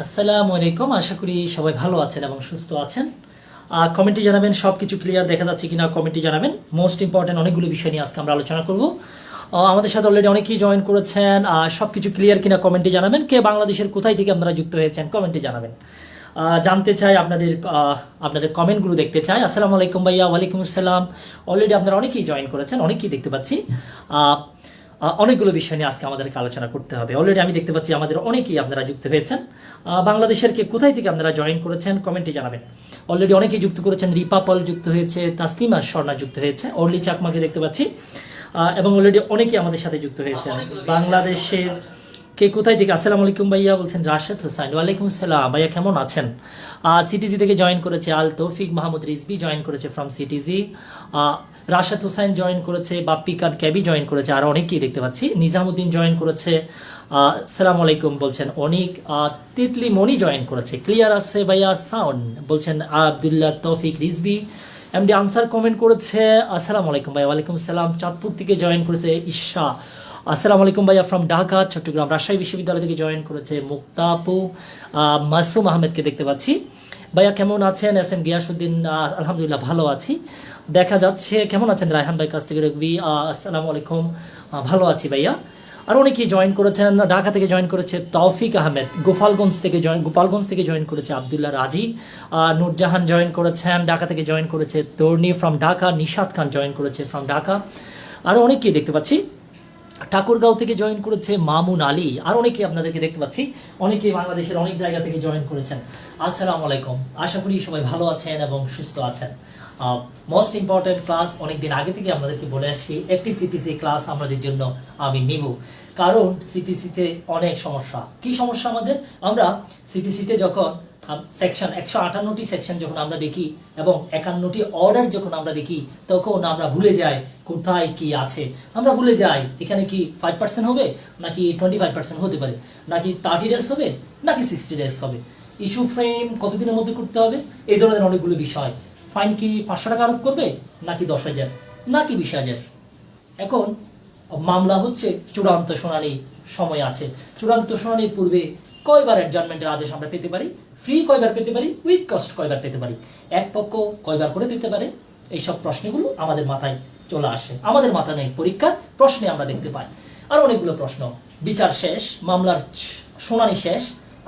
আসসালামু আলাইকুম। আশা করি সবাই ভালো আছেন এবং সুস্থ আছেন। কমেন্টে জানাবেন সব কিছু ক্লিয়ার দেখা যাচ্ছে কিনা, কমেন্টে জানাবেন। মোস্ট ইম্পর্টেন্ট অনেকগুলো বিষয় নিয়ে আজকে আমরা আলোচনা করব। আমাদের সাথে অলরেডি অনেকেই জয়েন করেছেন। সব কিছু ক্লিয়ার কিনা কমেন্টে জানাবেন। কে বাংলাদেশের কোথায় থেকে আপনারা যুক্ত হয়েছেন কমেন্টে জানাবেন। জানতে চাই আপনাদের কমেন্টগুলো দেখতে চাই। আসসালামু আলাইকুম ভাইয়া। ওয়ালাইকুম আসসালাম। অলরেডি আপনারা অনেকেই জয়েন করেছেন, অনেকেই দেখতে পাচ্ছি। অনেকগুলো বিষয় নিয়ে আজকে আমাদেরকে আলোচনা করতে হবে। অলরেডি আমি দেখতে পাচ্ছি আমাদের অনেকেই আপনারা যুক্ত হয়েছেন। বাংলাদেশের কে কোথায় থেকে আপনারা জয়েন করেছেন কমেন্টে জানাবেন। অলরেডি অনেকেই যুক্ত করেছেন। রিপা পল যুক্ত হয়েছে, তাসলিমা স্বর্ণা যুক্ত হয়েছে, অর্লি চাকমাকে দেখতে পাচ্ছি। এবং অলরেডি অনেকেই আমাদের সাথে যুক্ত হয়েছেন। বাংলাদেশের কে কোথায় থেকে? আসসালামু আলাইকুম ভাইয়া, বলছেন রাশেদ হোসাইন। ওয়ালাইকুম আসসালাম ভাইয়া, কেমন আছেন? সিটিজি থেকে জয়েন করেছে আল তৌফিক মাহমুদ রিজবি, জয়েন করেছে from CTG. Rashed Hossain join করেছে, বাপ্পি কার ক্যাবি জয়েন করেছে, আর অনেকেই দেখতে পাচ্ছি। নিজামুদ্দিন জয়েন করেছে, সালাম আলাইকুম বলছেন অনেক। তিতলি মনি জয়েন করেছে, ক্লিয়ার আছে ভাইয়া সাউন্ড বলছেন আবদুল্লাহ তৌফিক রিজবি। এমডি আনসার কমেন্ট করেছে, আসসালামু আলাইকুম ভাইয়া। ওয়ালাইকুম সালাম। চাঁদপুর থেকে জয়েন করেছে ঈশা, আসসালামু আলাইকুম ভাইয়া ফ্রম ঢাকা। চট্টগ্রাম রাজশাহী বিশ্ববিদ্যালয় থেকে জয়েন করেছে মুক্তাপু। মাসুম আহমেদকে দেখতে পাচ্ছি। ভাইয়া কেমন আছেন? এস এম গিয়াসুদ্দিন, আলহামদুলিল্লাহ ভালো আছি। দেখা যাচ্ছে কেমন আছেন? রায়হান ভাই কাছ থেকে রকবি, আসসালামু আলাইকুম, ভালো আছি ভাইয়া। আর অনেকেই জয়েন করেছেন। ঢাকা থেকে জয়েন করেছে তৌফিক আহমেদ, গোপালগঞ্জ থেকে জয়েন করেছে আবদুল্লাহ রাজি। নূরজাহান জয়েন করেছেন, ঢাকা থেকে জয়েন করেছে Tarni from Dhaka. Nishad Khan join করেছে ফ্রম ঢাকা। আর অনেকেই দেখতে পাচ্ছি। ঠাকুরগাঁও থেকে জয়েন করেছে মামুন আলী। আর অনেকেই আপনাদেরকে দেখতে পাচ্ছি, অনেকেই বাংলাদেশের অনেক জায়গা থেকে জয়েন করেছেন। আসসালামু আলাইকুম। আশা করি সবাই ভালো আছেন এবং সুস্থ আছেন। মোস্ট ইম্পর্টেন্ট ক্লাস অনেকদিন আগে থেকে আপনাদেরকে বলে আসছি, একটি সিপিসি ক্লাস আমাদের জন্য আমি নেব, কারণ সিপিসিতে অনেক সমস্যা। কি সমস্যা আমাদের? আমরা সিপিসিতে যখন সেকশন 158টি সেকশন যখন আমরা দেখি এবং 51টি অর্ডার যখন আমরা দেখি, তখন আমরা ভুলে যাই কোথায় কি আছে। আমরা ভুলে যাই এখানে কি 5% হবে, নাকি 25% হতে পারে, নাকি 30 ডেজ হবে, নাকি 60 ডেজ হবে, ইস্যু ফ্রেম কতদিনের মধ্যে করতে হবে, এই ধরনের অনেকগুলো বিষয়। ফাইন কি 500 টাকা আরোপ করবে, নাকি 10,000, নাকি 20,000? এখন মামলা হচ্ছে চূড়ান্ত শুনানি সময় আছে। চূড়ান্ত শুনানির পূর্বে কয়বার অ্যাডজার্নমেন্টের আদেশ আমরা পেতে পারি, ফ্রি কয়বার পেতে পারি, উইথ কস্ট কয়বার পেতে পারি, এক পক্ষ কয়বার করে দিতে পারে, এইসব প্রশ্নগুলো আমাদের মাথায় চলে আসে। আমাদের মাথা নেই, পরীক্ষার প্রশ্নে আমরা দেখতে পাই। আর অনেকগুলো প্রশ্ন, বিচার শেষ, মামলার শুনানি শেষ,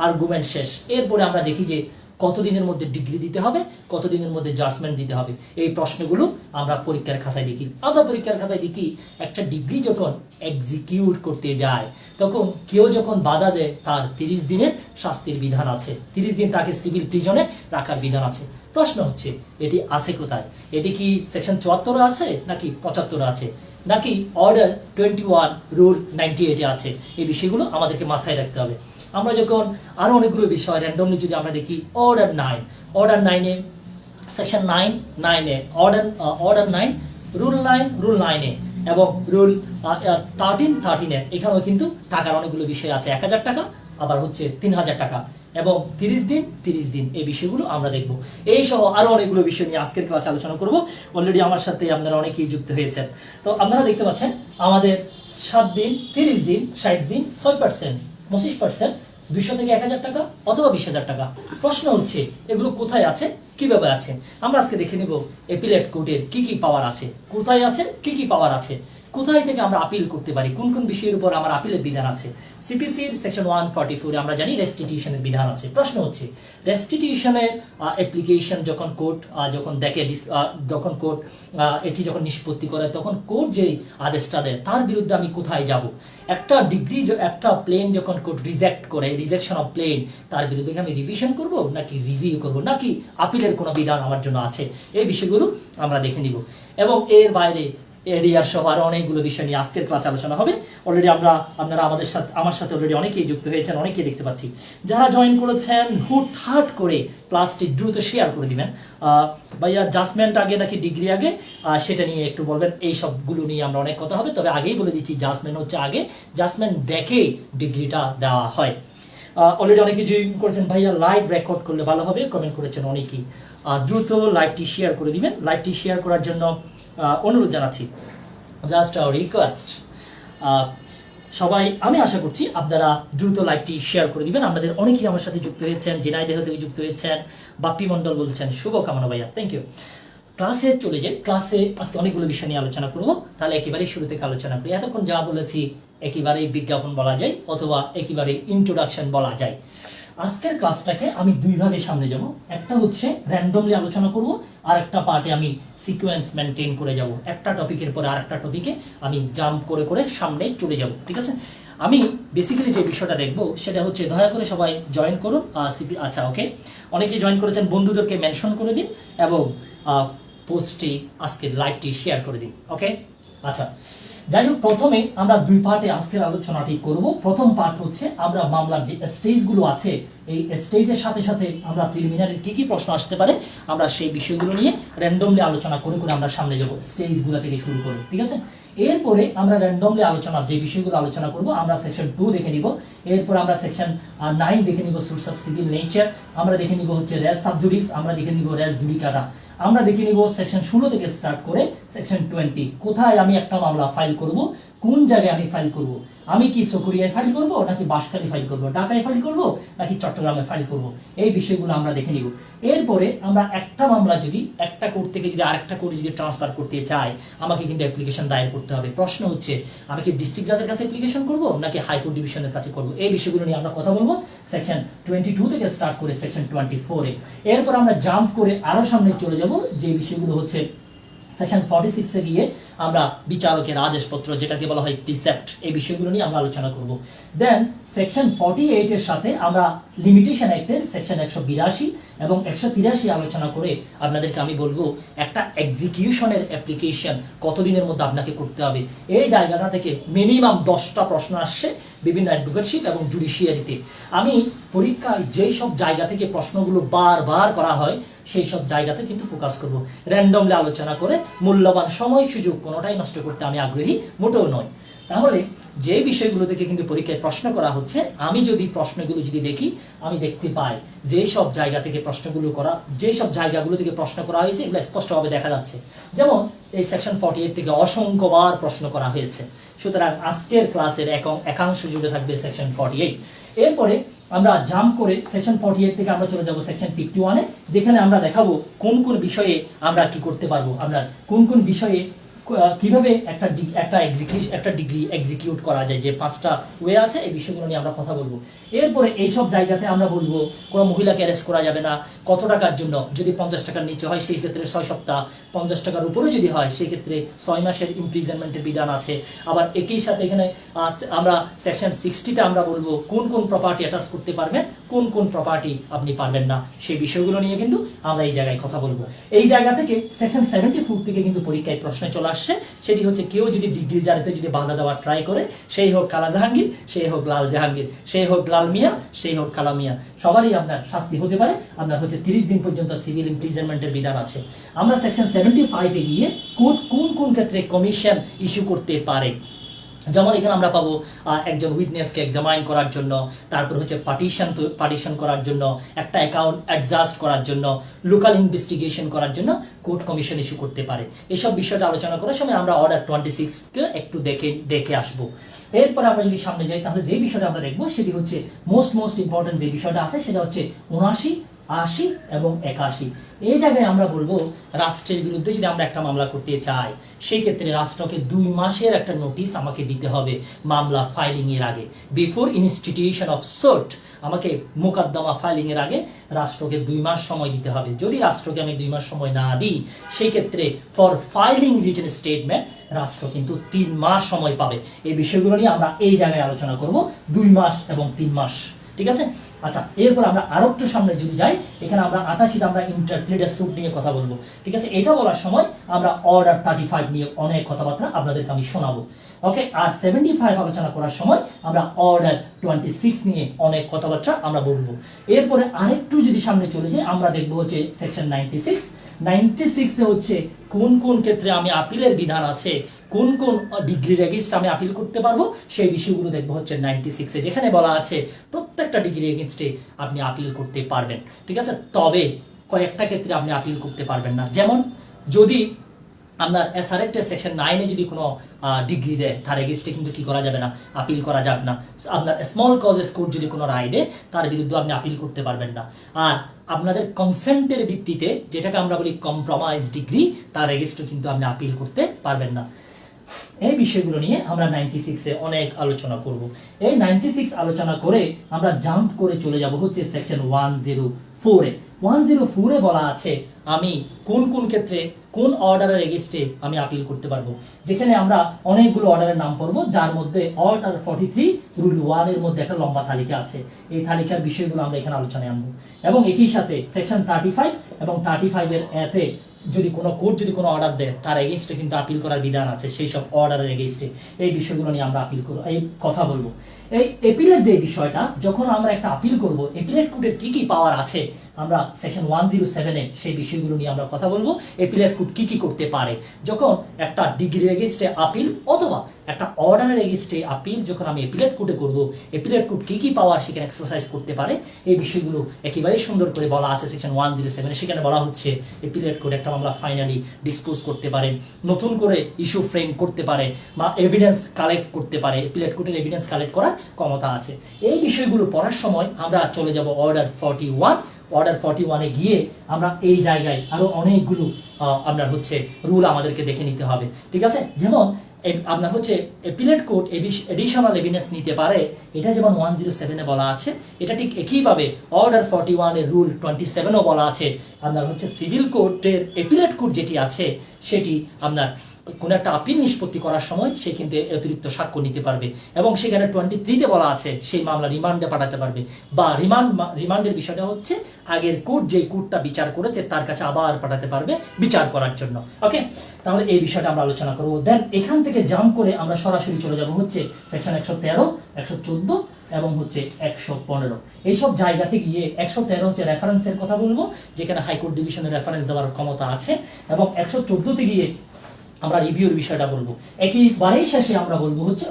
আর্গুমেন্ট শেষ, এরপরে আমরা দেখি যে কতদিনের মধ্যে ডিগ্রি দিতে হবে, কতদিনের মধ্যে জাজমেন্ট দিতে হবে। এই প্রশ্নগুলো আমরা পরীক্ষার খাতায় দেখি। আমরা পরীক্ষার খাতায় দেখি একটা ডিগ্রি যখন এক্সিকিউট করতে যায়, তখন কেউ যখন বাধা দেয়, তার 30 দিনের শাস্তির বিধান আছে। 30 দিন তাকে সিভিল প্রিজনে রাখার বিধান আছে। প্রশ্ন হচ্ছে এটি আছে কোথায়? এটি কি সেকশন 74 আছে, নাকি 75 আছে, নাকি অর্ডার 21 রুল 98 আছে? এই বিষয়গুলো আমাদেরকে মাথায় রাখতে হবে। আমরা যখন আরো অনেকগুলো বিষয় র্যান্ডমলি যদি আমরা দেখি, অর্ডার 9 এ সেকশন 9 এ অর্ডার 9, রুল 9 এ এবং রুল 13 এখানেও কিন্তু টাকার অনেকগুলো বিষয় আছে। 1,000 টাকা, আবার হচ্ছে 3,000 টাকা, এবং 30 দিন এই বিষয়গুলো আমরা দেখব। এই সহ আরো অনেকগুলো বিষয় নিয়ে আজকের ক্লাসে আলোচনা করব। অলরেডি আমার সাথে আপনারা অনেকেই যুক্ত হয়েছেন। তো আপনারা দেখতে পাচ্ছেন আমাদের 7 দিন, 30 দিন, 60 দিন, 6%, 25%, 200 থেকে 1,000 টাকা অথবা 20,000 টাকা। প্রশ্ন হচ্ছে এগুলো কোথায় আছে, কিভাবে আছে? আমরা আজকে দেখে নিব অ্যাপিলেট কোর্টের কি কি পাওয়ার আছে, কোথায় আছে, কি কি পাওয়ার আছে, কোথায় থেকে আমরা আপিল করতে পারি, কোন কোন বিষয়ের উপর আমার আপিলের বিধান আছে। সিপিসির সেকশন 144 আমরা জানি রেস্টিটিউশনের বিধান আছে। প্রশ্ন হচ্ছে রেস্টিটিউশনের অ্যাপ্লিকেশন যখন কোর্ট যখন দেখে, যখন কোর্ট এটি যখন নিষ্পত্তি করে, তখন কোর্ট যেই আদেশটা দেয় তার বিরুদ্ধে আমি কোথায় যাব? একটা ডিগ্রি, একটা প্লেন যখন কোর্ট রিজেক্ট করে, রিজেকশন অফ প্লেন, তার বিরুদ্ধে আমি রিভিশন করব, নাকি রিভিউ করব, নাকি আপিলের কোনো বিধান আমার জন্য আছে? এই বিষয়গুলো আমরা দেখে নিব। এবং এর বাইরে এরিয়ার সহ আরো অনেকগুলো বিষয় নিয়ে আজকের ক্লাস আলোচনা হবে। অলরেডি আপনারা আমার সাথে অলরেডি অনেকেই যুক্ত হয়েছেন, অনেকেই দেখতে পাচ্ছি। যারা জয়েন করেছেন হুটহাট করে ক্লাসটি দ্রুত শেয়ার করে দিবেন। ভাইয়া জাজমেন্ট আগে নাকি ডিগ্রি আগে, সেটা নিয়ে একটু বলবেন। এই সবগুলো নিয়ে আমরা অনেক কথা হবে, তবে আগেই বলে দিচ্ছি জাজমেন্ট হচ্ছে আগে, জাজমেন্ট দেখে ডিগ্রিটা দেওয়া হয়। অলরেডি অনেকে জয়েন করেছেন। ভাইয়া লাইভ রেকর্ড করলে ভালো হবে, কমেন্ট করেছেন অনেকেই। দ্রুত লাইভটি শেয়ার করে দিবেন। লাইভটি শেয়ার করার জন্য অনুরোধ জানাচ্ছি, জাস্ট আ রিকোয়েস্ট। সবাই আমি আশা করছি আপনারা দ্রুত লাইভটি শেয়ার করে দিবেন। আপনাদের অনেকেই আমার সাথে যুক্ত হয়েছেন, ঝিনাইদহ থেকে যুক্ত হয়েছেন, বাপ্পি মণ্ডল বলছেন, শুভকামনা ভাইয়া, থ্যাংক ইউ। ক্লাসে চলে যাই। ক্লাসে আজকে অনেকগুলো বিষয় নিয়ে আলোচনা করব, তাহলে একেবারেই শুরু থেকে আলোচনা করি। এতক্ষণ যা বলেছি একেবারেই বিজ্ঞাপন বলা যায় অথবা একেবারে ইন্ট্রোডাকশন বলা যায়। আজকের ক্লাসটাকে আমি দুইভাবে সামনে যাব। একটা হচ্ছে র্যান্ডমলি আলোচনা করব, আর একটা পার্টে আমি সিকোয়েন্স মেনটেন করে যাব। একটা টপিকের পরে আর একটা টপিকে আমি জাম্প করে করে সামনে চলে যাব, ঠিক আছে? আমি বেসিক্যালি যে বিষয়টা দেখবো সেটা হচ্ছে, দয়া করে সবাই জয়েন করুন। আচ্ছা, ওকে, অনেকেই জয়েন করেছেন, বন্ধুদেরকে মেনশন করে দিন এবং পোস্টটি আজকের লাইভটি শেয়ার করে দিন, ওকে? আচ্ছা, যাই হোক, প্রথমে আমরা দুই পার্টে আজকের আলোচনাটি করব। প্রথম পার্ট হচ্ছে আমরা মামলার যে স্টেজগুলো আছে, এই স্টেজের সাথে সাথে আমরা প্রিলিমিনারি কি কি প্রশ্ন আসতে পারে আমরা সেই বিষয়গুলো নিয়ে র্যান্ডমলি আলোচনা করে করে আমরা সামনে যাব, স্টেজগুলো থেকে শুরু করে, ঠিক আছে? এরপরে আমরা র্যান্ডমলি আলোচনা যে বিষয়গুলো আলোচনা করব, আমরা সেকশন 2 দেখে নিব। এরপর আমরা সেকশন 9 দেখে নিব, সুটস অফ সিভিল নেচার। আমরা দেখে নিব হচ্ছে রেস সাবজুডিস, আমরা দেখে নিব রেস জুডিকাটা। আমরা দেখে নিব সেকশন 16 থেকে স্টার্ট করে সেকশন 20, কোথায় আমি একটা মামলা ফাইল করব, কোন জায়গায় আমি ফাইল করব, আমি কি চকরিয়ায় ফাইল করব নাকি বাঁশখালী ফাইল করব, ঢাকায় ফাইল করব নাকি চট্টগ্রামে ফাইল করব, এই বিষয়গুলো আমরা দেখে নিব। এরপরে আমরা একটা মামলা যদি একটা কোর্ট থেকে যদি আরেকটা কোর্টে যদি ট্রান্সফার করতে চাই, আমাকে কিন্তু অ্যাপ্লিকেশন দায়ের করতে হবে। প্রশ্ন হচ্ছে, আমি কি ডিস্ট্রিক্ট জাজের কাছে অ্যাপ্লিকেশন করব নাকি হাইকোর্ট ডিভিশনের কাছে করব, এই বিষয়গুলো নিয়ে আমরা কথা বলবো সেকশন 22 থেকে স্টার্ট করে সেকশন 24-এ। এরপর আমরা জাম্প করে আরো সামনে চলে যাব, যে বিষয়গুলো হচ্ছে সেকশন 46-এ গিয়ে আমরা বিচারকের আদেশপত্র, যেটাকে বলা হয় প্রিসেপ্ট, এই বিষয়গুলো নিয়ে আমরা আলোচনা করব। দেন সেকশন 48-এর সাথে আমরা লিমিটেশন অ্যাক্টের সেকশন 182 এবং 183 আলোচনা করে আপনাদেরকে আমি বলবো একটা এক্সিকিউশনের অ্যাপ্লিকেশন কতদিনের মধ্যে আপনাকে করতে হবে। এই জায়গাটা থেকে মিনিমাম 10টা প্রশ্ন আসছে বিভিন্ন অ্যাডভোকেটশিপ এবং জুডিশিয়ারিতে। আমি পরীক্ষায় যেই সব জায়গা থেকে প্রশ্নগুলো বারবার করা হয় সেই সব জায়গাতে কিন্তু ফোকাস করব। র্যান্ডমলি আলোচনা করে মূল্যবান সময় সুযোগ কোনোটাই নষ্ট করতে আমি আগ্রহী মোটেও নয়। তাহলে যে বিষয়গুলো থেকে কিন্তু পরীক্ষায় প্রশ্ন করা হচ্ছে, আমি যদি প্রশ্নগুলো যদি দেখি, আমি দেখতে পাই যে সব জায়গা থেকে প্রশ্নগুলো করা, যে সব জায়গাগুলো থেকে প্রশ্ন করা হয়েছে এগুলো স্পষ্টভাবে দেখা যাচ্ছে। যেমন এই সেকশন 48 থেকে অসংখ্যবার প্রশ্ন করা হয়েছে। সুতরাং আজকের ক্লাসের একাংশ জুড়ে থাকবে সেকশন 48। এরপরে আমরা জাম্প করে সেকশন 48 থেকে আমরা চলে যাব সেকশন 51-এ, যেখানে আমরা দেখাবো কোন কোন বিষয়ে আমরা কি করতে পারবো, আমরা কোন কোন বিষয়ে কিভাবে একটা ডিগ্রি এক্সিকিউট করা যায়, যে 5টা ওয়ে আছে, এই বিষয়গুলো নিয়ে আমরা কথা বলবো। এরপরে এইসব জায়গাতে আমরা বলবো কোনো মহিলাকে অ্যারেস্ট করা যাবে না, কত টাকার জন্য, যদি 50 টাকার নিচে হয় সেই ক্ষেত্রে 6 সপ্তাহ, 50 টাকার উপরে যদি হয় সেই ক্ষেত্রে 6 মাসের ইমপ্রিজনমেন্টের বিধান আছে। আবার একই সাথে এখানে আমরা সেকশন 60-তে আমরা বলবো কোন কোন প্রপার্টি অ্যাটাচ করতে পারবেন, কোন কোন প্রপার্টি আপনি পারবেন না, সেই বিষয়গুলো নিয়ে কিন্তু আমরা এই জায়গায় কথা বলবো। এই জায়গা থেকে সেকশন 74 থেকে কিন্তু পরীক্ষায় প্রশ্নে চলে আসছে, সেটি হচ্ছে কেউ যদি ডিগ্রি জারিতে যদি বাধা দেওয়ার ট্রাই করে, সেই হোক কালা জাহাঙ্গীর, সেই হোক লাল জাহাঙ্গীর, সেই হোক লাল মিয়া, সেই হোক কালা মিয়া, সবারই আপনার শাস্তি হতে পারে। আপনার হচ্ছে 30 দিন পর্যন্ত সিভিল ইমপ্রিজনমেন্টের বিধান আছে। আমরা সেকশন 75-এ গিয়ে কোর্ট কোন কোন ক্ষেত্রে কমিশন ইস্যু করতে পারে, যেমন এখানে আমরা পাবো একজন উইটনেসকে এক্সামাইন করার জন্য, তারপর হচ্ছে পার্টিশন করার জন্য, একটা অ্যাকাউন্ট অ্যাডজাস্ট করার জন্য, লোকাল ইনভেস্টিগেশন করার জন্য কোর্ট কমিশন ইস্যু করতে পারে। এইসব বিষয়টা আলোচনা করার সময় আমরা অর্ডার 26-কে একটু দেখে আসবো। এরপরে আমরা যদি সামনে যাই, তাহলে যে বিষয়টা আমরা দেখবো সেটি হচ্ছে মোস্ট ইম্পর্টেন্ট যে বিষয়টা আছে, সেটা হচ্ছে 79, 80 এবং 81। এই জায়গায় আমরা বলবো রাষ্ট্রের বিরুদ্ধে যদি আমরা একটা মামলা করতে চাই, সেই ক্ষেত্রে রাষ্ট্রকে 2 মাসের একটা নোটিশ আমাকে দিতে হবে মামলা ফাইলিং এর আগে। বিফোর ইনস্টিটিউশন অফ সুট, আমাকে মোকদ্দমা ফাইলিং এর আগে রাষ্ট্রকে 2 মাস সময় দিতে হবে। যদি রাষ্ট্রকে আমি 2 মাস সময় না দিই, সেই ক্ষেত্রে ফর ফাইলিং রিটেন স্টেটমেন্ট রাষ্ট্র কিন্তু 3 মাস সময় পাবে। এই বিষয়গুলো নিয়ে আমরা এই জায়গায় আলোচনা করব, 2 মাস এবং 3 মাস, ঠিক আছে? আচ্ছা, এরপর আমরা আরো একটু সামনে যদি যাই, এখানে আমরা 88 আমরা ইন্টারপ্লেডার স্যুট নিয়ে কথা বলবো, ঠিক আছে? এটা বলার সময় আমরা অর্ডার 35 নিয়ে অনেক কথাবার্তা আপনাদেরকে আমি শোনাবো, ওকে? আর 75 আলোচনা করার সময় আমরা অর্ডার 26 নিয়ে অনেক কথাবার্তা আমরা বলবো। এরপরে আরেকটু যদি সামনে চলে যাই, আমরা দেখবো হচ্ছে সেকশন 96-এ হচ্ছে কোন কোন ক্ষেত্রে আমি আপিলের বিধান আছে, কোন কোন ডিগ্রির এগেইনস্ট আমি আপিল করতে পারবো, সেই বিষয়গুলো দেখবো হচ্ছে 96-এ, যেখানে বলা আছে প্রত্যেকটা ডিগ্রির এগেইনস্টে আপনি আপিল করতে পারবেন, ঠিক আছে? তবে কয়েকটা ক্ষেত্রে আপনি আপিল করতে পারবেন না। যেমন যদি আপনার এসআরএক্টে সেকশন 9-এ যদি কোনো ডিগ্রি দেয় তার এগেইনস্টে কিন্তু কি করা যাবে না, আপিল করা যাবে না। আপনার স্মল কজেস কোর্ট যদি কোনো রায় দেয় তার বিরুদ্ধে আপনি আপিল করতে পারবেন না। আর আপনাদের কনসেন্টের ভিত্তিতে যেটাকে আমরা বলি কম্প্রোমাইজ ডিগ্রি, তার এগেইনস্টে কিন্তু আপনি আপিল করতে পারবেন না। এই বিষয়গুলো নিয়ে আমরা 96-এ অনেক আলোচনা করব। এই 96 আলোচনা করে আমরা জাম্প করে চলে যাব হচ্ছে সেকশন 104-এ। 104-এ বলা আছে আমি কোন কোন ক্ষেত্রে কোন অর্ডারের এগেইনস্টে আমি আপিল করতে পারবো, যেখানে আমরা অনেকগুলো অর্ডারের নাম পড়বো, যার মধ্যে অর্ডার 43 রুল 1-এর মধ্যে একটা লম্বা তালিকা আছে। এই তালিকার বিষয়গুলো আমরা এখানে আলোচনায় আনবো এবং একই সাথে সেকশন 35 এবং 35-এর এতে যদি কোনো কোর্ট যদি কোনো অর্ডার দেয় তার এগেইনস্টে কিন্তু আপিল করার বিধান আছে, সেই সব অর্ডারের এগেইনস্টে এই বিষয়গুলো নিয়ে আমরা আপিল করব, এই কথা বলবো। এই এপিলের যে বিষয়টা, যখন আমরা একটা আপিল করব এপিলেট কোর্টের কি কি পাওয়ার আছে আমরা সেকশন 107-এ সেই বিষয়গুলো নিয়ে আমরা কথা বলবো। এপিলেট কোর্ট কি কি করতে পারে যখন একটা ডিগ্রির এগেইনস্টে আপিল অথবা একটা অর্ডারের এগেইনস্টে আপিল যখন আমি এপিলেট কোর্টে করব, এপিলেট কোর্ট কি কি পাওয়ার সেখানে এক্সারসাইজ করতে পারে, এই বিষয়গুলো একেবারেই সুন্দর করে বলা আছে সেকশন 107-এ। সেখানে বলা হচ্ছে এপিলেট কোর্ট একটা মামলা ফাইনালি ডিসপোজ করতে পারে, নতুন করে ইস্যু ফ্রেম করতে পারে বা এভিডেন্স কালেক্ট করতে পারে। এপিলেট কোর্টের এভিডেন্স কালেক্ট করার ক্ষমতা আছে। এই বিষয়গুলো পড়ার সময় আমরা চলে যাব অর্ডার 41। অর্ডার 41-এ গিয়ে আমরা এই জায়গায় আরো অনেকগুলো আপনার হচ্ছে রুল আমাদেরকে দেখে নিতে হবে, ঠিক আছে। যেমন আপনার হচ্ছে এপিলেট কোর্ট এডিশনাল এভিডেন্স নিতে পারে, এটা যেমন 107-এ বলা আছে, এটা ঠিক একইভাবে অর্ডার 41-এর রুল 27-ও বলা আছে। আপনার হচ্ছে সিভিল কোর্টের এপিলেট কোর্ট যেটি আছে সেটি আপনার কোনো একটা আপিল নিষ্পত্তি করার সময় সে কিন্তু অতিরিক্ত সাক্ষ্য নিতে পারবে এবং সেখানে 23-তে বলা আছে সেই মামলা রিমান্ডে পাঠাতে পারবে, বা রিমান্ডের বিষয়টা হচ্ছে আগের কোর্ট যে কোর্টটা বিচার করেছে তার কাছে আবার পাঠাতে পারবে বিচার করার জন্য। ওকে, তাহলে এই বিষয়টা আমরা আলোচনা করব। দেন এখান থেকে জাম্প করে আমরা সরাসরি চলে যাব হচ্ছে সেকশন 113, 114 এবং হচ্ছে 115। এইসব জায়গাতে গিয়ে 113 হচ্ছে রেফারেন্সের কথা বলবো, যেখানে হাইকোর্ট ডিভিশনের রেফারেন্স দেওয়ার ক্ষমতা আছে, এবং 114-তে গিয়ে আমরা রিভিউর বিষয়টা বলবো। একেবারেই শেষে আমরা বলবো হচ্ছে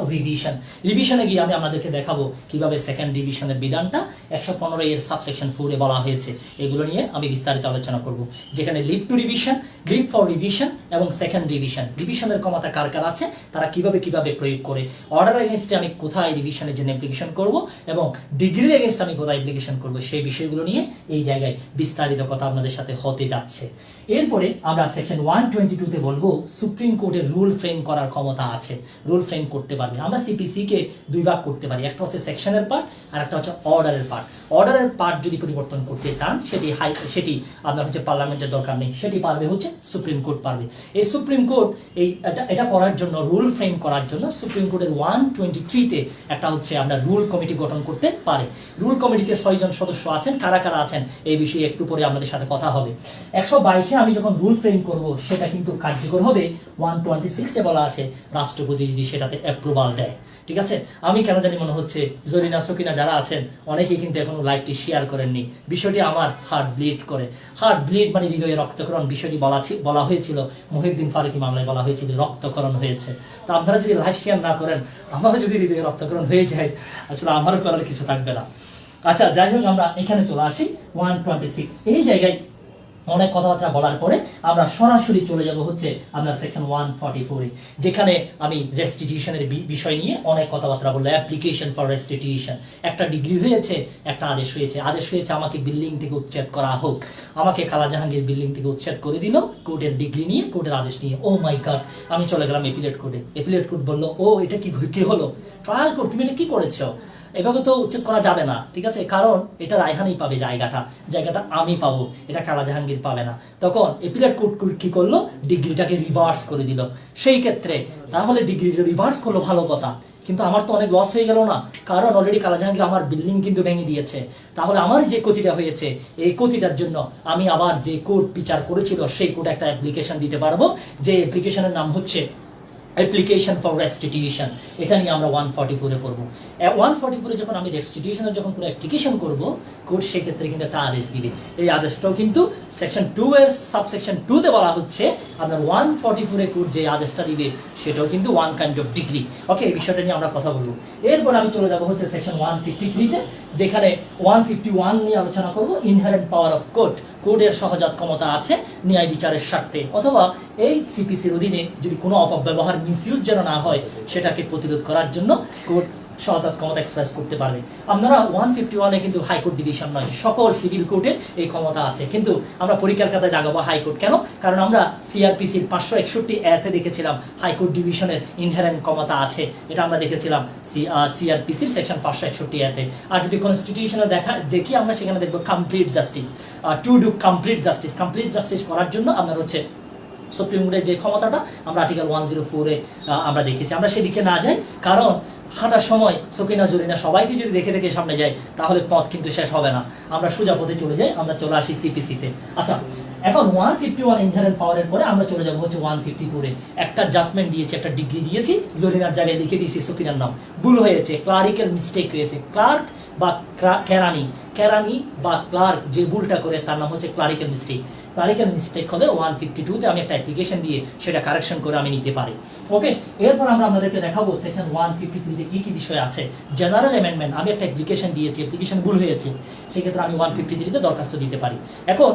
রিভিশনে গিয়ে আমি আপনাদেরকে দেখাবো কিভাবে সেকেন্ড ডিভিশনের বিধানটা 115 এর সাবসেকশন 4-এ বলা হয়েছে। এগুলো নিয়ে আমি বিস্তারিত আলোচনা করব, যেখানে leave to revision, leave for revision এবং সেকেন্ড রিভিশনের ক্ষমতা কার কার আছে, তারা কিভাবে প্রয়োগ করে, অর্ডার এগেইনস্টে আমি কোথায় রিভিশনের জন্য অ্যাপ্লিকেশন করব এবং ডিগ্রির এগেইনস্টে আমি কোথায় অ্যাপ্লিকেশন করব, সেই বিষয়গুলো নিয়ে এই জায়গায় বিস্তারিত কথা আপনাদের সাথে হতে যাচ্ছে। এরপরে আমরা সেকশন 122-তে বলবো সুপ্রিম কোর্টের রুল ফ্রেম করার ক্ষমতা আছে, রুল ফ্রেম করতে পারবে। আমরা সিপিসি-কে দুই ভাগ করতে পারি, একটা হচ্ছে সেকশনের পার্ট আর একটা হচ্ছে অর্ডারের পার্ট। অর্ডারের পার্ট যদি পরিবর্তন করতে চান সেটি আপনার হচ্ছে পার্লামেন্টের দরকার নেই, সেটি পারবে হচ্ছে সুপ্রিম কোর্ট পারবে। এই সুপ্রিম কোর্ট এটা করার জন্য, রুল ফ্রেম করার জন্য সুপ্রিম কোর্টের 123-তে একটা হচ্ছে আমরা রুল কমিটি গঠন করতে পারে। রুল কমিটিতে 6 জন সদস্য আছেন, কারা কারা আছেন এই বিষয়ে একটু পরে আপনাদের সাথে কথা হবে। 122-এ আমি যখন রুল ফ্রেম করব সেটা কিন্তু কার্যকর হবে। 126-এ বলা আছে রাষ্ট্রপতি যদি সেটাতে অ্যাপ্রুভাল দেয়, ঠিক আছে। আমি কেন জানি মনে হচ্ছে জরিনা সকিনা যারা আছেন অনেকেই কিন্তু এখনো লাইভটি শেয়ার করেননি। বিষয়টি আমার হার্ট ব্লিড করে, হার্ট ব্লিড মানে হৃদয়ে রক্তকরণ। বিষয়টি বলা হয়েছিল মুহিউদ্দিন ফারুকী মামলায়, বলা হয়েছিল রক্তকরণ হয়েছে। তো আপনারা যদি লাইভ শেয়ার না করেন, আমারও যদি হৃদয়ে রক্তকরণ হয়ে যায়, আসলে আমারও করার কিছু থাকবে না। আচ্ছা, যাই হোক, আমরা এখানে চলে আসি 126। এই জায়গায় অনেক কথাবার্তা বলার পরে আমরা সরাসরি চলে যাব হচ্ছে আপনার সেকশন 144-এ, যেখানে আমি রেস্টিটিউশনের বিষয় নিয়ে অনেক কথাবার্তা বললাম। অ্যাপ্লিকেশন ফর রেস্টিটিউশন, একটা ডিগ্রি হয়েছে, একটা আদেশ হয়েছে আমাকে বিল্ডিং থেকে উচ্ছেদ করা হোক। আমাকে খালা জাহাঙ্গীর বিল্ডিং থেকে উচ্ছেদ করে দিল কোর্টের ডিগ্রি নিয়ে, কোর্টের আদেশ নিয়ে। ও মাই গড, আমি চলে গেলাম এপিলেট কোর্টে। এপিলেট কোর্ট বললো, ও এটা কি হলো, ট্রায়াল কোর্ট তুমি এটা কি করেছো, এভাবে তো উচ্ছেদ করা যাবে না, ঠিক আছে, কারণ এটা রায়হানই পাবে জায়গাটা আমি পাবো, এটা খালা জাহাঙ্গীর পাবে না। তখন এপিলেট কোর্ট কি করলো, ডিগ্রিটাকে রিভার্স করে দিল। সেই ক্ষেত্রে তাহলে ডিগ্রিটা রিভার্স করলো, ভালো কথা, কিন্তু আমার তো অনেক লস হয়ে গেল না, কারণ অলরেডি খালা জাহাঙ্গীর আমার বিল্ডিং কিন্তু ভেঙে দিয়েছে। তাহলে আমার যে ক্ষতিটা হয়েছে, এই ক্ষতিটার জন্য আমি আবার যে কোর্ট বিচার করেছিল সেই কোর্টে একটা অ্যাপ্লিকেশন দিতে পারবো, যে অ্যাপ্লিকেশনের নাম হচ্ছে অ্যাপ্লিকেশন ফর রেস্টিটিউশন। এটা নিয়ে আমরা 144-এ পড়বো। 144-এ যখন আমি রেস্টিটিউশনের যখন কোনো অ্যাপ্লিকেশন করব, কোর্ট সেক্ষেত্রে কিন্তু একটা আদেশ দিবে। এই আদেশটাও কিন্তু সেকশন 2-এর সাবসেকশন 2-তে বলা হচ্ছে আপনার 144-এ কোর্ট যে আদেশটা দিবে সেটাও কিন্তু ওয়ান কাইন্ড অফ ডিগ্রি। ওকে, এই বিষয়টা নিয়ে আমরা কথা বলবো। এরপর আমি চলে যাবো হচ্ছে সেকশন 153-তে, যেখানে 151 নিয়ে আলোচনা করব, ইনহেরেন্ট পাওয়ার অফ কোর্ট, কোর্টের সহজাত ক্ষমতা আছে ন্যায় বিচারের স্বার্থে, অথবা এই সিপিসির অধীনে যদি কোনো অপব্যবহার মিসইউজ যেন না হয় সেটাকে প্রতিরোধ করার জন্য কোর্ট সহজাত ক্ষমতা এক্সারসাইজ করতে পারবে। আপনারা 151-এ কিন্তু হাইকোর্ট ডিভিশন নয়, সকল সিভিল কোর্টের এই ক্ষমতা আছে, কিন্তু আমরা পরীক্ষার খাতায় দাগাবো হাইকোর্ট কেন? কারণ আমরা সিআরপিসির 561 দেখেছিলাম হাইকোর্ট ডিভিশনের ইনহেরেন্ট ক্ষমতা আছে, এটা আমরা দেখেছিলাম সিআরপিসির সেকশন 561। আর যদি কনস্টিটিউশনে দেখি আমরা সেখানে দেখবো complete justice, to do complete justice, complete justice করার জন্য আপনার হচ্ছে সুপ্রিম কোর্টের যে ক্ষমতাটা আমরা আর্টিকেল 104-এ আমরা দেখেছি। আমরা সেদিকে না যাই, কারণ হাঁটার সময় সকিনা জরিনা সবাইকে যদি দেখে দেখে সামনে যাই তাহলে পথ কিন্তু শেষ হবে না, আমরা সোজা পথে চলে যাই, আমরা চলে আসি সিপিসিতে। আচ্ছা, এখন 151 ইনহেরেন্ট পাওয়ারের পরে আমরা চলে যাবো হচ্ছে 154-এ। একটা জাজমেন্ট দিয়েছি, একটা ডিগ্রি দিয়েছি, জরিনার জায়গায় লিখে দিয়েছি সকিনার নাম, ভুল হয়েছে, ক্লারিক্যাল মিস্টেক হয়েছে, ক্লার্ক বা কেরানি বা ক্লার্ক যে ভুলটা করে তার নাম হচ্ছে ক্লারিক্যাল মিস্টেক। ক্লারিক্যাল মিস্টেক হলে 152-তে আমি একটা অ্যাপ্লিকেশন দিয়ে সেটা কারেকশন করে আমি নিতে পারি। ওকে, এরপর আমরা আপনাদেরকে দেখাবো সেকশন 153-তে কি কি বিষয় আছে। জেনারেল অ্যামেন্ডমেন্ট, আমি একটা অ্যাপ্লিকেশন দিয়েছি, অ্যাপ্লিকেশন ভুল হয়েছে, সেক্ষেত্রে আমি 153-তে দরখাস্ত দিতে পারি। এখন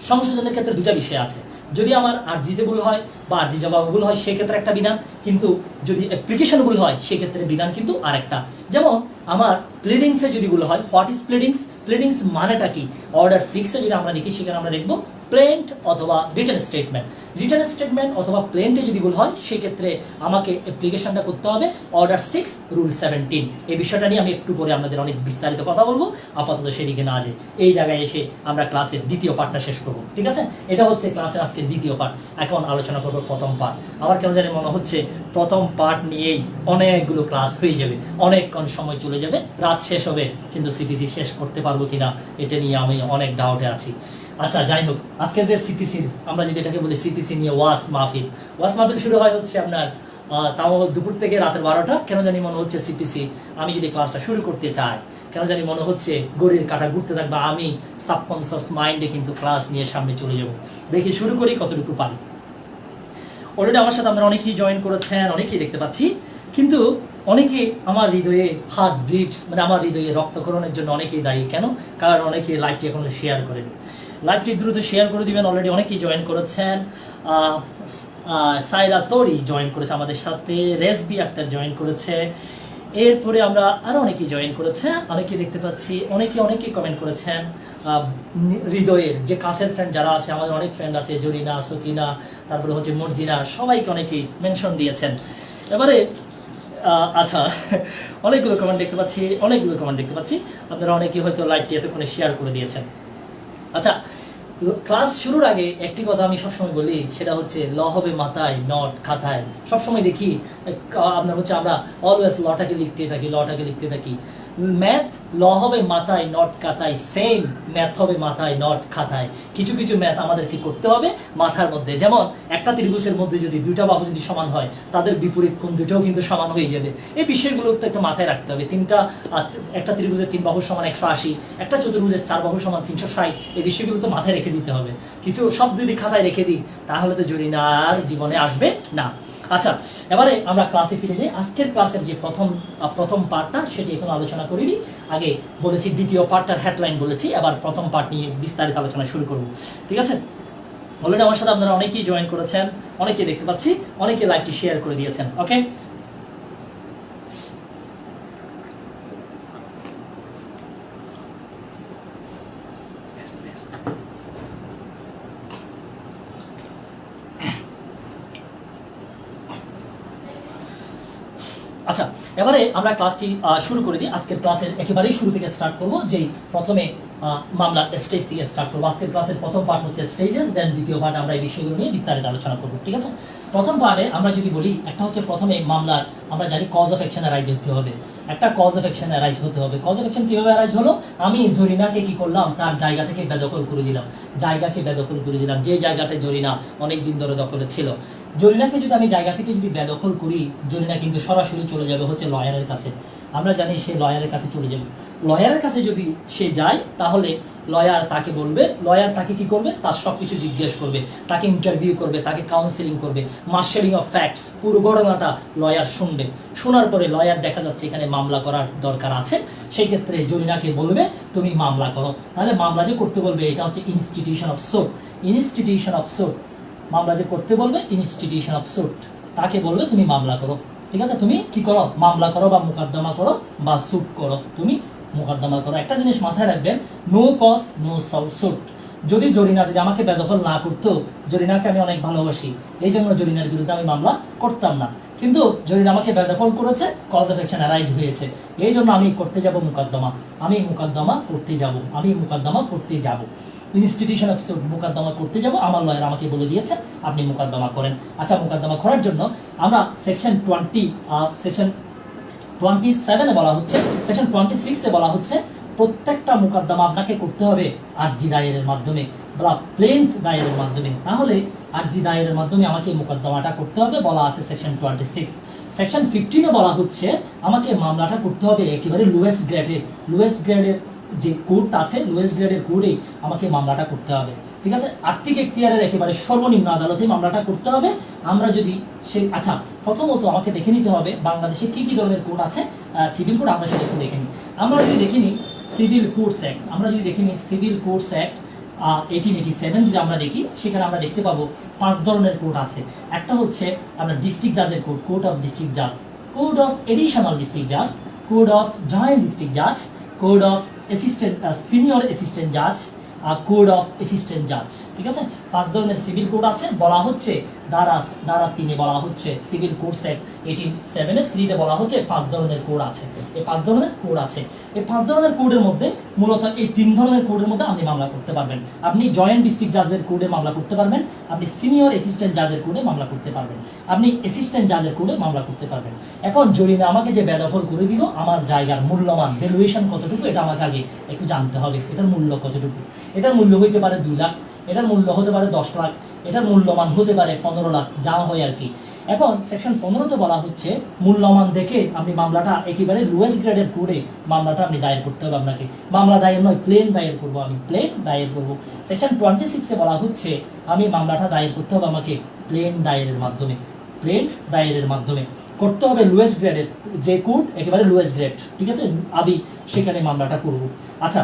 সংশোধনের ক্ষেত্রে দুটা বিষয় আছে, যদি আমার আর্জিতে ভুল হয় বা আর্জি জবাব ভুল হয় সেক্ষেত্রে একটা বিধান, কিন্তু যদি অ্যাপ্লিকেশন ভুল হয় সেক্ষেত্রে বিধান কিন্তু আরেকটা। যেমন আমার প্লিডিংসে যদি ভুল হয়, হোয়াট ইজ প্লিডিংস, প্লিডিংস মানেটা কি? অর্ডার 6-এ যদি আমরা দেখি সেখানে আমরা দেখবো প্লেন্ট অথবা রিটার্ন স্টেটমেন্ট। রিটার্ন স্টেটমেন্ট অথবা প্লেন্টে যদি ভুল হয় সেক্ষেত্রে আমাকে অ্যাপ্লিকেশনটা করতে হবে অর্ডার 6 রুল 17। এই বিষয়টা নিয়ে আমি একটু পরে আপনাদের অনেক বিস্তারিত কথা বলবো, আপাতত সেদিকে না যাই, এই জায়গায় এসে আমরা ক্লাসের দ্বিতীয় পার্টটা শেষ করবো। ঠিক আছে, এটা হচ্ছে ক্লাসের আজকে দ্বিতীয় পার্ট। এখন আলোচনা করবো প্রথম পার্ট। আমার কেন জানি মনে হচ্ছে প্রথম পার্ট নিয়েই অনেকগুলো ক্লাস হয়ে যাবে, অনেকক্ষণ সময় চলে যাবে, রাত শেষ হবে, কিন্তু সিপিসি শেষ করতে পারবো কিনা এটা নিয়ে আমি অনেক ডাউটে আছি। আচ্ছা, যাই হোক, আজকে যে সিপিসির আমরা যদি এটাকে বলি সিপিসি নিয়ে ওয়াস মাহফিল শুরু হয় হচ্ছে আপনার তাও দুপুর থেকে রাতের 12টা। কেন জানি মনে হচ্ছে সিপিসি আমি যদি ক্লাসটা শুরু করতে চাই, কেন জানি মনে হচ্ছে গড়ির কাঁটা ঘুরতে থাকবে, আমি সাবকনসিয়াস মাইন্ডে কিন্তু ক্লাস নিয়ে সামনে চলে যাব। দেখি শুরু করি কতটুকু পারি। অলরেডি আমার সাথে আপনারা অনেকেই জয়েন করেছেন, অনেকেই দেখতে পাচ্ছি, কিন্তু অনেকে আমার হৃদয়ে হার্ট ব্রিডস, মানে আমার হৃদয়ে রক্তক্ষরণের জন্য অনেকেই দায়ী। কেন? কারণ অনেকে লাইভটি এখনো শেয়ার করেনি। লাইভটি দ্রুত শেয়ার করে দিবেন। অলরেডি অনেকেই জয়েন করেছেন। সাইরা তরি জয়েন করেছে আমাদের সাথে, রেসবি আক্তার জয়েন করেছে, এরপরে আমরা আরও অনেকেই জয়েন করেছে, অনেকেই দেখতে পাচ্ছি, অনেকেই কমেন্ট করেছেন। হৃদয়ের যে কাছের ফ্রেন্ড যারা আছে, আমাদের অনেক ফ্রেন্ড আছে, জরিনা, সকিনা, তারপরে হচ্ছে মর্জিনা, সবাইকে অনেকেই মেনশন দিয়েছেন। এবারে আচ্ছা, অনেকগুলো কমেন্ট দেখতে পাচ্ছি, আপনারা অনেকেই হয়তো লাইভটি এতক্ষণে শেয়ার করে দিয়েছেন। আচ্ছা, ক্লাস শুরুর আগে একটি কথা আমি সবসময় বলি, সেটা হচ্ছে ল হবে মাথায় নট খাতায়। সবসময় দেখি আপনার হচ্ছে আমরা অলওয়েজ লটাকে লিখতে থাকি। ম্যাথ ল হবে মাথায় নট খাতায়, সেম ম্যাথ হবে মাথায় নট খাতায়। কিছু কিছু ম্যাথ আমাদেরকে করতে হবে মাথার মধ্যে। যেমন একটা ত্রিভুজের মধ্যে যদি দুইটা বাহু যদি সমান হয়, তাদের বিপরীত কোণ দুটোও কিন্তু সমান হয়ে যাবে। এই বিষয়গুলো তো একটু মাথায় রাখতে হবে। একটা ত্রিভুজের 3 বাহু সমান 180, একটা চতুর্ভুজের 4 বাহু সমান 360। এই বিষয়গুলো তো মাথায় রেখে দিতে হবে। কিছু সব যদি খাতায় রেখে দিই তাহলে তো জরিনার জীবনে আসবে না। আচ্ছা, এবারে আমরা ক্লাসে ফিরে যাই। আজকের ক্লাসের যে প্রথম পার্টটা সেটি এখন আলোচনা করিনি। আগে বলেছি দ্বিতীয় পার্টটার হেডলাইন বলেছি, এবার প্রথম পার্ট নিয়ে বিস্তারিত আলোচনা শুরু করব। ঠিক আছে, অলরেডি আমার সাথে আপনারা অনেকেই জয়েন করেছেন, অনেকেই দেখতে পাচ্ছি, অনেকে লাইভটি শেয়ার করে দিয়েছেন। ওকে, আচ্ছা, এবারে আমরা ক্লাসটি শুরু করে দিই। আজকের ক্লাসের একেবারেই শুরু থেকে স্টার্ট করব, যেই প্রথমে মামলার স্টেজ থেকে স্টার্ট করবো। আজকের ক্লাসের প্রথম পার্ট হচ্ছে স্টেজেস, দেন দ্বিতীয় পার্টে আমরা এই বিষয়গুলো নিয়ে বিস্তারিত আলোচনা করবো। ঠিক আছে, প্রথম পার্টে আমরা যদি বলি, একটা হচ্ছে প্রথমে মামলার আমরা জানি কজ অফ অ্যাকশন অ্যারাইজ হতে হবে। একটা কজ অফ অ্যাকশন অ্যারাইজ হতে হবে। কজ অফ অ্যাকশন কিভাবে অ্যারাইজ হলো? আমি জরিনাকে কি করলাম, তার জায়গা থেকে বেদখল করে দিলাম, যে জায়গাটা জরিনা অনেক দিন ধরে দখলে ছিল। জরিনাকে যদি আমি জায়গা থেকে যদি বেদখল করি, জরিনা কিন্তু সরাসরি চলে যাবে হচ্ছে লয়ারের কাছে। আমরা জানি সে লয়ারের কাছে চলে যাবে। লয়ারের কাছে যদি সে যায় তাহলে লয়ার তাকে বলবে, লয়ার তাকে কি করবে, তার সব কিছু জিজ্ঞেস করবে, তাকে ইন্টারভিউ করবে, তাকে কাউন্সেলিং করবে, মার্শালিং অফ ফ্যাক্টস, পুরো ঘটনাটা লয়ার শুনবে। শোনার পরে লয়ার দেখা যাচ্ছে এখানে মামলা করার দরকার আছে, সেই ক্ষেত্রে জরিনাকে বলবে তুমি মামলা করো। তাহলে মামলা যে করতে বলবে এটা হচ্ছে institution of suit, institution of suit, মামলা যে করতে বলবে ইনস্টিটিউশন অফ সুট, তাকে বলবে তুমি মামলা করো। ঠিক আছে, তুমি কি করো, মামলা করো বা মোকদ্দমা করো বা সুট করো, তুমি মোকদ্দমা করো। একটা জিনিস মাথায় রাখবেন, নো কজ নো সুট। যদি জরিনা যদি আমাকে বেদখল না করতো, জরিনাকে আমি অনেক ভালোবাসি, এই জন্য জরিনার বিরুদ্ধে আমি মামলা করতাম না, কিন্তু জরিনা আমাকে বেদখল করেছে, কজ অফ অ্যাকশন অ্যারাইজ হয়েছে, এই জন্য আমি করতে যাব মোকদ্দমা, আমি মোকদ্দমা করতে যাব, আমি মোকদ্দমা করতে যাব, ইনস্টিটিউশন অফ সুট, মোকদ্দমা করতে যাব। আমার লয়ার আমাকে বলে দিয়েছে আপনি মোকদ্দমা করেন। আচ্ছা, মোকদ্দমা করার জন্য আমরা সেকশন 27 বলা হচ্ছে, সেকশন 26 বলা হচ্ছে প্রত্যেকটা মোকদ্দমা আপনাকে করতে হবে আরজি দায়েরের মাধ্যমে বা প্লেন দায়েরের মাধ্যমে। তাহলে আরজি দায়েরের মাধ্যমে আমাকে মোকদ্দমাটা করতে হবে বলা আছে সেকশন 26। সেকশন 15 বলা হচ্ছে আমাকে মামলাটা করতে হবে একেবারে লোয়েস্ট গ্রেডের যে কোর্ট আছে, লোয়েস্ট গ্রেডের কোর্টে আমাকে মামলাটা করতে হবে। ঠিক আছে, আর্থিক এখতিয়ারের একেবারে সর্বনিম্ন আদালতে মামলাটা করতে হবে। আমরা যদি আচ্ছা, প্রথমত আমাকে দেখে নিতে হবে বাংলাদেশে কি কি ধরনের কোর্ট আছে, সিভিল কোড আমরা সেটা একটু দেখে নিই। আমরা যদি দেখিনি সিভিল কোর্টস অ্যাক্ট, আমরা যদি দেখিনি সিভিল কোর্টস অ্যাক্ট 1887 যদি আমরা দেখি, সেখানে আমরা দেখতে পাবো 5 ধরনের কোর্ট আছে। একটা হচ্ছে আমরা district জাজের court, court of district জাজ, কোড অফ এডিশনাল ডিস্ট্রিক্ট জাজ, কোড অফ জয়েন্ট ডিস্ট্রিক্ট জাজ, code of assistant senior assistant জাজ, কোড অফ অ্যাসিস্ট্যান্ট জাজ। ঠিক আছে, 5 ধরনের সিভিল কোড আছে। বলা হচ্ছে ধারা 3 বলা হচ্ছে সিভিল কোডস অ্যাক্ট 1887 3 বলা হচ্ছে 5 ধরনের কোড আছে। এই 5 ধরনের কোড আছে, এই 5 ধরনের কোডের মধ্যে মূলত এই 3 ধরনের কোডের মধ্যে আপনি মামলা করতে পারবেন। আপনি জয়েন্ট ডিস্ট্রিক্ট জাজের কোডে মামলা করতে পারবেন, আপনি সিনিয়র অ্যাসিস্ট্যান্ট জাজের কোডে মামলা করতে পারবেন, আপনি অ্যাসিস্ট্যান্ট জাজের কোডে মামলা করতে পারবেন। এখন জরিনা আমাকে যে বেদখল করে দিল, আমার জায়গার মূল্যমান ভ্যালুয়েশন কতটুকু এটা আমাকে আগে একটু জানতে হবে। এটার মূল্য কতটুকু? এটার মূল্য হইতে পারে 2 লাখ, এটার মূল্য হতে পারে 10 লাখ, এটার মূল্যমান হতে পারে 15 লাখ, যা হয় আর কি। এখন সেকশন 15 বলা হচ্ছে মূল্যমান দেখে আপনি মামলাটা একেবারে লোয়েস্ট গ্রেডের কোডে মামলাটা আপনি দায়ের করতে হবে। আপনাকে মামলা দায়ের নয়, প্লেন দায়ের করবো, আমি প্লেন দায়ের করবো। সেকশন 26 বলা হচ্ছে আমি মামলাটা দায়ের করতে হবে আমাকে প্লেন দায়েরের মাধ্যমে, প্লেন দায়েরের মাধ্যমে করতে হবে লোয়েস্ট গ্রেডের যে কোড, একেবারে লোয়েস্ট গ্রেড। ঠিক আছে, আমি সেখানে মামলাটা করব। আচ্ছা,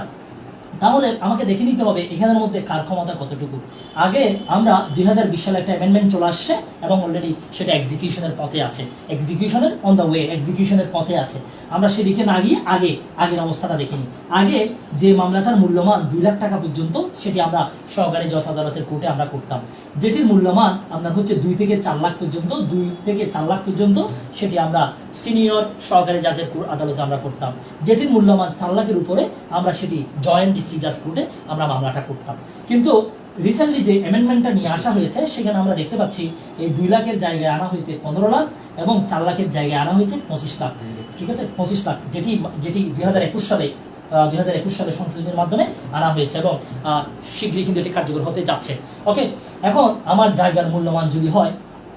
তাহলে আমাকে দেখে নিতে হবে এখানের মধ্যে কার ক্ষমতা কতটুকু। আগে আমরা 2020 সালে একটা অ্যামেন্ডমেন্ট চলে আসছে এবং অলরেডি সেটা এক্সিকিউশনের পথে আছে, এক্সিকিউশনের অন দ্য ওয়ে, এক্সিকিউশনের পথে আছে। আমরা সেদিকে না গিয়ে আগের অবস্থাটা দেখে নিই। আগে যে মামলাটার মূল্যমান 2 লাখ টাকা পর্যন্ত, সেটি আমরা সহকারী জজ আদালতের কোর্টে আমরা করতাম। যেটির মূল্যমান আপনার হচ্ছে 2 থেকে 4 লাখ পর্যন্ত, 2 থেকে 4 লাখ পর্যন্ত, সেটি আমরা সিনিয়র সহকারী জাজের আদালতে আমরা করতাম। যেটির মূল্যমান 4 লাখের উপরে আমরা সেটি জয়েন্ট ডিস্ট্রিক্ট জাজ কোর্টে আমরা মামলাটা করতাম। কিন্তু রিসেন্টলি যে অ্যামেন্ডমেন্টটা নিয়ে আসা হয়েছে, সেখানে আমরা দেখতে পাচ্ছি এই 2 লাখের জায়গায় আনা হয়েছে 15 লাখ এবং 4 লাখের জায়গায় আনা হয়েছে 25 লাখ। ঠিক আছে, 25 লাখ, যেটি 2021 সালে সংশোধনের মাধ্যমে আনা হয়েছে এবং শীঘ্রই কিন্তু এটি কার্যকর হতে যাচ্ছে। ওকে, এখন আমার জায়গার মূল্যমান যদি হয়,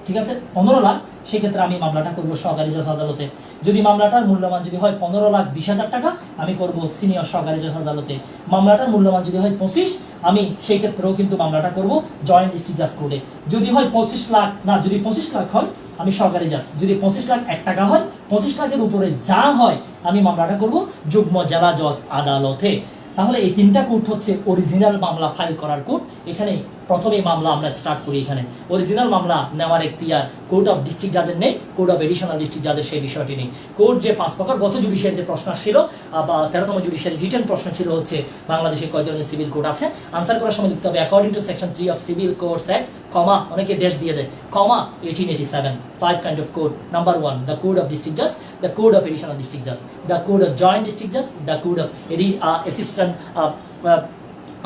ঠিক আছে, 15 লাখ, সেক্ষেত্রে আমি মামলাটা করবো সহকারী জজ আদালতে। যদি মামলাটার মূল্যমান যদি হয় 15,20,000 টাকা, আমি করব সিনিয়র সহকারী জজ আদালতে। মামলাটার মূল্যমান যদি হয় 25, আমি সেই ক্ষেত্রেও কিন্তু মামলাটা করব জয়েন্ট ডিস্ট্রিক্ট জাজ কোর্টে। যদি হয় 25 লাখ, না যদি 25 লাখ হয় আমি সহকারী জাজ, যদি 25 লাখ 1 টাকা হয়, 25 লাখের উপরে যা হয় আমি মামলাটা করব যুগ্ম জেলা জজ আদালতে। তাহলে এই 3টা কোর্ট হচ্ছে অরিজিনাল মামলা ফাইল করার কোর্ট। এখানে প্রথমেই মামলা আমরা স্টার্ট করি। এখানে অরিজিনাল মামলা নেওয়ার এখতিয়ার কোর্ট অফ ডিস্ট্রিক্ট জাজের নেই, কোর্ট অফ এডিশনাল ডিস্ট্রিক্ট জাজের সেই বিষয়টি নেই। কোর্ট যে 5 প্রকার, গত জুডিশিয়ারিতে প্রশ্ন ছিল বা 13তম জুডিশিয়ারি রিটার্ন প্রশ্ন ছিল হচ্ছে বাংলাদেশে কয় ধরনের সিভিল কোর্ট আছে। আনসার করার সময় লিখতে হবে according to section 3 of civil courts act, comma, অনেকে ড্যাশ দিয়ে দেয়, কমা 1887, 5 kind of code. Number 1, the code of district judge, the code of additional district judge, the code of joint district judge, the code of assistant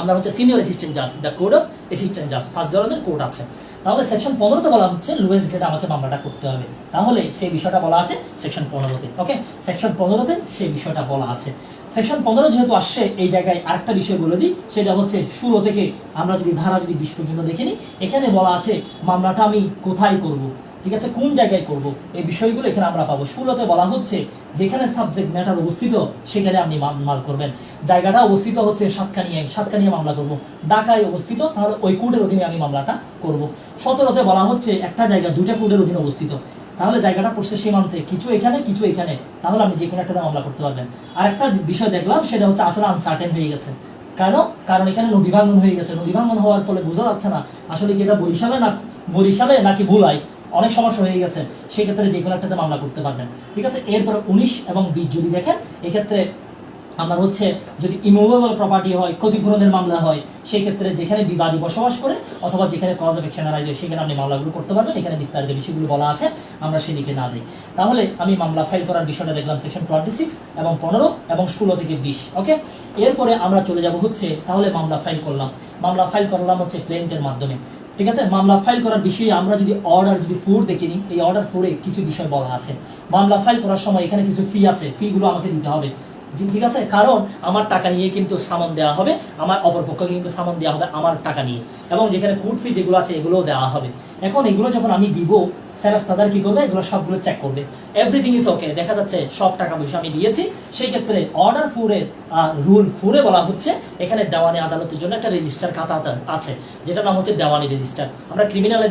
আমরা হচ্ছে senior assistant জাজ, the code of assistant জাজ। 5 ধরনের code আছে। তাহলে section 15 বলা হচ্ছে lowest grade আমাকে মামলাটা করতে হবে। তাহলে সেই বিষয়টা বলা আছে সেকশন 15-তে। ওকে, সেকশন 15-তে সেই বিষয়টা বলা আছে। সেকশন 15 যেহেতু আসছে, এই জায়গায় আরেকটা বিষয় বলে দিই, সেটা হচ্ছে 16 থেকে আমরা যদি ধারা 20 পর্যন্ত দেখে নিই, এখানে বলা আছে মামলাটা আমি কোথায় করব। ঠিক আছে, কোন জায়গায় করব এই বিষয়গুলো এখানে আমরা পাবো। 16তে বলা হচ্ছে যেখানে সাবজেক্ট ম্যাটার অবস্থিত সেখানে আপনি মামলা করবেন। জায়গাটা অবস্থিত হচ্ছে সাতকানিয়া মামলা করব। ঢাকায় অবস্থিত, তাহলে ওই কোর্টের অধীনে আমি মামলাটা করব। 17তে বলা হচ্ছে একটা জায়গা দুইটা কোর্টের অধীনে অবস্থিত, তাহলে জায়গাটা পড়ছে সীমান্তে, কিছু এখানে কিছু এখানে, তাহলে আপনি যে কোনো একটা মামলা করতে পারবেন। আর একটা বিষয় দেখলাম সেটা হচ্ছে আসলে আনসার্টেন হয়ে গেছে। কেন? কারণ এখানে নদী ভাঙ্গন হয়ে গেছে। নদী ভাঙ্গন হওয়ার ফলে বোঝা যাচ্ছে না আসলে কি এটা বরিশালে নাকি ভুলাই, অনেক সমস্যা হয়ে গেছে। সেক্ষেত্রে যে কোনো একটাতে মামলা করতে পারবেন। ঠিক আছে, এরপর 19 এবং 20 যদি দেখেন, এক্ষেত্রে আমার হচ্ছে যদি ইমুভেবল প্রপার্টি হয়, ক্ষতিপূরণের মামলা হয়, সেই ক্ষেত্রে যেখানে বিবাদী বসবাস করে অথবা যেখানে কজ অফ অ্যাকশন আরাইজ হয় সেখানে আপনি মামলাগুলো করতে পারবেন। এখানে বিস্তারিত বিষয়গুলো বলা আছে, আমরা সেদিকে না যাই। তাহলে আমি মামলা ফাইল করার বিষয়টা দেখলাম সেকশন 26 এবং 15 এবং 16 থেকে 20। ওকে, এরপরে আমরা চলে যাব হচ্ছে তাহলে মামলা ফাইল করলাম হচ্ছে প্লেন্টের মাধ্যমে। ঠিক আছে, মামলা ফাইল করার বিষয়ে আমরা যদি অর্ডার 4 দেখে নিই, এই অর্ডার 4-এ কিছু বিষয় বলা আছে। মামলা ফাইল করার সময় এখানে কিছু ফি আছে, ফিগুলো আমাকে দিতে হবে। ঠিক আছে, কারণ আমার টাকা নিয়ে কিন্তু সামান দেওয়া হবে, আমার অপরপক্ষকে কিন্তু সামান দেওয়া হবে আমার টাকা নিয়ে, এবং যেখানে কোর্ট ফি যেগুলো আছে এগুলোও দেওয়া হবে। এখন এগুলো যখন আমি দিব, সেরাস্তাদার কি করবে, এগুলো সবগুলো চেক করবে, এভরিথিং ইজ ওকে, দেখা যাচ্ছে সব টাকা পয়সা আমি দিয়েছি। সেই ক্ষেত্রে অর্ডার 4-এর রুল 4-এ বলা হচ্ছে এখানে দেওয়ানি আদালতের জন্য একটা রেজিস্টার খাতা আছে, যেটার নাম হচ্ছে দেওয়ানি রেজিস্টার। আমরা ক্রিমিনালে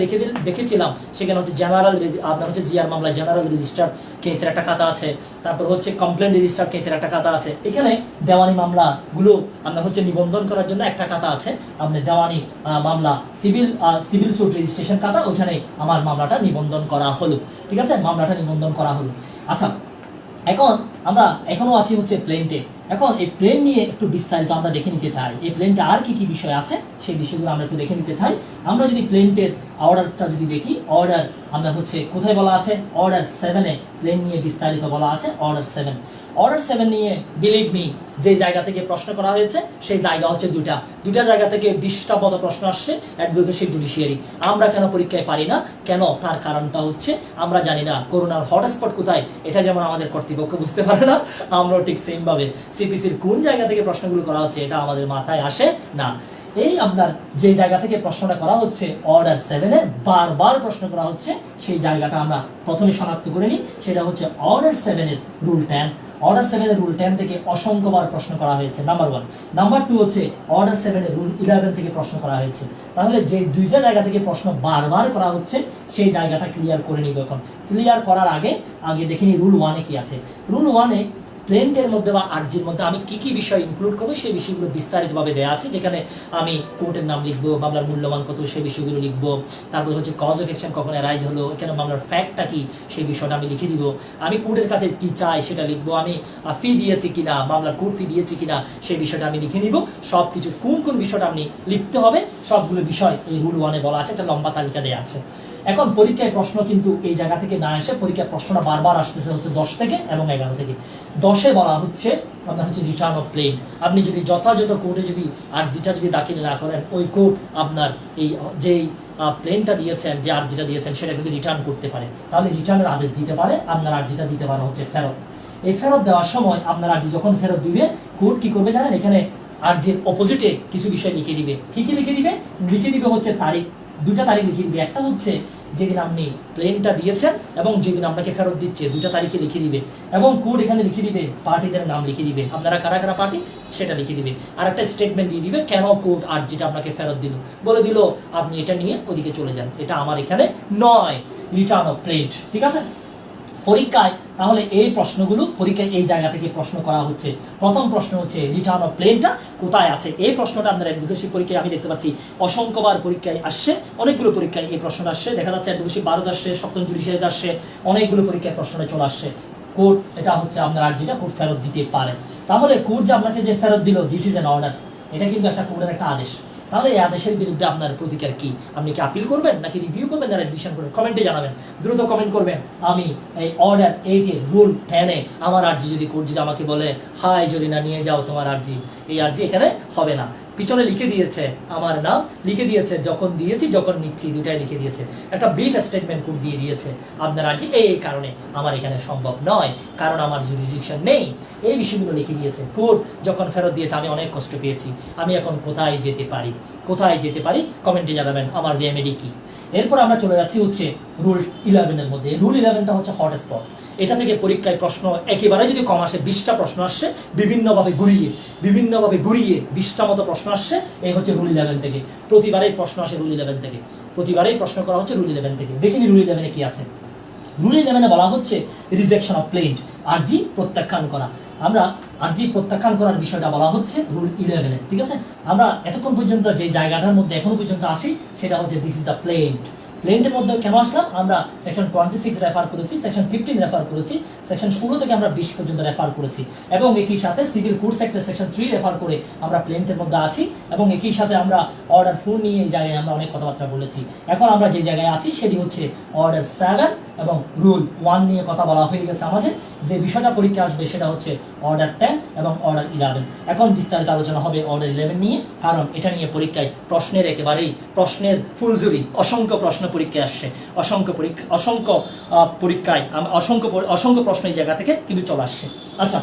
দেখেছিলাম সেখানে হচ্ছে জেনারেল, আপনার হচ্ছে জিআর মামলায় জেনারেল রেজিস্টার কেসের একটা খাতা আছে, তারপর হচ্ছে কমপ্লেন রেজিস্টার কেসের একটা খাতা আছে। এখানে দেওয়ানি মামলাগুলো আপনার হচ্ছে নিবন্ধন করার জন্য একটা খাতা আছে, আপনার দেওয়ানি মামলা সিভিল সুট রেজিস্ট্রেশন খাতা, ওইখানে আমার মামলাটা নিবন্ধন করা হলো। ঠিক আছে, মামলাটা নিবন্ধন করা হলো। আচ্ছা, এখন আমরা এখনো আছি হচ্ছে প্লেনটে। এখন এই প্লেন নিয়ে একটু বিস্তারিত আমরা দেখে নিতে চাই, এই প্লেনটে আর কি কি বিষয় আছে সেই বিষয়গুলো আমরা একটু দেখে নিতে চাই। আমরা যদি প্লেনটের অর্ডারটা যদি দেখি, অর্ডার আমরা হচ্ছে কোথায় বলা আছে, অর্ডার 7-এ প্লেন নিয়ে বিস্তারিত বলা আছে। অর্ডার 7 নিয়ে বিলিভ মি যে জায়গা থেকে প্রশ্ন করা হয়েছে সেই জায়গা হচ্ছে দুটা জায়গা থেকে 20টা মতো প্রশ্ন আসছে অ্যাডভোকেসি জুডিশিয়ারি। আমরা কেন পরীক্ষায় পারি না, কেন? তার কারণটা হচ্ছে আমরা জানি না করোনার হটস্পট কোথায়, এটা যেমন আমাদের কর্তৃপক্ষ বুঝতে পারে না, আমরাও ঠিক সেমভাবে সিপিসির কোন জায়গা থেকে প্রশ্নগুলো করা হচ্ছে এটা আমাদের মাথায় আসে না। এই আপনার যে জায়গা থেকে প্রশ্নটা করা হচ্ছে অর্ডার 7-এ বারবার প্রশ্ন করা হচ্ছে, সেই জায়গাটা আমরা প্রথমে শনাক্ত করে নিই। সেটা হচ্ছে অর্ডার 7-এর রুল 10। অর্ডার 7-এর রুল 10 থেকে অসংখ্যবার প্রশ্ন করা হয়েছে, নাম্বার 1। নাম্বার 2 হচ্ছে অর্ডার 7-এর রুল 11 থেকে প্রশ্ন করা হয়েছে। তাহলে যে দুইটা জায়গা থেকে প্রশ্ন বারবার করা হচ্ছে সেই জায়গাটা ক্লিয়ার করে নিব। এখন ক্লিয়ার করার আগে দেখে নিই রুল 1-এ কি আছে। রুল 1-এ প্লেন্টের মধ্যে বা আর্জির মধ্যে আমি কি কি বিষয় ইনক্লুড করবো সেই বিষয়গুলো বিস্তারিতভাবে দেওয়া আছে, যেখানে আমি কোর্টের নাম লিখবো, মামলার মূল্যমান কত সেই বিষয়গুলো লিখবো, তারপর হচ্ছে কজ অফ অ্যাকশন কখন অ্যারাইজ হলো, এখানে মামলার ফ্যাক্টটা কি সেই বিষয়টা আমি লিখে দিব, আমি কোর্টের কাছে কি চাই সেটা লিখবো, আমি ফি দিয়েছি কিনা, মামলার কোর্ট ফি দিয়েছি কিনা সেই বিষয়টা আমি লিখে নিব। সব কিছু কোন বিষয়টা আপনি লিখতে হবে সবগুলো বিষয় এই রুল 1-এ বলা আছে, একটা লম্বা তালিকা দেওয়া আছে। এখন পরীক্ষায় প্রশ্ন কিন্তু এই জায়গা থেকে না এসে পরীক্ষার প্রশ্নটা বারবার আসতেছে হচ্ছে 10 থেকে এবং 11 থেকে। 10-এ বলা হচ্ছে আপনার হচ্ছে রিটার্ন অফ প্লেন। আপনি যদি যথাযথ কোর্টে যদি আর্জিটা যদি দাখিল না করেন, ওই কোর্ট আপনার এই যেই প্লেনটা দিয়েছেন, যে আর্জিটা দিয়েছেন সেটা যদি রিটার্ন করতে পারে, তাহলে রিটার্নের আদেশ দিতে পারে, আপনার আর্জিটা দিতে পারে হচ্ছে ফেরত। এই ফেরত দেওয়ার সময় আপনার আর্জি যখন ফেরত দিবে, কোর্ট কি করবে জানেন, এখানে আর্জির অপোজিটে কিছু বিষয় লিখে দিবে। কি লিখে দিবে হচ্ছে তারিখ, দুইটা তারিখ লিখে দিবে। একটা হচ্ছে যেদিন আপনি প্লেনটা দিয়েছেন এবং যেদিন আপনাকে ফেরত দিচ্ছে, দুইটা তারিখে লিখে দিবে। এবং কোড এখানে লিখে দিবে, পার্টিদের নাম লিখে দিবে, আপনারা কারা কারা পার্টি সেটা লিখে দিবে। আর একটা স্টেটমেন্ট দিয়ে দিবে কেন কোড আর যেটা আপনাকে ফেরত দিল, বলে দিল আপনি এটা নিয়ে ওদিকে চলে যান, এটা আমার এখানে নয়, রিটার্ন অফ প্লেন। ঠিক আছে, পরীক্ষায় তাহলে এই প্রশ্নগুলো পরীক্ষায় এই জায়গা থেকে প্রশ্ন করা হচ্ছে। প্রথম প্রশ্ন হচ্ছে রিটার্ন অফ প্লেনটা কোথায় আছে। এই প্রশ্নটা আপনার অ্যাডভোকেসি পরীক্ষায় আমি দেখতে পাচ্ছি অসংখ্যবার পরীক্ষায় আসছে, অনেকগুলো পরীক্ষায় এই প্রশ্নটা আসছে। দেখা যাচ্ছে অ্যাডভোকেসি 12 আসছে, সপ্তম জুডিশিয়ারিতে আসছে, অনেকগুলো পরীক্ষায় প্রশ্নটা চলে আসছে। কোর্ট এটা হচ্ছে আপনার আর্জিটা কোর্ট ফেরত দিতে পারে। তাহলে কোর্ট যে আপনাকে যে ফেরত দিল, দিস ইজ অ্যান অর্ডার, এটা কিন্তু একটা কোর্টের একটা আদেশ। তাহলে এই আদেশের বিরুদ্ধে আপনার প্রতিকার কি? আপনি কি আপিল করবেন নাকি রিভিউ করবেন না অ্যাডমিশন করবেন? কমেন্টে জানাবেন, দ্রুত কমেন্ট করবেন। আমি এই অর্ডার 8-এর রুল 10-এ আমার আর্জি যদি কোর্ট যদি আমাকে বলে হাই জরিনা নিয়ে যাও তোমার আর্জি, এই আর্জি এখানে হবে না। পিছনে লিখে দিয়েছে আমার নাম, লিখে দিয়েছে যখন দিয়েছি যখন নিচ্ছি, দুটাই লিখে দিয়েছে। একটা ব্রিফ স্টেটমেন্ট কোর্ট দিয়ে দিয়েছে আপনার আর্জি এই কারণে আমার এখানে সম্ভব নয়, কারণ আমার জুরিডিকশন নেই, এই বিষয়গুলো লিখে দিয়েছে। কোর্ট যখন ফেরত দিয়েছে আমি অনেক কষ্ট পেয়েছি, আমি এখন কোথায় যেতে পারি কমেন্টে জানাবেন আমার রেমেডি কি। এরপর আমরা চলে যাচ্ছি হচ্ছে রুল 11-এর মধ্যে। রুল 11টা হচ্ছে হট স্পট। এটা থেকে পরীক্ষায় প্রশ্ন একেবারে যদি কম আসে, 20টা প্রশ্ন আসছে বিভিন্নভাবে ঘুরিয়ে 20টা মতো প্রশ্ন আসছে। এই হচ্ছে রুল 11 থেকে। প্রতিবারেই প্রশ্ন আসে রুল 11 থেকে, প্রতিবারেই প্রশ্ন করা হচ্ছে রুল 11 থেকে। দেখিনি রুল 11-এ কি আছে। রুল 11-এ বলা হচ্ছে রিজেকশন অফ প্লেন্ট, আরজি প্রত্যাখ্যান করা। আমরা আরজি প্রত্যাখ্যান করার বিষয়টা বলা হচ্ছে রুল 11-এ, ঠিক আছে। আমরা এতক্ষণ পর্যন্ত যে জায়গাটার মধ্যে এখনো পর্যন্ত আসি সেটা হচ্ছে দিস ইজ দ্য প্লেন্ট। প্লেন্টের মধ্যে কেন আসলাম, আমরা সেকশন 26 রেফার করেছি, সেকশন 15 রেফার করেছি, সেকশন 16 থেকে আমরা 20 পর্যন্ত রেফার করেছি, এবং একই সাথে civil code sector section 3 refer করে আমরা প্লেন্টের মধ্যে আছি, এবং একই সাথে আমরা অর্ডার 4 নিয়ে এই জায়গায় আমরা অনেক কথাবার্তা বলেছি। এখন আমরা যে জায়গায় আছি সেটি হচ্ছে অর্ডার 7 এবং রুল 1 নিয়ে কথা বলা হয়ে গেছে আমাদের। যে বিষয়টা পরীক্ষা আসবে সেটা হচ্ছে অর্ডার 10 এবং অর্ডার 11। এখন বিস্তারিত আলোচনা হবে অর্ডার 11 নিয়ে, কারণ এটা নিয়ে পরীক্ষায় প্রশ্নের ফুলঝুরি, অসংখ্য প্রশ্ন পরীক্ষায় আসছে, অসংখ্য প্রশ্ন এই জায়গা থেকে কিন্তু চলে আসছে। আচ্ছা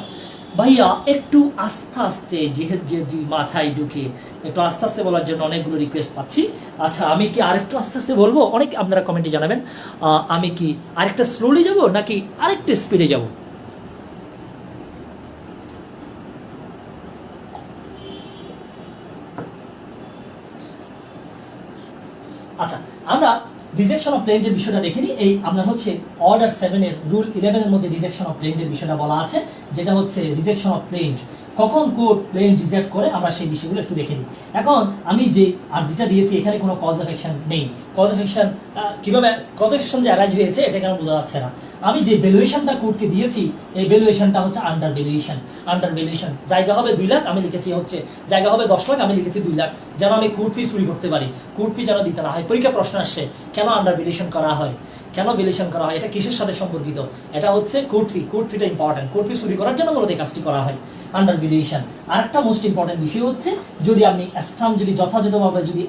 ভাইয়া, একটু আস্তে আস্তে যেহেতু মাথায় ঢুকে একটু আস্তে আস্তে বলার জন্য অনেকগুলো রিকোয়েস্ট পাচ্ছি। আচ্ছা, আমি কি আরেকটু আস্তে আস্তে বলবো? অনেক আপনারা কমেন্টে জানাবেন। আমি কি আরেকটা স্লোলি যাব নাকি আরেকটা স্পিডে যাব? আচ্ছা, আমরা রিজেকশন অফ প্লেন্টের বিষয়টা দেখিনি। এই আপনার হচ্ছে অর্ডার 7 এর রুল 11-এর মধ্যে রিজেকশন অফ প্লেন্টের বিষয়টা বলা আছে, যেটা হচ্ছে রিজেকশন অফ প্লেন্ট। কখন কোর্ট প্লেন রিজেক্ট করে আমরা সেই বিষয়গুলো একটু দেখে নিই। এখন আমি যে আর্জিটা দিয়েছি এখানে কোনো কজ অফ অ্যাকশন নেই। কজ অফ অ্যাকশন কীভাবে কজ অফ অ্যাকশন যে অ্যারাইজ হয়েছে এটা কেন বোঝা যাচ্ছে না। আমি যে ভ্যালুয়েশনটা কোর্টকে দিয়েছি এই ভ্যালুয়েশনটা হচ্ছে আন্ডার ভ্যালুয়েশন। জায়গা হবে 2 লাখ, আমি লিখেছি হচ্ছে জায়গা হবে 10 লাখ, আমি লিখেছি 2 লাখ, যেন আমি কোর্ট ফি চুরি করতে পারি, কোর্ট ফি যেন দিতে না হয়। পরীক্ষা প্রশ্ন আসছে কেন আন্ডার ভ্যালুয়েশন করা হয়, এটা কিসের সাথে সম্পর্কিত? এটা হচ্ছে কোর্ট ফিটা ইম্পর্টেন্ট। কোর্ট ফি চুরি করার জন্য মূলত এই কাজটি করা হয়, আন্ডার ভ্যালুয়েশন। আরেকটা মোস্ট ইম্পর্টেন্ট বিষয় হচ্ছে যদি আপনি স্টাম্প যদি যথাযথভাবে যদি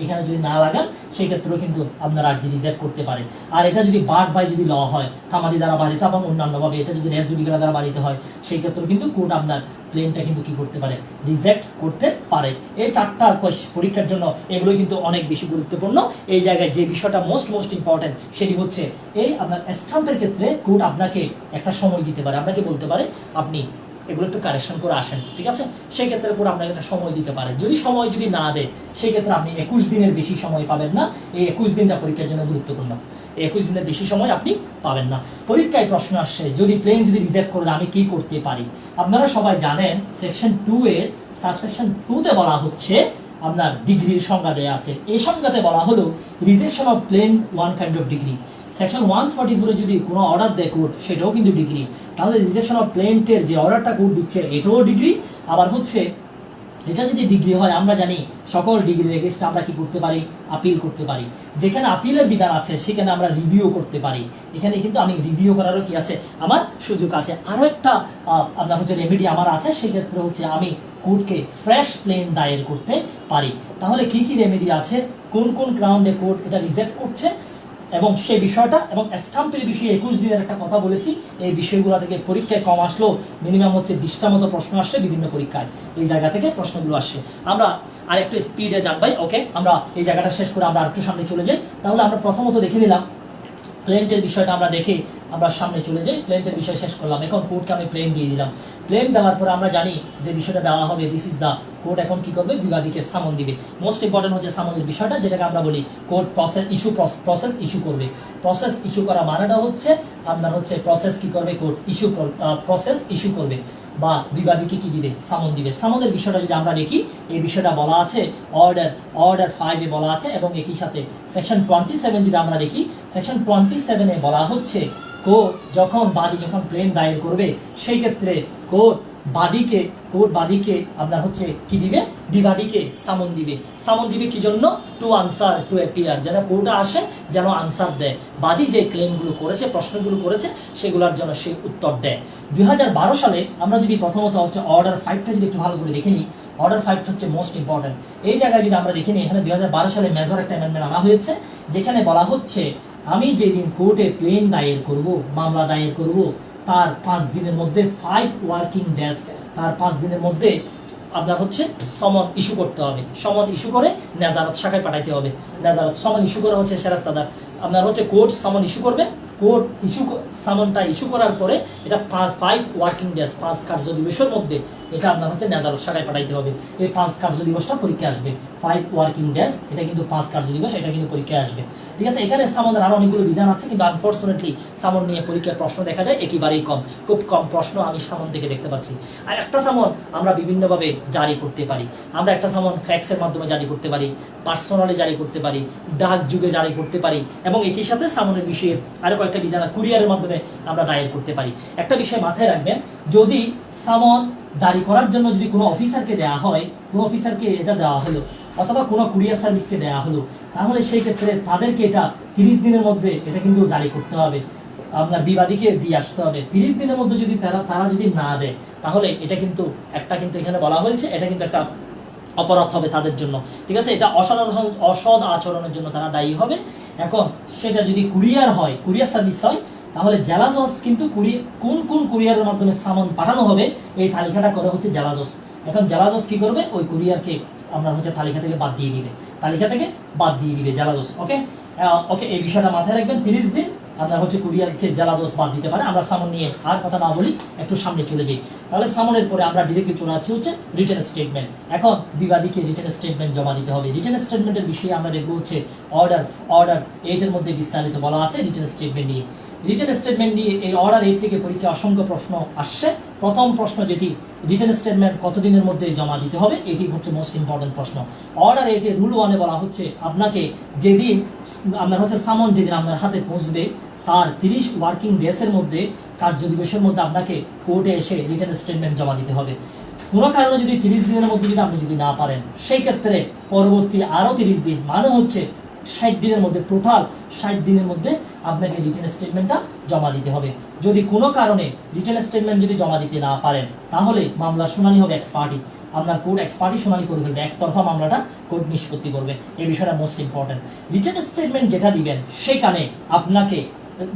এখানে যদি না লাগান সেই ক্ষেত্রেও কিন্তু আপনার আর্জি রিজেক্ট করতে পারে। আর এটা যদি বাদ বাই যদি ল হয়, তামাদি দ্বারা বাড়িতে এবং অন্যান্যভাবে এটা যদি রেস জুডিকারা দ্বারা বাড়িতে হয় সেই ক্ষেত্রেও কিন্তু কোর্ট আপনার প্লেনটা কিন্তু কি করতে পারে, রিজেক্ট করতে পারে। এই 4টা পরীক্ষার জন্য এগুলো কিন্তু অনেক বেশি গুরুত্বপূর্ণ। এই জায়গায় যে বিষয়টা মোস্ট ইম্পর্টেন্ট সেটি হচ্ছে এই আপনার স্টাম্পের ক্ষেত্রে কোর্ট আপনাকে একটা সময় দিতে পারে, আপনাকে বলতে পারে আপনি এগুলো একটু কারেকশন করে আসেন, ঠিক আছে। সেই ক্ষেত্রে পুরো আপনাকে একটা সময় দিতে পারে। যদি সময় যদি না দেয় সেই ক্ষেত্রে আপনি 21 দিনের বেশি সময় পাবেন না। এই 21 দিনটা পরীক্ষার জন্য গুরুত্বপূর্ণ। 21 দিনের বেশি সময় আপনি পাবেন না। পরীক্ষায় প্রশ্ন আসছে যদি প্লেন যদি রিজেক্ট করে আমি কি করতে পারি। আপনারা সবাই জানেন সেকশন 2 এর সাবসেকশন 2-তে বলা হচ্ছে আপনার ডিগ্রির সংজ্ঞা দেওয়া আছে। এই সংজ্ঞাতে বলা হলো rejection of plaint one kind of degree. Section 144-এ যদি কোনো অর্ডার দেয় কোর্ট সেটাও কিন্তু ডিগ্রি। তাহলে রিজেকশন অফ প্লেন্টের যে অর্ডারটা কোর্ট দিচ্ছে এটাও ডিগ্রি। আবার হচ্ছে এটা যদি ডিগ্রি হয় আমরা জানি সকল ডিগ্রি এগেইনস্টে আমরা কি করতে পারি, আপিল করতে পারি। যেখানে আপিলের বিধান আছে সেখানে আমরা রিভিউ করতে পারি। এখানে কিন্তু আমি রিভিউ করারও কি আছে, আমার সুযোগ আছে। আরও একটা আপনার হচ্ছে রেমেডি আমার আছে, সেক্ষেত্রে হচ্ছে আমি কোর্টকে ফ্রেশ প্লেন দায়ের করতে পারি। তাহলে কি কি রেমেডি আছে, কোন কোন গ্রাউন্ডে কোর্ট এটা রিজেক্ট করছে এবং সেই বিষয়টা, এবং স্টাম্পের বিষয়ে 21 দিনের একটা কথা বলেছি। এই বিষয়গুলো থেকে পরীক্ষায় কম আসলেও মিনিমাম হচ্ছে 20টা মতো প্রশ্ন আসছে বিভিন্ন পরীক্ষায়, এই জায়গা থেকে প্রশ্নগুলো আসছে। আমরা আরেকটু স্পিডে যান ভাই, ওকে। আমরা এই জায়গাটা শেষ করে আমরা আরেকটু সামনে চলে যাই। তাহলে আমরা প্রথমত দেখে নিলাম প্লেন্টের বিষয়টা, আমরা দেখে আমরা সামনে চলে যাই। প্লেন্টের বিষয় শেষ করলাম, এখন কোর্টকে আমি প্লেন দিয়ে দিলাম। প্লেন দেওয়ার পরে আমরা জানি যে বিষয়টা দেওয়া হবে দিস ইজ দ্য কোর্ট। এখন কি করবে, বিবাদীকে সামন দিবে। মোস্ট ইম্পর্টেন্ট হচ্ছে সামনের বিষয়টা, যেটাকে আমরা বলি কোর্ট প্রসেস ইস্যু করবে। প্রসেস ইস্যু করা মানেটা হচ্ছে আপনার হচ্ছে প্রসেস কি করবে, কোর্ট প্রসেস ইস্যু করবে বা বিবাদীকে কি দিবে, সামন দিবে। সামনের বিষয়টা যদি আমরা দেখি এই বিষয়টা বলা আছে অর্ডার 5-এ বলা আছে, এবং একই সাথে সেকশন 27 যদি আমরা দেখি সেকশন 27-এ বলা হচ্ছে কোর্ট যখন প্লেন দায়ের করবে সেই ক্ষেত্রে কোর্ট বাদীকে আপনার হচ্ছে কি দিবে, বিবাদীকে সামন দিবে কি জন্য, টু আনসার টু অ্যাপিয়ার, যেন কোর্টে আসে যেন আনসার দেয়, বাদী যে ক্লেমগুলো করেছে প্রশ্নগুলো করেছে সেগুলোর জন্য সে উত্তর দেয়। 2012 সালে আমরা যদি প্রথমত হচ্ছে অর্ডার 5টা যদি একটু ভালো করে দেখে নিই, অর্ডার 5 হচ্ছে মোস্ট ইম্পর্টেন্ট। এই জায়গায় যদি আমরা দেখে নিই এখানে 2012 সালে মেজর একটা অ্যামেন্ডমেন্ট আনা হয়েছে, যেখানে বলা হচ্ছে আমি যেদিন কোর্টে প্লেন দায়ের করব, মামলা দায়ের করব, তার 5 দিনের মধ্যে 5 ওয়ার্কিং ডেজ, তার 5 দিনের মধ্যে আপনার হচ্ছে সমন ইস্যু করতে হবে, সমন ইস্যু করে নেজারত শাখায় পাঠাইতে হবে। নেজারত সমন ইস্যু করা হচ্ছে সেরাস্তাদার, আপনার হচ্ছে কোর্ট সমন ইস্যু করবে, কোর্ট সামনটা ইস্যু করার পরে এটা 5 ওয়ার্কিং ডেজ, 5 কার্য দিবসের মধ্যে এটা আপনার হচ্ছে নেজারত শাখায় পাঠাইতে হবে। এই 5 কার্য দিবসটা পরীক্ষা আসবে, 5 ওয়ার্কিং ডেজ, এটা কিন্তু 5 কার্য দিবস, এটা কিন্তু পরীক্ষায় আসবে। ঠিক আছে, এখানে সামনের আরো অনেকগুলো বিধান আছে, কিন্তু আনফরচুনেটলি সামন নিয়ে পরীক্ষার প্রশ্ন দেখা যায় একেবারেই কম, খুব কম প্রশ্ন আমি সামন থেকে দেখতে পাচ্ছি। আর একটা সামন আমরা বিভিন্নভাবে জারি করতে পারি। আমরা একটা সামন ফ্যাক্সের মাধ্যমে জারি করতে পারি, পার্সোনালি জারি করতে পারি, ডাক যুগে জারি করতে পারি, এবং একই সাথে সামনের বিষয়ে আরো কয়েকটা বিধান কুরিয়ারের মাধ্যমে আমরা দায়ের করতে পারি। একটা বিষয় মাথায় রাখবেন, যদি সামন জারি করার জন্য যদি কোনো অফিসারকে দেওয়া হয়, কোনো অফিসারকে এটা দেওয়া হলো অথবা কোনো কুরিয়ার সার্ভিসকে দেওয়া হলো, তাহলে সেই ক্ষেত্রে তাদেরকে এটা 30 দিনের মধ্যে এটা কিন্তু জারি করতে হবে, আপনার বিবাদীকে দিয়ে আসতে হবে। 30 দিনের মধ্যে যদি তারা যদি না দেয়, তাহলে এটা কিন্তু এখানে বলা হয়েছে এটা কিন্তু একটা অপরাধ হবে তাদের জন্য। ঠিক আছে, এটা অসৎ আচরণের জন্য তারা দায়ী হবে। এখন সেটা যদি কুরিয়ার হয়, কুরিয়ার সার্ভিস হয়, তাহলে জেলা জজ কিন্তু কোন কোন কুরিয়ারের মাধ্যমে সামন পাঠানো হবে এই তালিকাটা করে হচ্ছে জেলা জজ। এখন জেলা জজ কি করবে, ওই কুরিয়ারকে আপনার হচ্ছে তালিকা থেকে বাদ দিয়ে দিবে জেলা জজ। ওকে, এই বিষয়টা মাথায় রাখবেন। 30 দিন আপনার হচ্ছে কুরিয়ারকে জেলা জজ বাদ দিতে পারে। আমরা সামন নিয়ে আর কথা না বলি, একটু সামনে চলে যাই। তাহলে সামনের পরে আমরা ডিরেক্টলি চলে যাচ্ছি হচ্ছে রিটেন স্টেটমেন্ট। এখন বিবাদীকে রিটেন স্টেটমেন্ট জমা দিতে হবে। রিটেন স্টেটমেন্টের বিষয়ে আমরা দেখবো হচ্ছে অর্ডার 8 এর মধ্যে বিস্তারিত বলা আছে রিটেন স্টেটমেন্ট নিয়ে। রিটেন স্টেটমেন্ট নিয়ে এই অর্ডার 8 থেকে পরীক্ষা অসংখ্য প্রশ্ন আসছে। প্রথম প্রশ্ন যেটি, রিটেন স্টেটমেন্ট কতদিনের মধ্যে জমা দিতে হবে, এটি হচ্ছে মোস্ট ইম্পর্টেন্ট প্রশ্ন। অর্ডার 8 এর রুল 1 এ বলা হচ্ছে আপনাকে যেদিন আপনার হচ্ছে সামন যেদিন আপনার হাতে পৌঁছবে তার 30 ওয়ার্কিং ডেজের মধ্যে, কার্য দিবসের মধ্যে আপনাকে কোর্টে এসে রিটেন স্টেটমেন্ট জমা দিতে হবে। কোনো কারণে যদি 30 দিনের মধ্যে যদি আপনি যদি না পারেন, সেই ক্ষেত্রে পরবর্তী আরও 30 দিন, মানে হচ্ছে 60 দিনের মধ্যে, টোটাল 60 দিনের মধ্যে আপনাকে রিটেন স্টেটমেন্টটা জমা দিতে হবে। যদি কোনো কারণে রিটেন স্টেটমেন্ট যদি জমা দিতে না পারেন, তাহলে মামলার শুনানি হবে এক্সপার্টি, আপনার কোর্ট এক্সপার্টি শুনানি করে ফেলবে, একতরফা মামলাটা কোর্ট নিষ্পত্তি করবে। এই বিষয়টা মোস্ট ইম্পর্টেন্ট। রিটেন স্টেটমেন্ট যেটা দিবেন, সেখানে আপনাকে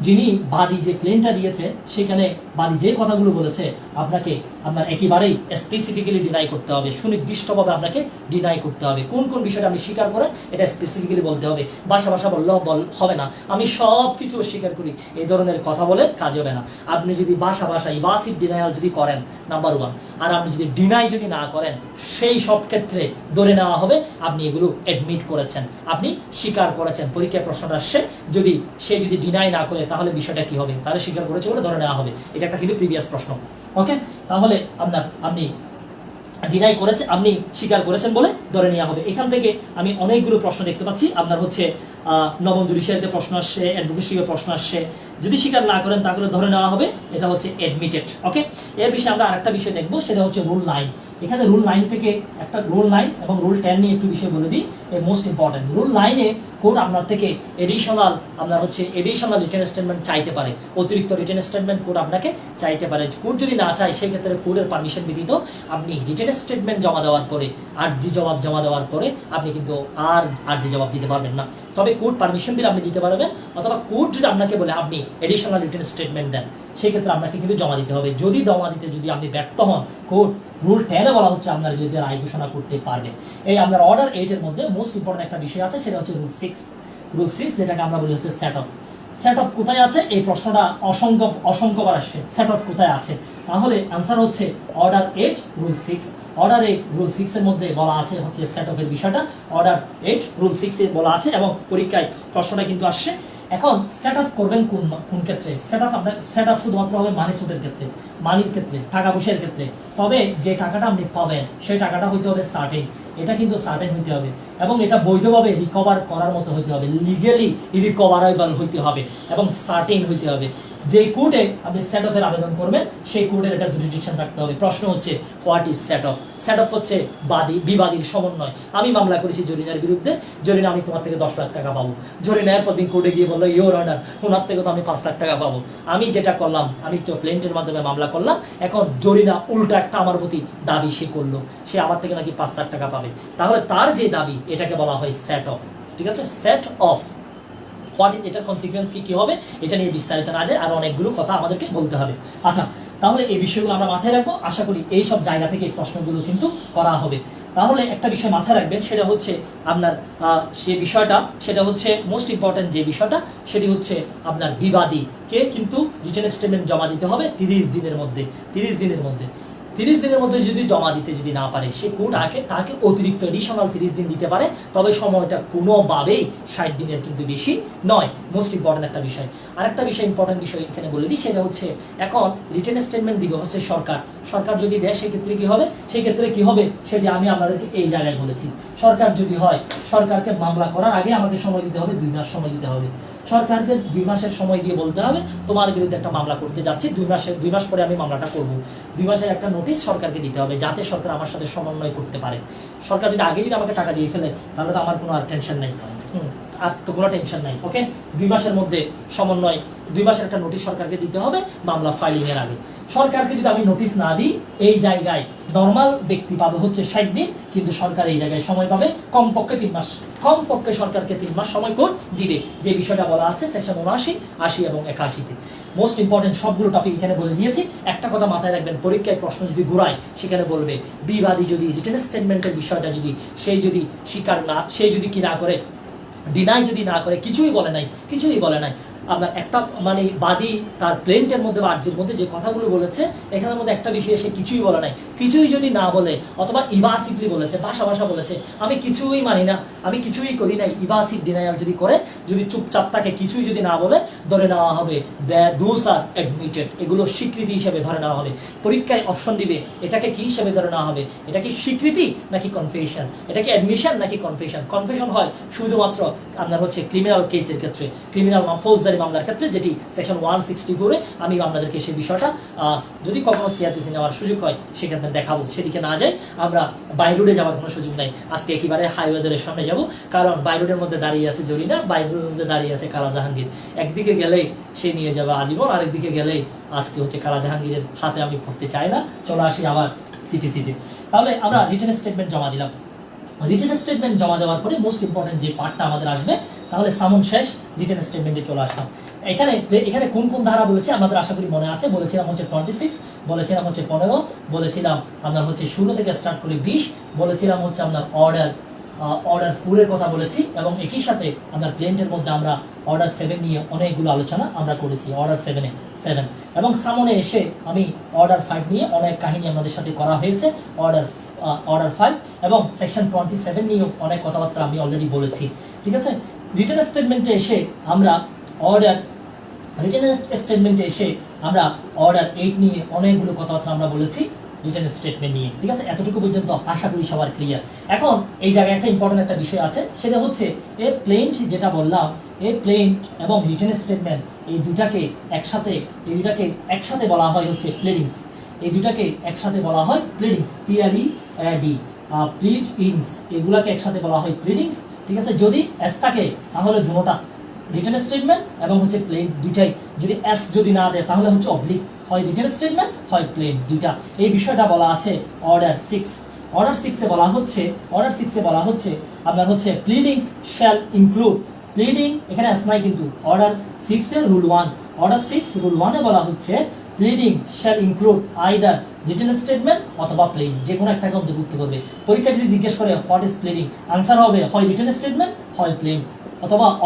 যিনি বাদী যে ক্লেমটা দিয়েছে, সেখানে বাদী যে কথাগুলো বলেছে আপনাকে আপনার একেবারেই স্পেসিফিক্যালি ডিনাই করতে হবে, সুনির্দিষ্টভাবে আপনাকে ডিনাই করতে হবে। কোন কোন বিষয়টা আপনি স্বীকার করেন এটা স্পেসিফিক্যালি বলতে হবে। বাসা বললেও হবে না, আমি সব কিছু অস্বীকার করি, এই ধরনের কথা বলে কাজ হবে না। আপনি যদি বাসা ইভাসিভ ডিনায়াল যদি করেন, নাম্বার 1, আর আপনি যদি ডিনাই যদি না করেন, সেই সব ক্ষেত্রে ধরে নেওয়া হবে আপনি এগুলো অ্যাডমিট করেছেন, আপনি স্বীকার করেছেন। পরীক্ষায় প্রশ্নটা আসছে, যদি সে যদি ডিনাই না করে, তাহলে বিষয়টা কি হবে, তাহলে স্বীকার করেছে বলে ধরে নেওয়া হবে। এটা একটা কিন্তু প্রিভিয়াস প্রশ্ন। ওকে, তাহলে আপনি ডিনাই করেছে, আপনি স্বীকার করেছেন বলে ধরে নেওয়া হবে। এখান থেকে আমি অনেকগুলো প্রশ্ন দেখতে পাচ্ছি। আপনার হচ্ছে নবম জুডিশিয়ারিতে প্রশ্ন আসছে, অ্যাডভোকেসিতে প্রশ্ন আসছে। যদি স্বীকার না করেন, তাহলে ধরে নেওয়া হবে এটা হচ্ছে অ্যাডমিটেড। ওকে, এর বিষয়ে আমরা আরেকটা বিষয় দেখবো, সেটা হচ্ছে রুল 9। এখানে রুল 9 থেকে একটা রুল 9 এবং রুল 10 নিয়ে একটু বিষয় বলে দিই, মোস্ট ইম্পর্টেন্ট। রুল 9-এ কোর্ট আপনার থেকে এডিশনাল রিটেন স্টেটমেন্ট চাইতে পারে, অতিরিক্ত রিটেন স্টেটমেন্ট কোর্ট আপনাকে চাইতে পারে। কোর্ট যদি না চায়, সেই ক্ষেত্রে কোর্টের পারমিশন ব্যতীত আপনি রিটেন স্টেটমেন্ট জমা দেওয়ার পরে, আর্জি জবাব জমা দেওয়ার পরে আপনি কিন্তু আর আর্জি জবাব দিতে পারবেন না। তবে কোর্ট পারমিশন দিলে আপনি দিতে পারবেন, অথবা কোর্ট যদি আপনাকে বলে আপনি এডিশনাল রিটেন স্টেটমেন্ট দেন, সেই ক্ষেত্রে আপনাকে কিন্তু জমা দিতে হবে। যদি জমা দিতে যদি আপনি ব্যর্থ হন, কোর্ট রুল 10-এ বলা হচ্ছে আপনার বিরুদ্ধে রায় ঘোষণা করতে পারবে। এই আপনার অর্ডার 8-এর মধ্যে মোস্ট ইম্পর্টেন্ট একটা বিষয় আছে, সেটা হচ্ছে রুল 6, যেটাকে আমরা বলি হচ্ছে সেট অফ কোথায় আছে, এই প্রশ্নটা অসংখ্যবার আসছে, সেট অফ কোথায় আছে। তাহলে আনসার হচ্ছে অর্ডার 8 রুল 6। অর্ডার 8 রুল 6-এর মধ্যে বলা আছে হচ্ছে সেট অফের বিষয়টা, অর্ডার 8 রুল 6-এ বলা আছে, এবং পরীক্ষায় প্রশ্নটা কিন্তু আসছে। এখন সেট অফ করবেন কোন ক্ষেত্রে? সেট অফ শুধুমাত্র হবে মানি সুটের ক্ষেত্রে, মানির ক্ষেত্রে, টাকা পয়সার ক্ষেত্রে। তবে যে টাকাটা আপনি পাবেন, সেই টাকাটা হইতে হবে সার্টেন, এটা কিন্তু সার্টেন হইতে হবে, এবং এটা বৈধভাবে রিকভার করার মতো হইতে হবে, লিগ্যালি রিকভারেবল হইতে হবে, এবং সার্টেন হইতে হবে। যে কোর্টে আপনি সেট অফের আবেদন করবেন, সেই কোর্টের একটা জুরিডিকশন থাকতে হবে। প্রশ্ন হচ্ছে what is set of? Set of হচ্ছে বিবাদীর সমন্বয়। আমি মামলা করেছি জরিনার বিরুদ্ধে, জরিনা আমি তোমার থেকে 10 লাখ টাকা পাবো। জরিনা এরপর দিন কোর্টে গিয়ে বললো, ইওর অনার, ওনার থেকে তো আমি 5 লাখ টাকা পাবো। আমি যেটা করলাম, আমি তো প্লেন্টের মাধ্যমে মামলা করলাম, এখন জরিনা উল্টা একটা আমার প্রতি দাবি সে করলো, সে আমার থেকে নাকি 5 লাখ টাকা পাবে। তাহলে তার যে দাবি, এটাকে বলা হয় সেট অফ। ঠিক আছে, সেট অফ। হোয়াট ইজ, এটার কনসিকুয়েন্স কি হবে, এটা নিয়ে বিস্তারিত না যায়, আর অনেকগুলো কথা আমাদেরকে বলতে হবে। আচ্ছা, তাহলে এই বিষয়গুলো আমরা মাথায় রাখবো। আশা করি এই সব জায়গা থেকে এই প্রশ্নগুলো কিন্তু করা হবে। তাহলে একটা বিষয় মাথায় রাখবেন, সেটা হচ্ছে আপনার যে বিষয়টা, সেটা হচ্ছে মোস্ট ইম্পর্টেন্ট যে বিষয়টা, সেটি হচ্ছে আপনার বিবাদীকে কিন্তু রিটেন স্টেটমেন্ট জমা দিতে হবে 30 দিনের মধ্যে। 30 দিনের মধ্যে 30 দিনের মধ্যে যদি জমা দিতে যদি না পারে, সে কোর্ট তাকে অতিরিক্ত এডিশনাল 30 দিন দিতে পারে, তবে সময়টা কোনোভাবেই 60 দিনের কিন্তু বেশি নয়। মোস্ট ইম্পর্টেন্ট একটা বিষয়। আর একটা বিষয়, ইম্পর্টেন্ট বিষয় এখানে বলে দিই, সেটা হচ্ছে এখন রিটেন স্টেটমেন্ট দিবে হচ্ছে সরকার যদি দেয় সেক্ষেত্রে কি হবে, সেটা আমি আপনাদেরকে এই জায়গায় বলেছি। সরকার যদি হয়, সরকারকে মামলা করার আগে আমাকে সময় দিতে হবে, 2 মাস সময় দিতে হবে। সরকারকে 2 মাসের সময় দিয়ে বলতে হবে তোমার বিরুদ্ধে একটা মামলা করতে যাচ্ছি, 2 মাস পরে আমি মামলাটা করব। 2 মাসের একটা নোটিশ সরকারকে দিতে হবে, যাতে সরকার আমার সাথে সমন্বয় করতে পারে। সরকার যদি আগে যদি আমাকে টাকা দিয়ে ফেলে, তাহলে তো আমার কোনো আর টেনশন নেই, আর তো কোনো টেনশন নাই। ওকে, 2 মাসের মধ্যে সমন্বয়, 2 মাসের একটা নোটিশ সরকারকে দিতে হবে মামলা ফাইলিং এর আগে। সরকারকে যদি আমি নোটিশ না দিই, এই জায়গায় নর্মাল ব্যক্তি পাবে হচ্ছে 60 দিন, কিন্তু সরকার এই জায়গায় সময় পাবে কমপক্ষে 3 মাস। কমপক্ষে সরকারকে 3 মাস সময় কোর্ট দিবে, যে বিষয়টা বলা আছে সেকশন 79, 80 এবং 81-তে। মোস্ট ইম্পর্টেন্ট সবগুলো টপিক এখানে বলে দিয়েছি। একটা কথা মাথায় রাখবেন, পরীক্ষায় প্রশ্ন যদি ঘুরায়, সেখানে বলবে বিবাদী যদি রিটেন স্টেটমেন্টের বিষয়টা যদি সে যদি কি না করে, ডিনাই যদি না করে, কিছুই বলে নাই, আপনার একটা মানে বাদী তার প্লেন্টের মধ্যে বা আর্জির মধ্যে যে কথাগুলো বলেছে, এখানের মধ্যে একটা বিষয়ে সে কিছুই বলে নাই, কিছুই যদি না বলে, অথবা ইভাসিভলি বলেছে, ভাষা বলেছে, আমি কিছুই মানি না, আমি কিছুই করি নাই, ইভাসিভ ডিনায়াল যদি করে, যদি চুপচাপ তাকে কিছুই যদি না বলে, ধরে নেওয়া হবে দোজ আর অ্যাডমিটেড, এগুলো স্বীকৃতি হিসেবে ধরে নেওয়া হবে। পরীক্ষায় অপশন দিবে, এটাকে কি হিসেবে ধরে নেওয়া হবে, এটা কি স্বীকৃতি নাকি কনফেশন, এটা কি অ্যাডমিশন নাকি কনফেশন। কনফেশন হয় শুধুমাত্র আপনার হচ্ছে ক্রিমিনাল কেসের ক্ষেত্রে, ক্রিমিনাল ফৌজদারি মামলার ক্ষেত্রে, যেটি সেকশন 164-এ আমি আপনাদেরকে সেই বিষয়টা যদি কখনো সিআরপিসি নেওয়ার সুযোগ হয় সেখানে দেখাবো। সেদিকে না যাই, আমরা বাই রোডে যাওয়ার কোনো সুযোগ নাই, আজকে একেবারে হাইওয়েদের সামনে যাব। কারণ বাই রোডের মধ্যে দাঁড়িয়ে আছে জরিনা, বাই রোডের মধ্যে দাঁড়িয়ে আছে কালা জাহাঙ্গীর। একদিকে গেলেই সে নিয়ে যাবে আজীবন, আরেকদিকে গেলেই আজকে হচ্ছে কালা জাহাঙ্গীরের হাতে আমি পড়তে চাই না। চলো আসি আবার সিপিসিতে। তাহলে আমরা রিটেন স্টেটমেন্ট জমা দিলাম। রিটেন স্টেটমেন্ট জমা দেওয়ার পরে মোস্ট ইম্পর্টেন্ট যে পার্টটা আমাদের আসবে, তাহলে সামন শেষ, রিটেন স্টেটমেন্টে চলে আসলাম। এখানে কোন কোন ধারা বলেছে আমাদের আশা করি মনে আছে। বলেছিলাম হচ্ছে 26, বলেছিলাম হচ্ছে 15, বলেছিলাম আপনার হচ্ছে 16 থেকে স্টার্ট করে 20, বলেছিলাম হচ্ছে আপনার অর্ডার 4 এর কথা বলেছি, এবং একই সাথে আপনার প্লেন্টের মধ্যে আমরা অর্ডার 7 নিয়ে অনেকগুলো আলোচনা আমরা করেছি। অর্ডার 7 এবং সামনে এসে আমি অর্ডার 5 নিয়ে অনেক কাহিনী আমাদের সাথে করা হয়েছে। অর্ডার 5 এবং সেকশন 27 নিয়েও অনেক কথাবার্তা আমি অলরেডি বলেছি। ঠিক আছে, রিটেন স্টেটমেন্টে এসে আমরা অর্ডার 8 নিয়ে অনেকগুলো কথাবার্তা আমরা বলেছি রিটেন স্টেটমেন্ট নিয়ে। ঠিক আছে, এতটুকু পর্যন্ত আশা করি সবার ক্লিয়ার। এখন এই জায়গায় একটা ইম্পর্টেন্ট একটা বিষয় আছে, সেটা হচ্ছে প্লেন্ট, যেটা বললাম প্লেন্ট এবং রিটেন স্টেটমেন্ট এই দুটাকে একসাথে বলা হয় হচ্ছে প্লেডিংস। এই দুটাকে একসাথে বলা হয় প্লিডিংস, PLED, প্লিডিংস, এগুলাকে একসাথে বলা হয় প্লিডিংস। ঠিক আছে, যদি এস থাকে তাহলে দুটোটা রিটেন স্টেটমেন্ট এবং হচ্ছে প্লেন দুইটাই, যদি এস যদি না দেয় তাহলে হচ্ছে অবলিক, হয় রিটেন স্টেটমেন্ট হয় প্লেন, দুইটা। এই বিষয়টা বলা আছে অর্ডার 6। অর্ডার 6-এ বলা হচ্ছে আপনার হচ্ছে প্লিডিংস শ্যাল ইনক্লুড, প্লিডিং এখানে এস নাই কিন্তু, অর্ডার 6-এর রুল 1, অর্ডার 6 রুল 1-এ বলা হচ্ছে pleading shall include either written statement অথবা প্লেন, যে কোনো একটাকে অন্তর্ভুক্ত করবে। পরীক্ষা যদি জিজ্ঞেস করে হোয়াট ইজ প্লিডিং, আনসার হবে হয় রিটেন স্টেটমেন্ট হয় প্লেন,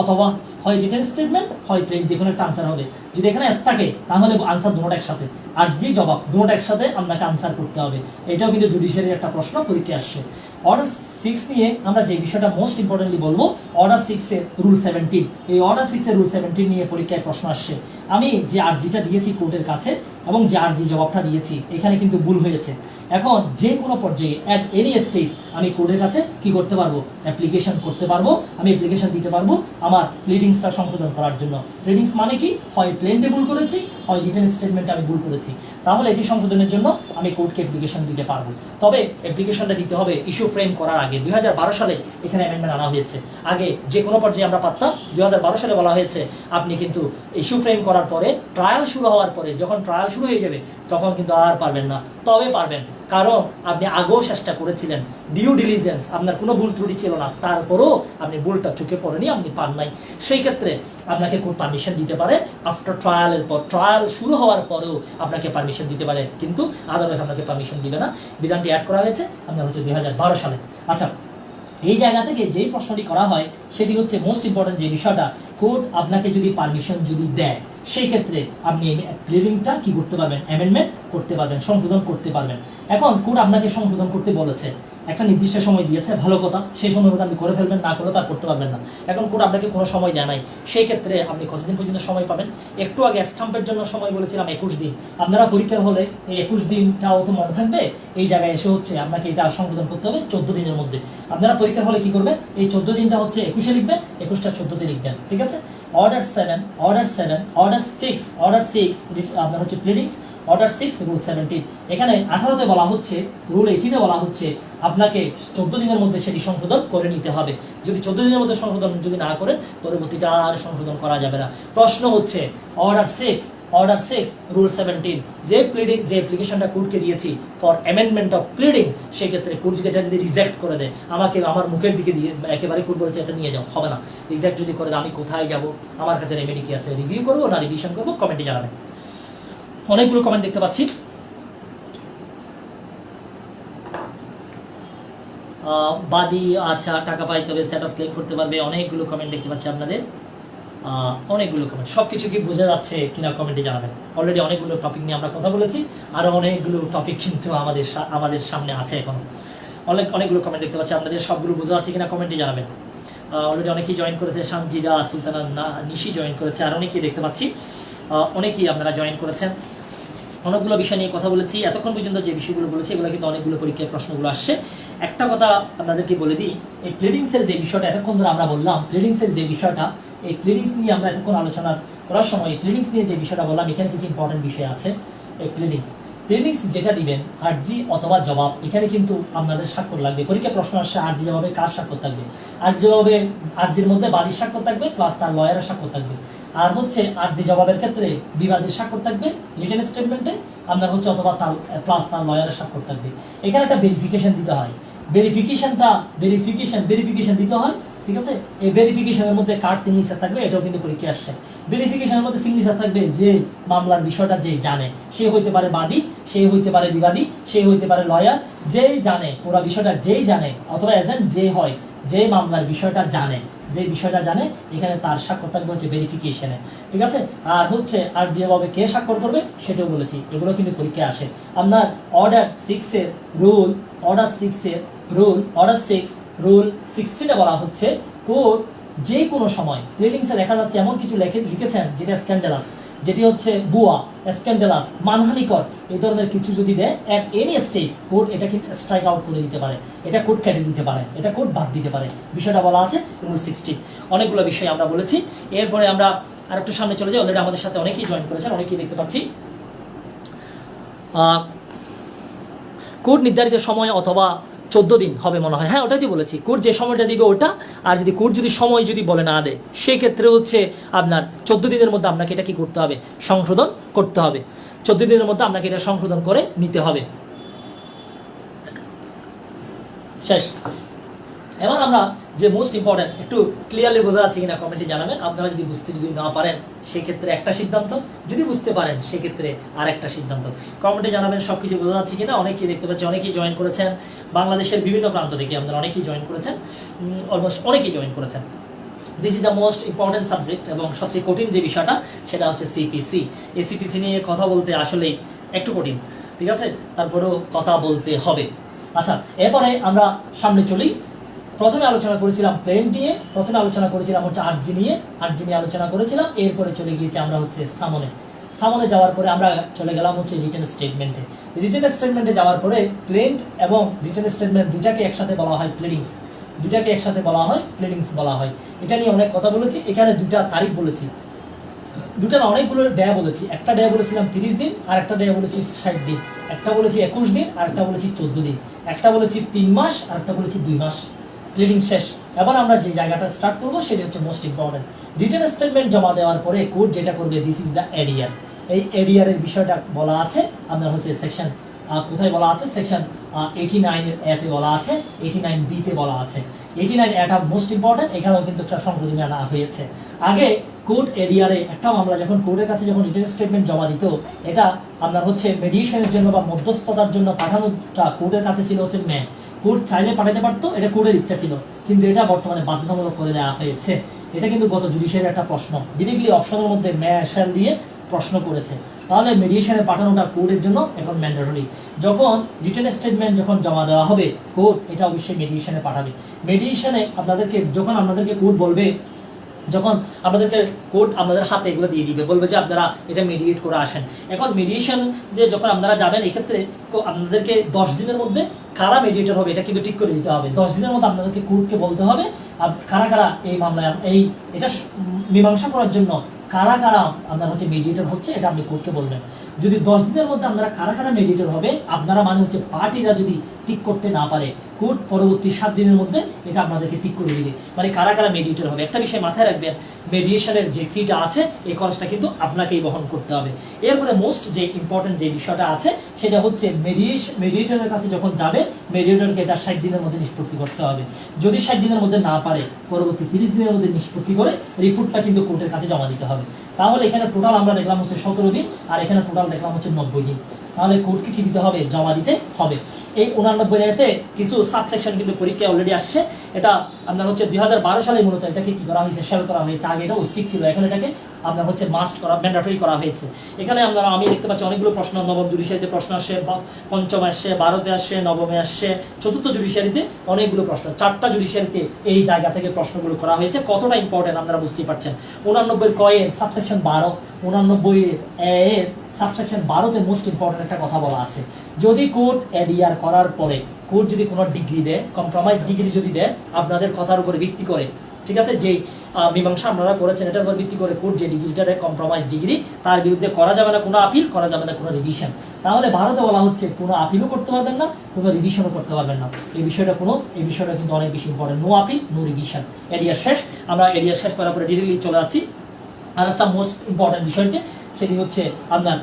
অথবা হয় রিটেন স্টেটমেন্ট হয় প্লেন, যে কোনো একটা আনসার হবে। যদি এখানে এস থাকে তাহলে আনসার দুটোটা একসাথে, আর যে জবাব দুটোটা একসাথে আপনাকে আনসার করতে হবে। এটাও কিন্তু জুডিশিয়ারির একটা প্রশ্ন পরীক্ষায় আসছে। অর্ডার 6 নিয়ে আমরা যে বিষয়টা মোস্ট ইম্পর্টেন্টলি বলবো, অর্ডার 6-এর রুল 17। এই অর্ডার 6-এর রুল 17 নিয়ে পরীক্ষায় প্রশ্ন আসছে। আমি যে আর্জিটা দিয়েছি কোর্টের কাছে এবং যে আর্জি জবাবটা দিয়েছি, এখানে কিন্তু ভুল হয়েছে। এখন যে কোনো পর্যায়ে অ্যাট এনি স্টেজ আমি কোর্টের কাছে কি করতে পারবো, অ্যাপ্লিকেশন করতে পারবো, আমি অ্যাপ্লিকেশন দিতে পারবো আমার প্লিডিংসটা সংশোধন করার জন্য। প্লিডিংস মানে কি, হয় প্লেন্টে ভুল করেছি, হয় রিটেন স্টেটমেন্টে আমি ভুল করেছি, তাহলে এটি সংশোধনের জন্য আমি কোর্টকে অ্যাপ্লিকেশন দিতে পারবো। তবে অ্যাপ্লিকেশনটা দিতে হবে ইস্যু ফ্রেম করার আগে। 2012 সালে এখানে অ্যামেন্ডমেন্ট আনা হয়েছে। আগে যে কোনো পর্যায়ে আমরা পারতাম, 2012 সালে বলা হয়েছে আপনি কিন্তু ইস্যু ফ্রেম করার পরে, ট্রায়াল শুরু হওয়ার পরে, যখন ট্রায়াল শুরু হয়ে যাবে তখন কিন্তু আর পারবেন না। তবে পারবেন কারণ আপনি আগেও চেষ্টা করেছিলেন, ডিউ ডিলিজেন্স, আপনার কোনো ভুল ত্রুটি ছিল না, তারপরেও আপনি ভুলটা চোখে পড়েনি, আপনি পান নাই। সেই ক্ষেত্রে আপনাকে কোর্ট পারমিশন দিতে পারে আফটার ট্রায়ালের পর, ট্রায়াল শুরু হওয়ার পরেও আপনাকে পারমিশন দিতে পারে, কিন্তু আদারওয়াইজ আপনাকে পারমিশন দিবে না। বিধানটি অ্যাড করা হয়েছে আপনার হচ্ছে 2012 সালে। আচ্ছা, এই জায়গা থেকে যেই প্রশ্নটি করা হয় সেটি হচ্ছে মোস্ট ইম্পর্টেন্ট যে বিষয়টা, কোর্ট আপনাকে যদি পারমিশন যদি দেয় সেই ক্ষেত্রে আপনি প্লেডিংটা কি করতে পারবেন, অ্যামেন্ডমেন্ট করতে পারবেন, সংশোধন করতে পারবেন। এখন কোর্ট আপনাকে সংশোধন করতে বলেছে, একটা নির্দিষ্ট সময় দিয়েছে, ভালো কথা, সেই সময় মতো আপনি করে ফেলবেন, না করলে তার করতে পারবেন না। এখন কোর্ট আপনাকে কোনো সময় দেয় নাই, সেই ক্ষেত্রে আপনি কতদিন পর্যন্ত সময় পাবেন? একটু আগে স্টাম্পের জন্য সময় বলেছিলাম 21 দিন। আপনারা পরীক্ষার হলে এই 21 দিনটাও তো মনে থাকবে, এই জায়গায় এসে হচ্ছে আপনাকে এটা সংশোধন করতে হবে 14 দিনের মধ্যে। আপনারা পরীক্ষার হলে কি করবেন, এই 14 দিনটা হচ্ছে 21-এ লিখবেন, 21টা 14-তে লিখবেন, ঠিক আছে? অর্ডার 7, অর্ডার 7, অর্ডার 6, অর্ডার 6 আপনার হচ্ছে প্লেডিংস, অর্ডার 6 রুল 17। এখানে 18-তে বলা হচ্ছে, রুল 18-এ বলা হচ্ছে আপনাকে 14 দিনের মধ্যে সেটি সংশোধন করে নিতে হবে। যদি 14 দিনের মধ্যে সংশোধন যদি না করেন, পরবর্তীতে আর সংশোধন করা যাবে না। প্রশ্ন হচ্ছে অর্ডার 6, অর্ডার 6 রুল 17, যে প্লিডিং, যে অ্যাপ্লিকেশনটা কোর্টকে দিয়েছি ফর অ্যামেন্ডমেন্ট অফ প্লিডিং, সেই ক্ষেত্রে কোর্ট যদি এটা যদি রিজেক্ট করে দেয়, আমাকে আমার মুখের দিকে দিয়ে একেবারে কোর্ট বলেছে এটা নিয়ে যাও, হবে না। রিজেক্ট যদি করে দেয়, আমি কোথায় যাব? আমার কাছে রেমেডি কি আছে? রিভিউ করবো না রিভিশন করবো? কমেন্টে জানাবেন। অনেকগুলো কমেন্ট দেখতে পাচ্ছি। বাদী আচ্ছা টাকা পাইতে হবে, সেট অফ ক্লেম করতে পারবে, অনেকগুলো কমেন্ট দেখতে পাচ্ছি আপনাদের, অনেকগুলো কমেন্ট। সব কিছু কি বোঝা যাচ্ছে কিনা কমেন্টে জানাবেন। অলরেডি অনেকগুলো টপিক নিয়ে আমরা কথা বলেছি, আরও অনেকগুলো টপিক কিন্তু আমাদের সামনে আছে এখন। অনেকগুলো কমেন্ট দেখতে পাচ্ছি আপনাদের, সবগুলো বোঝা যাচ্ছে কিনা কমেন্টে জানাবেন। অলরেডি অনেকেই জয়েন করেছে, সানজিদা, সুলতানা, নিশি জয়েন করেছে, আর অনেকেই দেখতে পাচ্ছি, অনেকেই আপনারা জয়েন করেছেন। অনেকগুলো বিষয় নিয়ে কথা বলেছি এতক্ষণ পর্যন্ত, যে বিষয়গুলো বলেছি এগুলো কিন্তু অনেকগুলো পরীক্ষায় প্রশ্নগুলো আসছে। একটা কথা আপনাদেরকে বলে দিই, এই প্লিডিংসের যে বিষয়টা এতক্ষণ ধরে আমরা বললাম, প্লিডিংসের যে বিষয়টা, এই প্লিডিংস নিয়ে আমরা এতক্ষণ আলোচনা করার সময় এই প্লিডিংস নিয়ে যে বিষয়টা বললাম, এখানে কিছু ইম্পর্টেন্ট বিষয় আছে। এই প্লিডিংস যেটা দিবেন, আর্জি অথবা জবাব, এখানে কিন্তু আপনাদের স্বাক্ষর লাগবে। পরীক্ষা প্রশ্ন আসছে আর্জি জবাবে কার স্বাক্ষর থাকবে? আর্জি জবাবে আর্জির মধ্যে বাদীর স্বাক্ষর থাকবে প্লাস তার লয়ারের স্বাক্ষর থাকবে। আর হচ্ছে আর্জি জবাবের ক্ষেত্রে বিবাদীর স্বাক্ষর থাকবে রিটেন স্টেটমেন্টে, আপনার হচ্ছে অথবা তার প্লাস তার লয়ারের স্বাক্ষর থাকবে। এখানে একটা ভেরিফিকেশন দিতে হয়, ভেরিফিকেশন দিতে হয়, ঠিক আছে? এই ভেরিফিকেশনের মধ্যে কার সিগনেচার থাকবে এটাও কিন্তু পরীক্ষা আসছে। ভেরিফিকেশনের মধ্যে সিগনেচার থাকবে যে মামলার বিষয়টা যে জানে, সে হইতে পারে বাদী, সে হইতে পারে বিবাদী, সে হইতে পারে লয়ার, যেই জানে পুরো বিষয়টা, যেই জানে অথবা এজেন্ট যে হয়, যে মামলার বিষয়টা জানে, যে বিষয়টা জানে, এখানে তার স্বাক্ষর থাকবে হচ্ছে ভেরিফিকেশনে, ঠিক আছে? আর হচ্ছে আর যেভাবে কে স্বাক্ষর করবে সেটাও বলেছি, এগুলো কিন্তু পরীক্ষায় আসে। আপনার অর্ডার 6-এর রুল, অর্ডার 6-এর রুল, অর্ডার 6 রুল 16-এ বলা হচ্ছে কোর্ট যে কোনো সময় প্লিডিংসে দেখা যাচ্ছে এমন কিছু লিখেছেন যেটা স্ক্যান্ডালাস, যেটি হচ্ছে বুয়া, স্ক্যান্ডালাস, মানহানিকর, এই ধরনের কিছু যদি দেয় অ্যাট এনি স্টেজ, কোর্ট এটা কিন্তু স্ট্রাইক আউট করে দিতে পারে, এটা কোর্ট কেটে দিতে পারে, এটা কোর্ট বাদ দিতে পারে। বিষয়টা বলা আছে রুল 16। অনেকগুলো বিষয় আমরা বলেছি। এরপরে আমরা আর একটু সামনে চলে যাই। অলরেডি আমাদের সাথে অনেকেই জয়েন করেছেন, অনেকেই দেখতে পাচ্ছি। কোর্ট নির্ধারিত সময় অথবা 14 দিন হবে মনে হয়, হ্যাঁ ওটাই তো বলেছি, কোর্ট যে সময়টা দিবে ওটা। আর যদি কোর্ট যদি সময় যদি বলে না দেয়, সেক্ষেত্রে হচ্ছে আপনার 14 দিনের মধ্যে আপনাকে এটা কি করতে হবে, সংশোধন করতে হবে। 14 দিনের মধ্যে আপনাকে এটা সংশোধন করে নিতে হবে। শেষ। এবার আমরা যে মোস্ট ইম্পর্টেন্ট, একটু ক্লিয়ারলি বোঝা যাচ্ছে কিনা কমেন্টে জানাবেন। আপনারা যদি বুঝতে যদি না পারেন সেক্ষেত্রে একটা সিদ্ধান্ত, যদি বুঝতে পারেন সেক্ষেত্রে আর একটা সিদ্ধান্ত। কমেন্টে জানাবেন সব কিছু বোঝা যাচ্ছে কিনা। অনেকেই দেখতে পাচ্ছি, অনেকেই জয়েন করেছেন বাংলাদেশের বিভিন্ন প্রান্ত থেকে, আপনারা অনেকেই জয়েন করেছেন, অলমোস্ট অনেকেই জয়েন করেছেন। This is the most important subject, এবং সবচেয়ে কঠিন যে বিষয়টা সেটা হচ্ছে সিপিসি। এই সিপিসি নিয়ে কথা বলতে আসলেই একটু কঠিন, ঠিক আছে? তারপরেও কথা বলতে হবে। আচ্ছা, এরপরে আমরা সামনে চলি। প্রথমে আলোচনা করেছিলাম প্লেন নিয়ে, প্রথমে আলোচনা করেছিলাম হচ্ছে আর্জি নিয়ে আলোচনা করেছিলাম। এরপরে চলে গিয়েছি আমরা হচ্ছে সামনে যাওয়ার পরে আমরা চলে গেলাম হচ্ছে রিটেন স্টেটমেন্টে যাওয়ার পরে প্লেন এবং রিটেন স্টেটমেন্ট দুটাকে একসাথে বলা হয় প্লিডিংস, বলা হয়। এটা নিয়ে অনেক কথা বলেছি। এখানে দুটা তারিখ বলেছি, দুটার অনেকগুলো ডে বলেছি। একটা ডে বলেছিলাম 30 দিন, আর একটা ডে বলেছি 60 দিন, একটা বলেছি 21 দিন, আর একটা বলেছি 14 দিন, একটা বলেছি 3 মাস, আর একটা বলেছি 2 মাস। প্লিডিং শেষ। এবার আমরা যে জায়গাটা স্টার্ট করবো সেটা হচ্ছে মোস্ট ইম্পর্টেন্ট। রিটেন স্টেটমেন্ট জমা দেওয়ার পরে কোর্ট যেটা করবে, দিস ইজ দ্য এডিআর। এই এডিআর এর বিষয়টা বলা আছে আপনার হচ্ছে সেকশন কোথায় বলা আছে, সেকশন 89 এর এতে বলা আছে, 89B তে বলা আছে। 89 এটা মোস্ট ইম্পর্টেন্ট, এখানেও কিন্তু একটা সংশোধনী আনা হয়েছে। আগে কোর্ট এরিয়ারে একটা মামলা যখন কোর্টের কাছে যখন রিটেন স্টেটমেন্ট জমা দিত, এটা আপনার হচ্ছে মেডিয়েশনের জন্য বা মধ্যস্থতার জন্য পাঠানোটা কোর্টের কাছে ছিল হচ্ছে মেয়ে। কোর্ট চাইলে পাঠাতে পারতো, এটা কোর্টের ইচ্ছা ছিল, কিন্তু এটা বর্তমানে বাধ্যতামূলক করে দেওয়া হয়েছে। এটা কিন্তু গত জুডিশিয়ারি একটা প্রশ্ন, ডিরেক্টলি অপশনের মধ্যে মেয়ে শ্যাল দিয়ে প্রশ্ন করেছে। তাহলে মেডিয়েশনে পাঠানোটা কোর্টের জন্য এখন ম্যান্ডেটরি। যখন রিটেন স্টেটমেন্ট যখন জমা দেওয়া হবে কোর্ট এটা অবশ্যই মেডিয়েশনে পাঠাবে। মেডিয়েশনে আপনাদেরকে যখন আপনাদেরকে কোর্ট বলবে, যখন আপনাদেরকে কোর্ট আপনাদের হাতে এগুলো দিয়ে দিবে, বলবে যে আপনারা এটা মেডিয়েট করে আসেন। এখন মেডিয়েশন যে যখন আপনারা যাবেন, এক্ষেত্রে আপনাদেরকে 10 দিনের মধ্যে কারা মেডিয়েটর হবে এটা কিন্তু ঠিক করে দিতে হবে। 10 দিনের মধ্যে আপনাদেরকে কোর্টকে বলতে হবে কারা কারা এই মামলায় এটা মীমাংসা করার জন্য কারা কারা আপনার হচ্ছে মেডিয়েটর হচ্ছে, এটা আপনি কোর্টকে বলবেন। যদি 10 দিনের মধ্যে আপনারা কারা কারা মেডিয়েটর হবে, আপনারা মানে হচ্ছে পার্টিরা যদি ঠিক করতে না পারে, কোর্ট পরবর্তী 7 দিনের মধ্যে এটা আপনাদেরকে ঠিক করে দিবে, মানে কারা কারা মেডিয়েটর হবে। একটা বিষয় মাথায় রাখবেন, মেডিয়েশনের যে ফিটা আছে এই খরচটা কিন্তু আপনাকেই বহন করতে হবে। এরপরে মোস্ট যে ইম্পর্টেন্ট যে বিষয়টা আছে সেটা হচ্ছে মেডিয়েটরের কাছে যখন যাবে, মেডিয়েটরকে এটা 60 দিনের মধ্যে নিষ্পত্তি করতে হবে। যদি 60 দিনের মধ্যে না পারে, পরবর্তী 30 দিনের মধ্যে নিষ্পত্তি করে রিপোর্টটা কিন্তু কোর্টের কাছে জমা দিতে হবে। তাহলে এখানে টোটাল আমরা দেখলাম হচ্ছে 17 দিন, আর এখানে টোটাল দেখলাম হচ্ছে 90 দিন। তাহলে কোর্টকে কি দিতে হবে, জমা দিতে হবে। এই 89 এতে কিছু সাবসেকশন কিন্তু পরীক্ষায় অলরেডি আসছে। এটা আপনার হচ্ছে 2012 সালে মূলত এটাকে কি করা হয়েছে, শেল করা হয়েছে। আগে এটা ঐচ্ছিক ছিল, এখন এটাকে আপনার হচ্ছে মাস্ট করা, ম্যান্ডেটরি করা হয়েছে। এখানে আপনারা আমি দেখতে পাচ্ছি অনেকগুলো প্রশ্ন নবম জুডিশিয়ারিতে প্রশ্ন আসছে, পঞ্চমে আসছে, 12তে আসছে, নবমে আসছে, চতুর্থ জুডিশিয়ারিতে অনেকগুলো প্রশ্ন, 4টা জুডিশিয়ারিতে এই জায়গা থেকে প্রশ্নগুলো করা হয়েছে। কতটা ইম্পর্টেন্ট আপনারা বুঝতেই পারছেন। 89 কয়ের সাবসেকশন 12, 89 এর সাবসেকশন 12তে মোস্ট ইম্পর্টেন্ট একটা কথা বলা আছে। যদি কোর্ট এডিআর করার পরে কোর্ট যদি কোনো ডিগ্রি দেয়, কম্প্রোমাইজ ডিগ্রি যদি দেয় আপনাদের কথার উপরে ভিত্তি করে, ঠিক আছে, যে মীমাংসা আপনারা করেছেন এটার উপর ভিত্তি করে কোর্ট যে ডিগ্রিটা দেয় কম্প্রোমাইজ ডিগ্রি, তার বিরুদ্ধে করা যাবে না কোনো আপিল, করা যাবে না কোনো রিভিশন। তাহলে ভারতে বলা হচ্ছে কোনো আপিলও করতে পারবেন না, কোনো রিভিশনও করতে পারবেন না। এই বিষয়টা কিন্তু অনেক বেশি important. No appeal, no revision. ADR শেষ। আমরা এডিআর শেষ করার পরে ডিরেক্টলি চলে যাচ্ছি আর একটা মোস্ট ইম্পর্টেন্ট বিষয়টি, সেটি হচ্ছে আপনার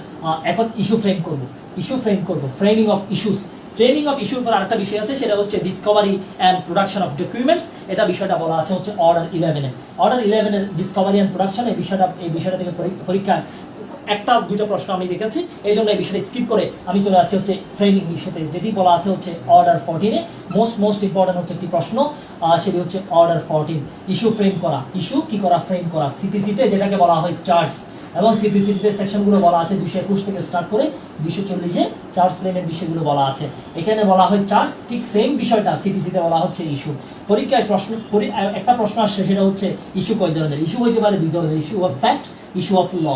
এখন ইস্যু ফ্রেম করব, framing of issues. Framing of ইস্যুর পর আরেকটা বিষয় আছে, সেটা হচ্ছে discovery and production of documents. এটা বিষয়টা বলা আছে হচ্ছে অর্ডার 11-এ। অর্ডার 11-এর ডিসকভারি অ্যান্ড প্রোডাকশন এই বিষয়টা থেকে পরীক্ষায় একটা দুটো প্রশ্ন আমি দেখেছি, এই জন্য এই বিষয়টা স্কিপ করে আমি চলে যাচ্ছি হচ্ছে ফ্রেমিং ইস্যুতে, যেটি বলা আছে হচ্ছে অর্ডার 14-এ। মোস্ট ইম্পর্টেন্ট হচ্ছে একটি প্রশ্ন, সেটি হচ্ছে অর্ডার 14, ইস্যু ফ্রেম করা। ইস্যু কি করা, ফ্রেম করা। সিপিসিতে যেটাকে বলা হয় চার্জ, এবং সিপিসিতে সেকশনগুলো বলা আছে 221 থেকে স্টার্ট করে 240-এ চার্জ ফ্রেমের বিষয়গুলো বলা আছে। এখানে বলা হয় চার্জ, ঠিক সেম বিষয়টা সিপিসিতে বলা হচ্ছে ইস্যু। পরীক্ষায় একটা প্রশ্ন আসছে, সেটা হচ্ছে ইস্যু কয় ধরনের। ইস্যু হইতে পারে 2 ধরনের, issue of fact, issue of law.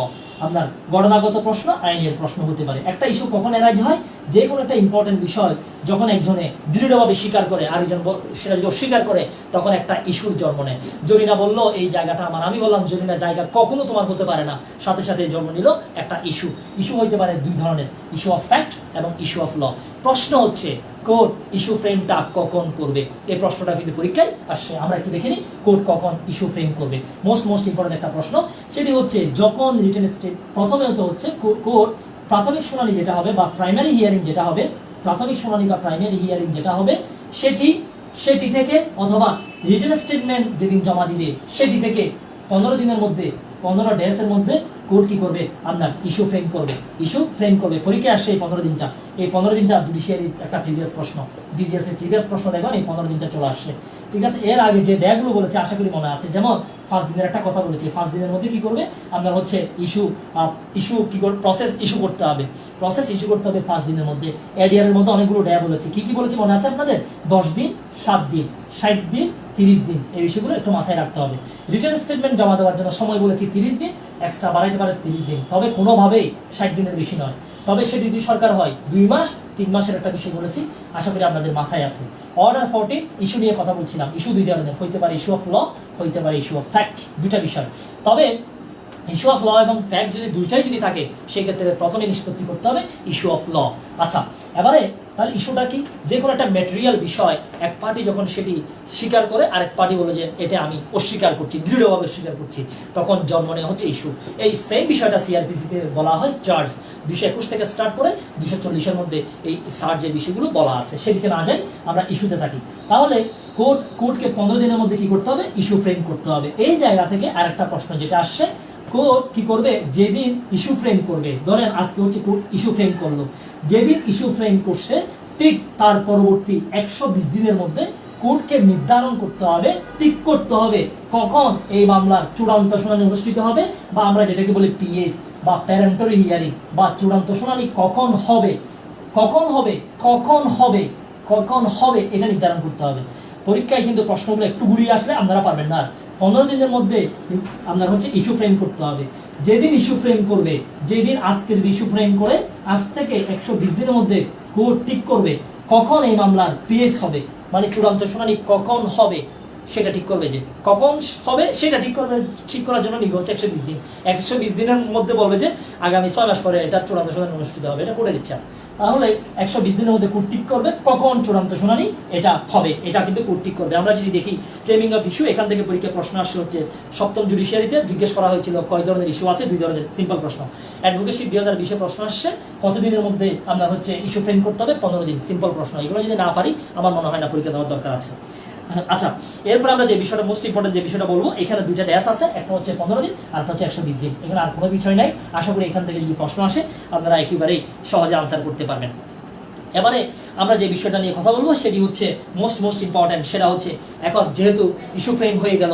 আপনার গণনাগত প্রশ্ন, আইনের প্রশ্ন হতে পারে। একটা ইস্যু কখন এরাইজ হয়, যে কোনো একটা ইম্পর্টেন্ট বিষয় যখন একজনে দৃঢ়ভাবে স্বীকার করে, আরেকজন সেটা যদি অস্বীকার করে, তখন একটা ইস্যুর জন্ম নেয়। জরিনা বললো এই জায়গাটা আমার, আমি বললাম জরিনা জায়গা কখনো তোমার হতে পারে না, সাথে সাথে জন্ম নিল একটা ইস্যু। ইস্যু হইতে পারে 2 ধরনের, ইস্যু অফ ফ্যাক্ট এবং ইস্যু অফ ল। প্রশ্ন হচ্ছে কোর্ট ইস্যু ফ্রেমটা কখন করবে, এই প্রশ্নটা কিন্তু পরীক্ষায় আসছে। আমরা একটু দেখে নিই কোর্ট কখন ইস্যু ফ্রেম করবে। মোস্ট ইম্পর্টেন্ট একটা প্রশ্ন, সেটি হচ্ছে যখন রিটেন স্টেট প্রথমত হচ্ছে কোর্ট প্রাথমিক শুনানি যেটা হবে বা প্রাইমারি হিয়ারিং যেটা হবে, প্রাথমিক শুনানি বা প্রাইমারি হিয়ারিং যেটা হবে সেটি থেকে অথবা রিটেন স্টেটমেন্ট যেদিন জমা দিবে সেটি থেকে 15 দিনের মধ্যে, 15 ডেজের মধ্যে কোর্ট কি করবে, আপনার ইস্যু ফ্রেম করবে। পরীক্ষা আসছে এই 15 দিনটা, এই 15 দিনটা জুডিশিয়ারির একটা প্রিভিয়াস প্রশ্ন, বিজিএস এর প্রিভিয়াস প্রশ্ন দেখবেন এই 15 দিনটা চলে আসছে। ঠিক আছে, এর আগে যে ডেগুলো বলেছে আশা করি মনে আছে, যেমন 5 দিনের একটা কথা বলেছি, 5 দিনের মধ্যে কি করবে, আপনার হচ্ছে ইস্যু কি করবে, প্রসেস ইস্যু করতে হবে 5 দিনের মধ্যে। এডিআর এর মধ্যে অনেকগুলো ডে বলেছি, কি বলেছি মনে আছে আপনাদের, 10 দিন, 7 দিন, 60 দিন, 30 দিন, এই বিষয়গুলো একটু মাথায় রাখতে হবে। রিটার্ন স্টেটমেন্ট জমা দেওয়ার জন্য সময় বলেছি 30 দিন, এক্সট্রা বাড়াইতে পারে 30 দিন, তবে কোনোভাবেই 60 দিনের বেশি নয়। তবে সে যদি সরকার হয় 2 মাস, 3 মাসের একটা বিষয় বলেছি, আশা করি আপনাদের মাথায় আছে। অর্ডার 14 ইস্যু নিয়ে কথা বলছিলাম, ইস্যু 2 ধরনের হইতে পারে, ইস্যু অফ ল, হইতে পারে ইস্যু অফ ফ্যাক্ট, 2টা বিষয়। তবে ইস্যু অফ ল এবং ফ্যাক্ট যদি দুইটাই যদি থাকে সেক্ষেত্রে প্রথমে নিষ্পত্তি করতে হবে ইস্যু অফ ল। আচ্ছা, এবারে তাহলে ইস্যুটা কি? যে কোনো একটা ম্যাটেরিয়াল বিষয় এক পার্টি যখন সেটি স্বীকার করে আরেক পার্টি বলে যে এটা আমি অস্বীকার করছি, দৃঢ়ভাবে অস্বীকার করছি, তখন জন্ম নেওয়া হচ্ছে ইস্যু। এই সেম বিষয়টা সিআরপিসিতে বলা হয় চার্জ। 221 থেকে স্টার্ট করে 240-এর মধ্যে এই চার্জের বিষয়গুলো বলা আছে, সেদিকে না যাই, আমরা ইস্যুতে থাকি। তাহলে কোর্টকে 15 দিনের মধ্যে কি করতে হবে? ইস্যু ফ্রেম করতে হবে। এই জায়গা থেকে আরেকটা প্রশ্ন যেটা আসছে, কোর্ট কি করবে? যেদিন ইস্যু ফ্রেম করবে, ধরেন আজকে হচ্ছে কোর্ট ইস্যু ফ্রেম করলো, যেদিন ইস্যু ফ্রেম করছে ঠিক তার পরবর্তী 120 দিনের মধ্যে কোর্টকে নির্ধারণ করতে হবে, ঠিক করতে হবে কখন এই মামলার চূড়ান্ত শুনানি অনুষ্ঠিত হবে, বা আমরা যেটাকে বলি পিএস বা প্যারেন্টরি হিয়ারিং, বা চূড়ান্ত শুনানি কখন হবে, কখন হবে, কখন হবে, কখন হবে, এটা নির্ধারণ করতে হবে। পরীক্ষায় কিন্তু প্রশ্নগুলো একটু ঘুরিয়ে আসলে আপনারা পারবেন না। 15 দিনের মধ্যে আপনার হচ্ছে ইস্যু ফ্রেম করতে হবে। যেদিন ইস্যু ফ্রেম করবে, যেদিন আজকে যদি ইস্যু ফ্রেম করে, আজ থেকে 120 দিনের মধ্যে কোর্ট ঠিক করবে কখন এই মামলার পিএস হবে, মানে চূড়ান্ত শুনানি কখন হবে সেটা ঠিক করবে। যে কখন হবে সেটা ঠিক করবে, ঠিক করার জন্য নিয়ে হচ্ছে 120 দিন। 120 দিনের মধ্যে বলবে যে আগামী 6 মাস পরে এটার চূড়ান্ত শুনানি অনুষ্ঠিত হবে, এটা কোর্টের ইচ্ছা। তাহলে 120 দিনের মধ্যে কোর্ট ঠিক করবে কখন চূড়ান্ত শুনানি এটা হবে, এটা কিন্তু কোর্ট ঠিক করবে। আমরা যদি দেখি ফ্রেমিং অফ ইস্যু, এখান থেকে পরীক্ষা প্রশ্ন আসছে হচ্ছে 7ম জুডিশিয়ারিতে জিজ্ঞেস করা হয়েছিল কয় ধরনের ইস্যু আছে, 2 ধরনের। সিম্পল প্রশ্ন। অ্যাডভোকেসি 2020-এ প্রশ্ন আসছে কত দিনের মধ্যে আমরা হচ্ছে ইস্যু ফ্রেম করতে হবে? 15 দিন। সিম্পল প্রশ্ন। এগুলো যদি না পারি আমার মনে হয় না পরীক্ষা দেওয়ার দরকার আছে। আচ্ছা, এরপর আমরা যে বিষয়টা মোস্ট ইম্পর্টেন্ট যে বিষয়টা বলবো, এখানে দুইটা ড্যাশ আছে, একটা হচ্ছে 15 দিন আর একটা হচ্ছে 120 দিন। এখানে আর কোনো বিষয় নাই। আশা করি এখান থেকে যদি প্রশ্ন আসে আপনারা একেবারেই সহজে আনসার করতে পারবেন। এবারে আমরা যে বিষয়টা নিয়ে কথা বলবো সেটি হচ্ছে মোস্ট ইম্পর্টেন্ট, সেটা হচ্ছে এখন যেহেতু ইস্যু ফ্রেম হয়ে গেল,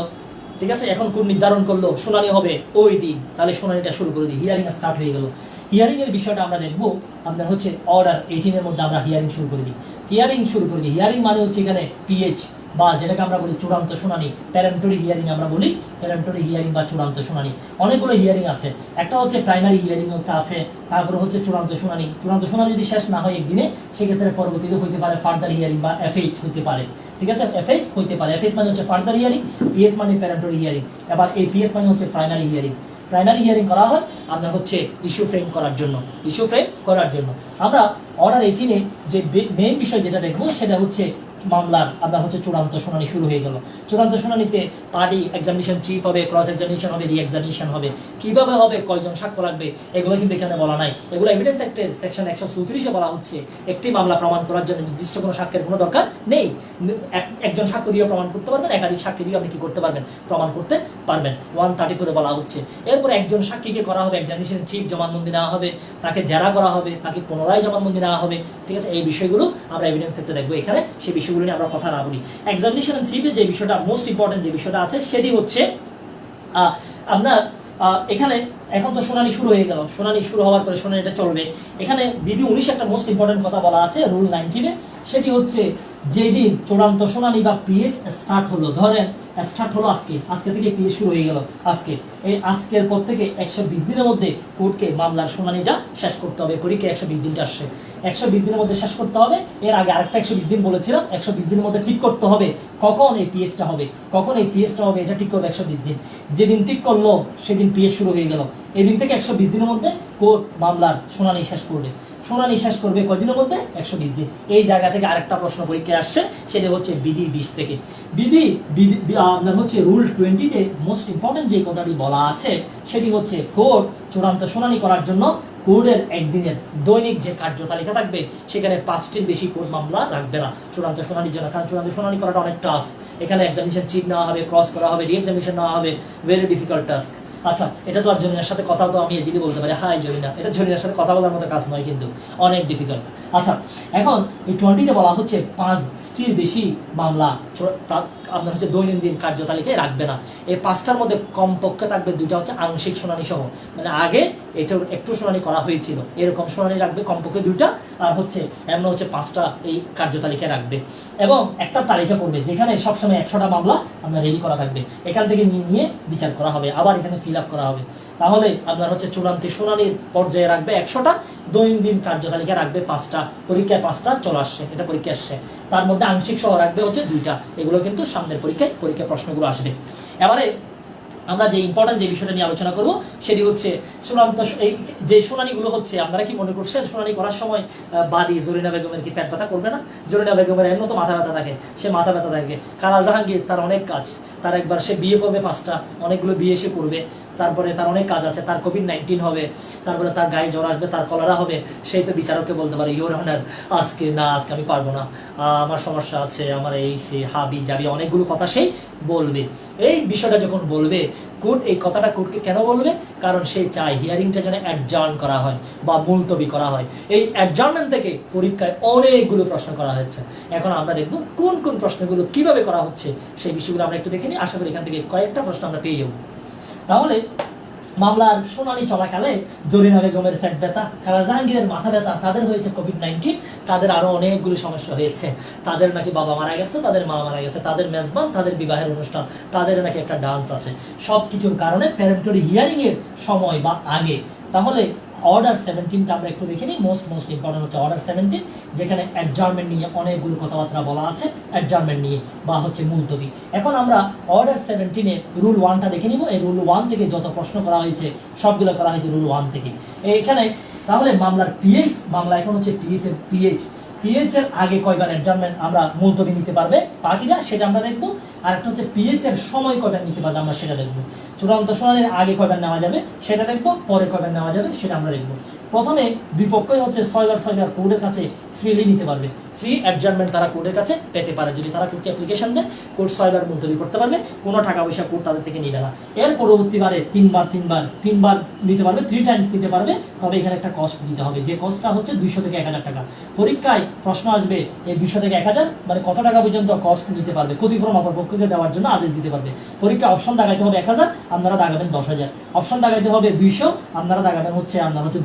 ঠিক আছে, এখন কোন নির্ধারণ করলো শুনানি হবে ওই দিন, তাহলে শুনানিটা শুরু করে দিই। হিয়ারিং স্টার্ট হয়ে গেল। হিয়ারিং এর বিষয়টা আমরা দেখবো আপনার হচ্ছে অর্ডার 18 এর মধ্যে আমরা হিয়ারিং শুরু করে দিই। হিয়ারিং শুরু করে দিই। হিয়ারিং মানে হচ্ছে এখানে পিএইচ বা যেটাকে আমরা বলি চূড়ান্ত শুনানি, প্যারেন্টরি হিয়ারিং আমরা বলি, প্যারেন্টরি হিয়ারিং বা চূড়ান্ত শুনানি। অনেকগুলো হিয়ারিং আছে। একটা হচ্ছে প্রাইমারি হিয়ারিং একটা আছে, তারপরে হচ্ছে চূড়ান্ত শুনানি। চূড়ান্ত শুনানি যদি শেষ না হয় একদিনে, সেক্ষেত্রে পরবর্তীতে হইতে পারে ফার্দার হিয়ারিং বা এফএইচ হইতে পারে, ঠিক আছে, এফএইচ হইতে পারে। এফএইচ মানে হচ্ছে ফার্দার হিয়ারিং, পিএস মানে প্যারেন্টরি হিয়ারিং, এবার এই পিএস মানে হচ্ছে প্রাইমারি হিয়ারিং। প্রাইমারি হিয়ারিং করা হয় আপনার হচ্ছে ইস্যু ফ্রেম করার জন্য, ইস্যু ফ্রেম করার জন্য। আমরা অর্ডার 18-এ যে মেইন বিষয় যেটা দেখবো সেটা হচ্ছে মামলার আপনার হচ্ছে চূড়ান্ত শুনানি শুরু হয়ে গেল। চূড়ান্ত শুনানিতে পার্টি এক্সামিনেশন চিফ হবে, ক্রস এক্সামিনেশন হবে, রি এক্সামিনেশন হবে। কিভাবে হবে, কয়জন সাক্ষ্য লাগবে, এগুলো কিন্তু এখানে বলা নাই। এগুলো এভিডেন্স অ্যাক্টের সেকশন 134-এ বলা হচ্ছে একটি মামলা প্রমাণ করার জন্য নির্দিষ্ট কোনো সাক্ষ্যের কোনো দরকার নেই। একজন সাক্ষ্য দিয়ে প্রমাণ করতে পারবেন, একাধিক সাক্ষী দিয়ে আপনি কি করতে পারবেন, প্রমাণ করতে পারবেন। 134-এ বলা হচ্ছে। এরপর একজন সাক্ষীকে করা হবে এক্সামিনেশন চিফ, জবানবন্দি নেওয়া হবে, তাকে জেরা করা হবে, তাকে পুনরায় জবানবন্দি নেওয়া হবে, ঠিক আছে। এই বিষয়গুলো আমরা এভিডেন্স অ্যাক্টে দেখবো। এখানে সেই বিষয়গুলো নিয়ে আমরা কথা না বলি। এক্সামিনেশন চিফে যে বিষয়টা মোস্ট ইম্পর্টেন্ট যে বিষয়টা আছে সেটি হচ্ছে আপনার এখানে এখন তো শুনানি শুরু হয়ে গেল। শুনানি শুরু হওয়ার পরে শুনানিটা চলবে। এখানে বিধি 19 একটা মোস্ট ইম্পর্টেন্ট কথা বলা আছে, রুল 19-এ। সেটি হচ্ছে যেদিন চূড়ান্ত শুনানি বা পিএস স্টার্ট হলো, ধরেন স্টার্ট হলো আজকে থেকে পিএস শুরু হয়ে গেল আজকে, এই আজকের পর থেকে 120 দিনের মধ্যে কোর্টকে মামলার শুনানিটা শেষ করতে হবে। পরীক্ষা 120 দিনটা আসছে, 120 দিনের মধ্যে শেষ করতে হবে। এর আগে আরেকটা 120 দিন বলেছিলাম, 120 দিনের মধ্যে ঠিক করতে হবে কখন এই পিএসটা হবে, কখন এই পিএসটা হবে, এটা ঠিক করবে 120 দিন। যেদিন ঠিক করলো সেদিন পিএস শুরু হয়ে গেল। এদিন থেকে 120 দিনের মধ্যে কোর্ট মামলার শুনানি শেষ করবে। শুনানি শেষ করবে কয়দিনের মধ্যে? 120 দিন। এই জায়গা থেকে আরেকটা প্রশ্ন পরীক্ষায় আসছে, সেটা হচ্ছে বিধি 20 থেকে। বিধি আপনার হচ্ছে রুল 20-তে মোস্ট ইম্পর্টেন্ট যে কথাটি বলা আছে সেটি হচ্ছে কোর্ট চূড়ান্ত শুনানি করার জন্য কোর্টের একদিনের দৈনিক যে কার্যতালিকা থাকবে সেখানে 5টির বেশি কোর্ট মামলা রাখবে না চূড়ান্ত শুনানির জন্য। কারণ চূড়ান্ত শুনানি করাটা অনেক টাফ। এখানে এক্সামিনেশন চিফ নেওয়া হবে, ক্রস করা হবে, রি এক্সামিনেশন নেওয়া হবে, ভেরি ডিফিকাল্ট টাস্ক। আচ্ছা, এটা তো আর জরিনার সাথে কথা তো আমি ইজিলি বলতে পারি, হাই জরিনা, এটা জরিনার সাথে কথা বলার মতো কাজ নয়, কিন্তু অনেক ডিফিকাল্ট। আচ্ছা, এখন এই 20-তে বলা হচ্ছে 5টির বেশি মামলা আপনার হচ্ছে দৈনন্দিন কার্যতালিকায় রাখবে না। এই 5টার মধ্যে কমপক্ষে থাকবে 2টা হচ্ছে আংশিক শুনানি সহ, মানে আগে এটার একটু শুনানি করা হয়েছিল এরকম শুনানি রাখবে কমপক্ষে 2টা, আর হচ্ছে এমন হচ্ছে 5টা এই কার্যতালিকায় রাখবে। এবং একটা তালিকা করবে যেখানে সবসময় 100টা মামলা আপনার রেডি করা থাকবে, এখান থেকে নিয়ে বিচার করা হবে, আবার এখানে ফিল আপ করা হবে। তাহলে আপনার হচ্ছে চূড়ান্ত শুনানির পর্যায়ে রাখবে 100টা, দৈনন্দিন কার্যতালিকা রাখবে 5টা, পরীক্ষায় 5টা চলে আসছে, এটা পরীক্ষা আসছে, তার মধ্যে আংশিক সহ রাখবে হচ্ছে 2টা। এগুলো কিন্তু সামনের পরীক্ষায় প্রশ্নগুলো আসবে। এবারে আমরা যে ইম্পর্টেন্ট যে বিষয়টা নিয়ে আলোচনা করব সেটি হচ্ছে চূড়ান্ত এই যে শুনানিগুলো হচ্ছে, আপনারা কি মনে করছেন শুনানি করার সময় বাদী জরিনা বেগমের কি পেট ব্যথা করবে না? জরিনা বেগমের এমন তো মাথা ব্যথা থাকে, সে মাথা ব্যথা থাকে। কালা জাহাঙ্গীর তার অনেক কাজ, তার একবার সে বিয়ে করবে 5টা, অনেকগুলো বিয়ে সে করবে, তারপরে তার অনেক কাজ আছে, তার কোভিড-19 হবে, তারপরে তার গায়ে জ্বর আসবে, তার কলেরা হবে, সেই তো বিচারককে বলতে পারে ইওর অনার আজকে আমি পারবো না, আমার সমস্যা আছে, আমার এই সে হাবি যাবি অনেকগুলো কথা সেই বলবে। এই বিষয়টা যখন বলবে কোর্ট এই কথাটা কোর্টকে কেন বলবে? কারণ সে চায় হিয়ারিংটা যেন অ্যাডজার্ন করা হয় বা মুলতবি করা হয়। এই অ্যাডজার্নমেন্ট থেকে পরীক্ষায় অনেকগুলো প্রশ্ন করা হয়েছে। এখন আমরা দেখব কোন কোন প্রশ্নগুলো কিভাবে করা হচ্ছে, সেই বিষয়গুলো আমরা একটু দেখে নিই। আশা করি এখান থেকে কয়েকটা প্রশ্ন আমরা পেয়ে যাব। তাহলে মামলার শুনানি চলাকালে জরিনা বেগমের পেট ব্যথা, কালা জাহাঙ্গীরের মাথা ব্যথা, তাদের হয়েছে কোভিড-19, তাদের আরো অনেকগুলো সমস্যা হয়েছে, তাদের নাকি বাবা মারা গেছে, তাদের মা মারা গেছে, তাদের মেজবান, তাদের বিবাহের অনুষ্ঠান, তাদের নাকি একটা ডান্স আছে, সব কিছুর কারণে প্যারেন্টরি হিয়ারিং এর সময় বা আগে। তাহলে অর্ডার 17টা আমরা একটু দেখে নিই। মোস্ট ইম্পর্টেন্ট হচ্ছে অর্ডার 17, যেখানে অ্যাডজার্নমেন্ট নিয়ে অনেকগুলো কথাবার্তা বলা আছে, অ্যাডজার্নমেন্ট নিয়ে বা হচ্ছে মুলতবি। এখন আমরা অর্ডার 17-এ রুল 1টা দেখে নিব। এই রুল 1 থেকে যত প্রশ্ন করা হয়েছে সবগুলো করা হয়েছে রুল 1 থেকে। এইখানে তাহলে মামলার মামলা এখন হচ্ছে পিএইচ এর আগে কয়বার অ্যাডজার্নমেন্ট আমরা মুলতবি নিতে পারবে পার্টিরা, সেটা আমরা দেখবো। আর একটা হচ্ছে পিএইচ এর সময় কয়বার নিতে পারবে আমরা সেটা দেখবো। চূড়ান্ত শুনানির আগে কয়বার নেওয়া যাবে সেটা দেখবো, পরে কয়বার নেওয়া যাবে সেটা আমরা দেখবো। প্রথমে দুই পক্ষই হচ্ছে 6বার কোর্টের কাছে ফ্রিলি নিতে পারবে। ফ্রি অ্যাডজার্নমেন্ট তারা কোর্টের কাছে পেতে পারে যদি তারা কোর্টকে অ্যাপ্লিকেশন দেয়। কোর্ট 6বার মুলতবি করতে পারবে, কোনো টাকা পয়সা কোর্ট তাদের থেকে নিবে না। এর পরবর্তীবারে তিনবার নিতে পারবে, 3 টাইমস নিতে পারবে। তবে এখানে একটা কস্ট দিতে হবে, যে কস্টটা হচ্ছে 200 থেকে 1000 টাকা। পরীক্ষায় প্রশ্ন আসবে এই 200 থেকে 1000 মানে কত টাকা পর্যন্ত কস্ট নিতে পারবে, ক্ষতিপূরণ অপর পক্ষকে দেওয়ার জন্য আদেশ দিতে পারবে। পরীক্ষা অপশন দাগাইতে হবে 1000, আপনারা দাগাবেন 10000। অপশন দাগাইতে হবে 200, আপনারা দাগাবেন হচ্ছে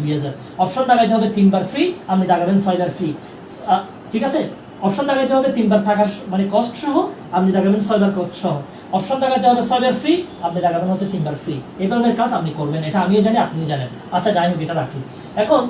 2000। অপশন দাগাইতে হবে 3বার ফ্রি, আপনি দাগাবেন 6বার ফ্রি। ঠিক আছে, অপশন দাগাইতে হবে 3বার থাকার মানে কস্ট সহ, আপনি দাগাবেন 6বার কস্ট সহ। অপশন দাগাইতে হবে 6বার ফ্রি, আপনি দাগাবেন হচ্ছে 3বার ফ্রি। এই ধরনের কাজ আপনি করবেন, এটা আমিও জানি আপনিও জানেন। আচ্ছা যাই হোক, এটা রাখি। এখন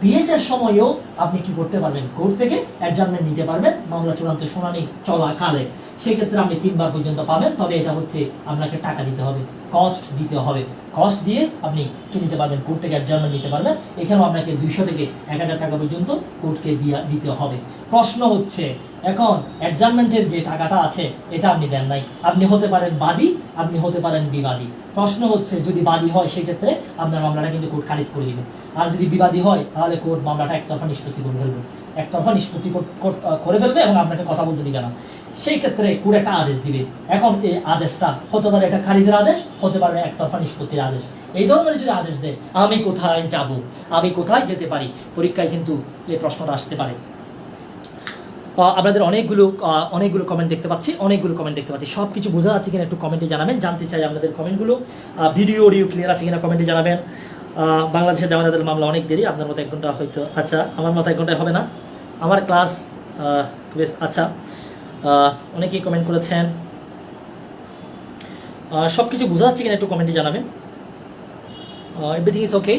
পিএস এর সময়ও আপনি কি করতে পারবেন, কোর্ট থেকে অ্যাডজার্নমেন্ট নিতে পারবেন মামলা চূড়ান্ত শুনানি চলাকালে। সেক্ষেত্রে আপনি 3বার পর্যন্ত পাবেন, তবে এটা হচ্ছে আপনাকে টাকা দিতে হবে, কস্ট দিতে হবে। কস্ট দিয়ে আপনি কি নিতে পারবেন, কোর্ট থেকে অ্যাডজার্নমেন্ট নিতে পারবেন। এখানেও আপনাকে 200 থেকে 1000 টাকা পর্যন্ত কোর্টকে দিতে হবে। প্রশ্ন হচ্ছে এখন অ্যাডজার্নমেন্টের যে টাকাটা আছে এটা আপনি দেন নাই, আপনি হতে পারেন বাদী, আপনি হতে পারেন বিবাদী। প্রশ্ন হচ্ছে যদি বাদী হয় সেক্ষেত্রে আপনার মামলাটা কিন্তু কোর্ট খারিজ করে দিবে, আর যদি বিবাদী হয় তাহলে কোর্ট মামলাটা একতরফা নিষ্পত্তি করে ফেলবে, করে ফেলবে এবং আপনাকে কথা বলতে দিবে না। সেই ক্ষেত্রে কোর্ট একটা আদেশ দিবে। এখন এই আদেশটা হতে পারে এটা খারিজের আদেশ, হতে পারে একতরফা নিষ্পত্তির আদেশ। এই ধরনের যদি আদেশ দেয় আমি কোথায় যাব, আমি কোথায় যেতে পারি, পরীক্ষায় কিন্তু এই প্রশ্নটা আসতে পারে। আপনাদের অনেকগুলো কমেন্ট দেখতে পাচ্ছি, সব কিছু বোঝা যাচ্ছে কিনা একটু কমেন্টে জানাবেন, জানতে চাই আপনাদের কমেন্টগুলো। ভিডিও অডিও ক্লিয়ার আছে কিনা কমেন্টে জানাবেন। বাংলাদেশের জামায়াতের মামলা অনেক দেরি, আপনার মতো 1 ঘন্টা হয়তো, আচ্ছা আমার মতো 1 ঘন্টায় হবে না, আমার ক্লাস বেশ। আচ্ছা অনেকেই কমেন্ট করেছেন, সব কিছু বোঝা যাচ্ছে কিনা একটু কমেন্টে জানাবেন। Everything is okay.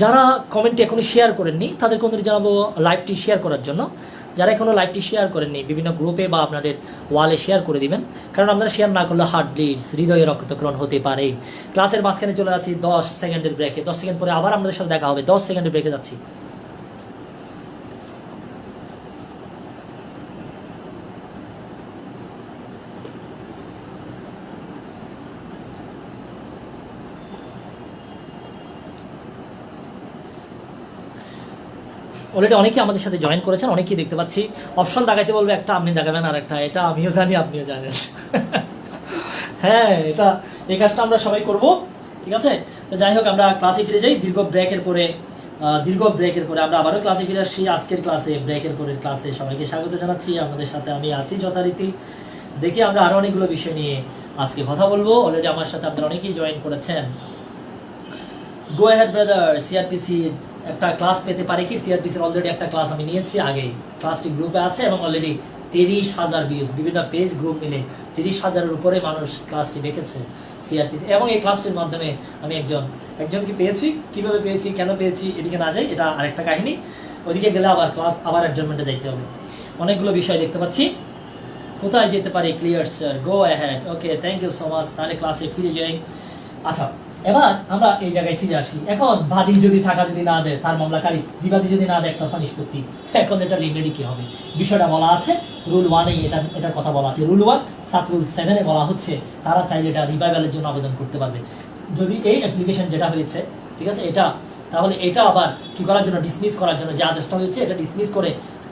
যারা কমেন্টটি এখনো শেয়ার করেননি তাদেরকে অনুরোধ জানাবো লাইভটি শেয়ার করার জন্য। যারা এখনো লাইভটি শেয়ার করেননি বিভিন্ন গ্রুপে বা আপনাদের ওয়ালে শেয়ার করে দিবেন, কারণ আপনারা শেয়ার না করলে হার্ট ব্লিডস, হৃদয়ে রক্তক্ষরণ হতে পারে। ক্লাসের মাঝখানে চলে যাচ্ছি 10 সেকেন্ডের ব্রেকে, 10 সেকেন্ড পরে আবার আপনাদের সাথে দেখা হবে। 10 সেকেন্ডের ব্রেকে যাচ্ছি। অলরেডি অনেকেই আমাদের সাথে জয়েন করেছেন, অনেকেই দেখতে পাচ্ছি। অপশন দাগাইতে বলবে একটা, আপনি দাগাবেন আর একটা, এটা আমিও জানি আপনিও জানেন। হ্যাঁ, এই কাজটা আমরা সবাই করব, ঠিক আছে। তো যাই হোক, আমরা ক্লাসে ফিরে যাই। দীর্ঘ ব্রেকের পরে আমরা আবারও ক্লাসে ফিরে আসছি। আজকের ক্লাসে ব্রেকের পরের ক্লাসে সবাইকে স্বাগত জানাচ্ছি। আপনাদের সাথে আমি আছি যথারীতি। দেখি আমরা আরো অনেকগুলো বিষয় নিয়ে আজকে কথা বলবো। অলরেডি আমার সাথে আপনারা অনেকেই জয়েন করেছেন। Go ahead brother. সিআরপিসির একটা ক্লাস পেতে পারে কি? সিআরপিসির অলরেডি একটা ক্লাস আমি নিয়েছি আগে, ক্লাসটি গ্রুপে আছে এবং অলরেডি 30,000 ভিউজ, বিভিন্ন পেজ গ্রুপ মিলে 30,000-এর উপরে মানুষ ক্লাসটি দেখেছে সিআরপিসি। এবং এই ক্লাসটির মাধ্যমে আমি একজনকে পেয়েছি। কিভাবে পেয়েছি, কেন পেয়েছি, এদিকে না যাই, এটা আরেকটা কাহিনী। ওইদিকে গেলে আবার অ্যাডজার্নমেন্টে যাইতে হবে। অনেকগুলো বিষয় দেখতে পাচ্ছি। কোথায় যেতে পারে? Clear sir, go ahead. Okay, thank you so much. তাহলে ক্লাসে ফিরে যাই। আচ্ছা, এবার আমরা এই জায়গায় ফিরে আসি। এখন বাদী যদি টাকা যদি না দেয় তার মামলা খারিজ, বিবাদী যদি না দেয় একতরফা নিষ্পত্তি। এখন এটা রেমেডি কি হবে? বিষয়টা বলা আছে রুল 1-এ, এটার কথা বলা আছে। রুল 1 সাব রুল 7-এ বলা হচ্ছে তারা চাইলে এটা রিভাইভালের জন্য আবেদন করতে পারবে। যদি এই অ্যাপ্লিকেশন যেটা হয়েছে, ঠিক আছে, এটা তাহলে এটা আবার কি করার জন্য, ডিসমিস করার জন্য, যে আদেশটা হয়েছে এটা ডিসমিস